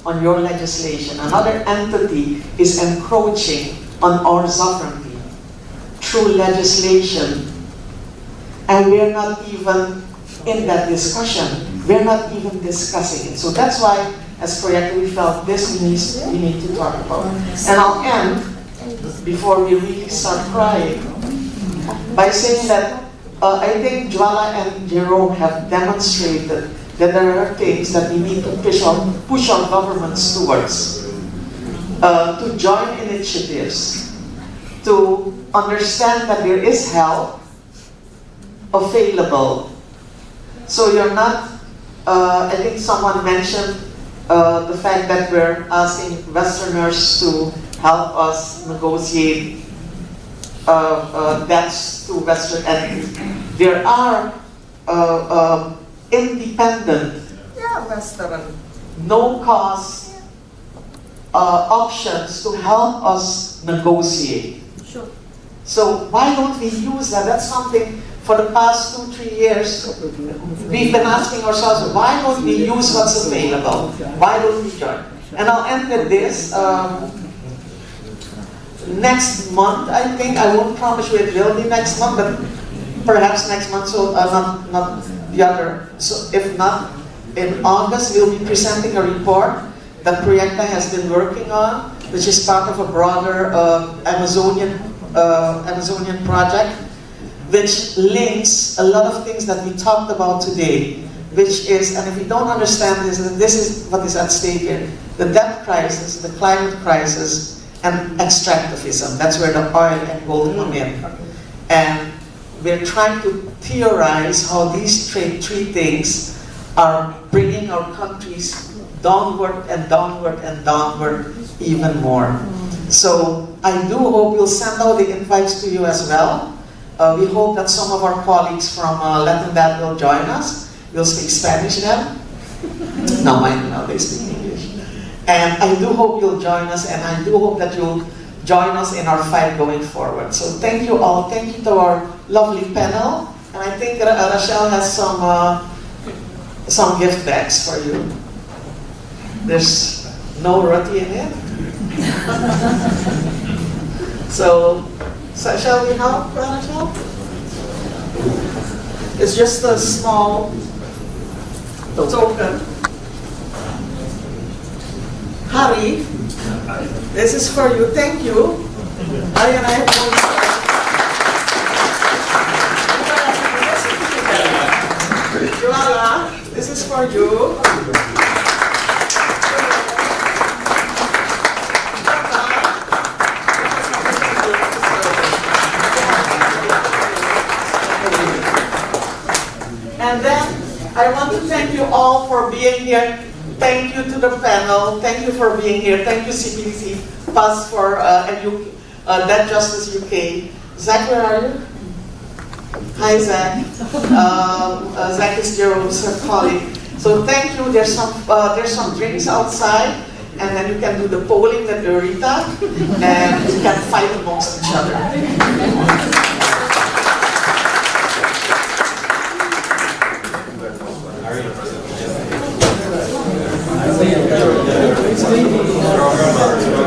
on your legislation. Another entity is encroaching on our sovereignty through legislation. And we're not even in that discussion. We're not even discussing it. So that's why, as Proyecto, we felt this we need to talk about. And I'll end, before we really start crying, by saying that I think Juala and Jerome have demonstrated that there are things that we need to push our governments towards, to join initiatives, to understand that there is help available. So you're not, I think someone mentioned the fact that we're asking Westerners to help us negotiate debts to Western entities. There are independent, Western, no-cost options to help us negotiate. Sure. So why don't we use that? That's something for the past 2-3 years we've been asking ourselves, why don't we use what's available? Why don't we join? And I'll end with this. Next month, I think, I won't promise you it will be next month, but perhaps next month, so not the other. So if not, in August, we'll be presenting a report that Proyecta has been working on, which is part of a broader Amazonian project, which links a lot of things that we talked about today, which is, and if we don't understand this, then this is what is at stake here: the debt crisis, the climate crisis, and extractivism. That's where the oil and gold come in. And we're trying to theorize how these three things are bringing our countries downward and downward and downward even more. So I do hope we'll send out the invites to you as well. We hope that some of our colleagues from Latin Dad will join us. We'll speak Spanish then. No, mind now, they speak English. And I do hope you'll join us, and I do hope that you'll join us in our fight going forward. So thank you all. Thank you to our lovely panel. And I think Rachel has some gift bags for you. There's no roti in it. So shall we help, Rachel? It's just a small token. Harry, this is for you. Thank you. Harry and I have Joala, this is for you. And then I want to thank you all for being here. Thank you to the panel. Thank you for being here. Thank you, CPDC, PAS for Debt Justice UK. Zach, where are you? Hi, Zach. Zach is Jerome's colleague. So thank you. There's some drinks outside, and then you can do the polling with Eureka, and you can fight amongst each other. Are you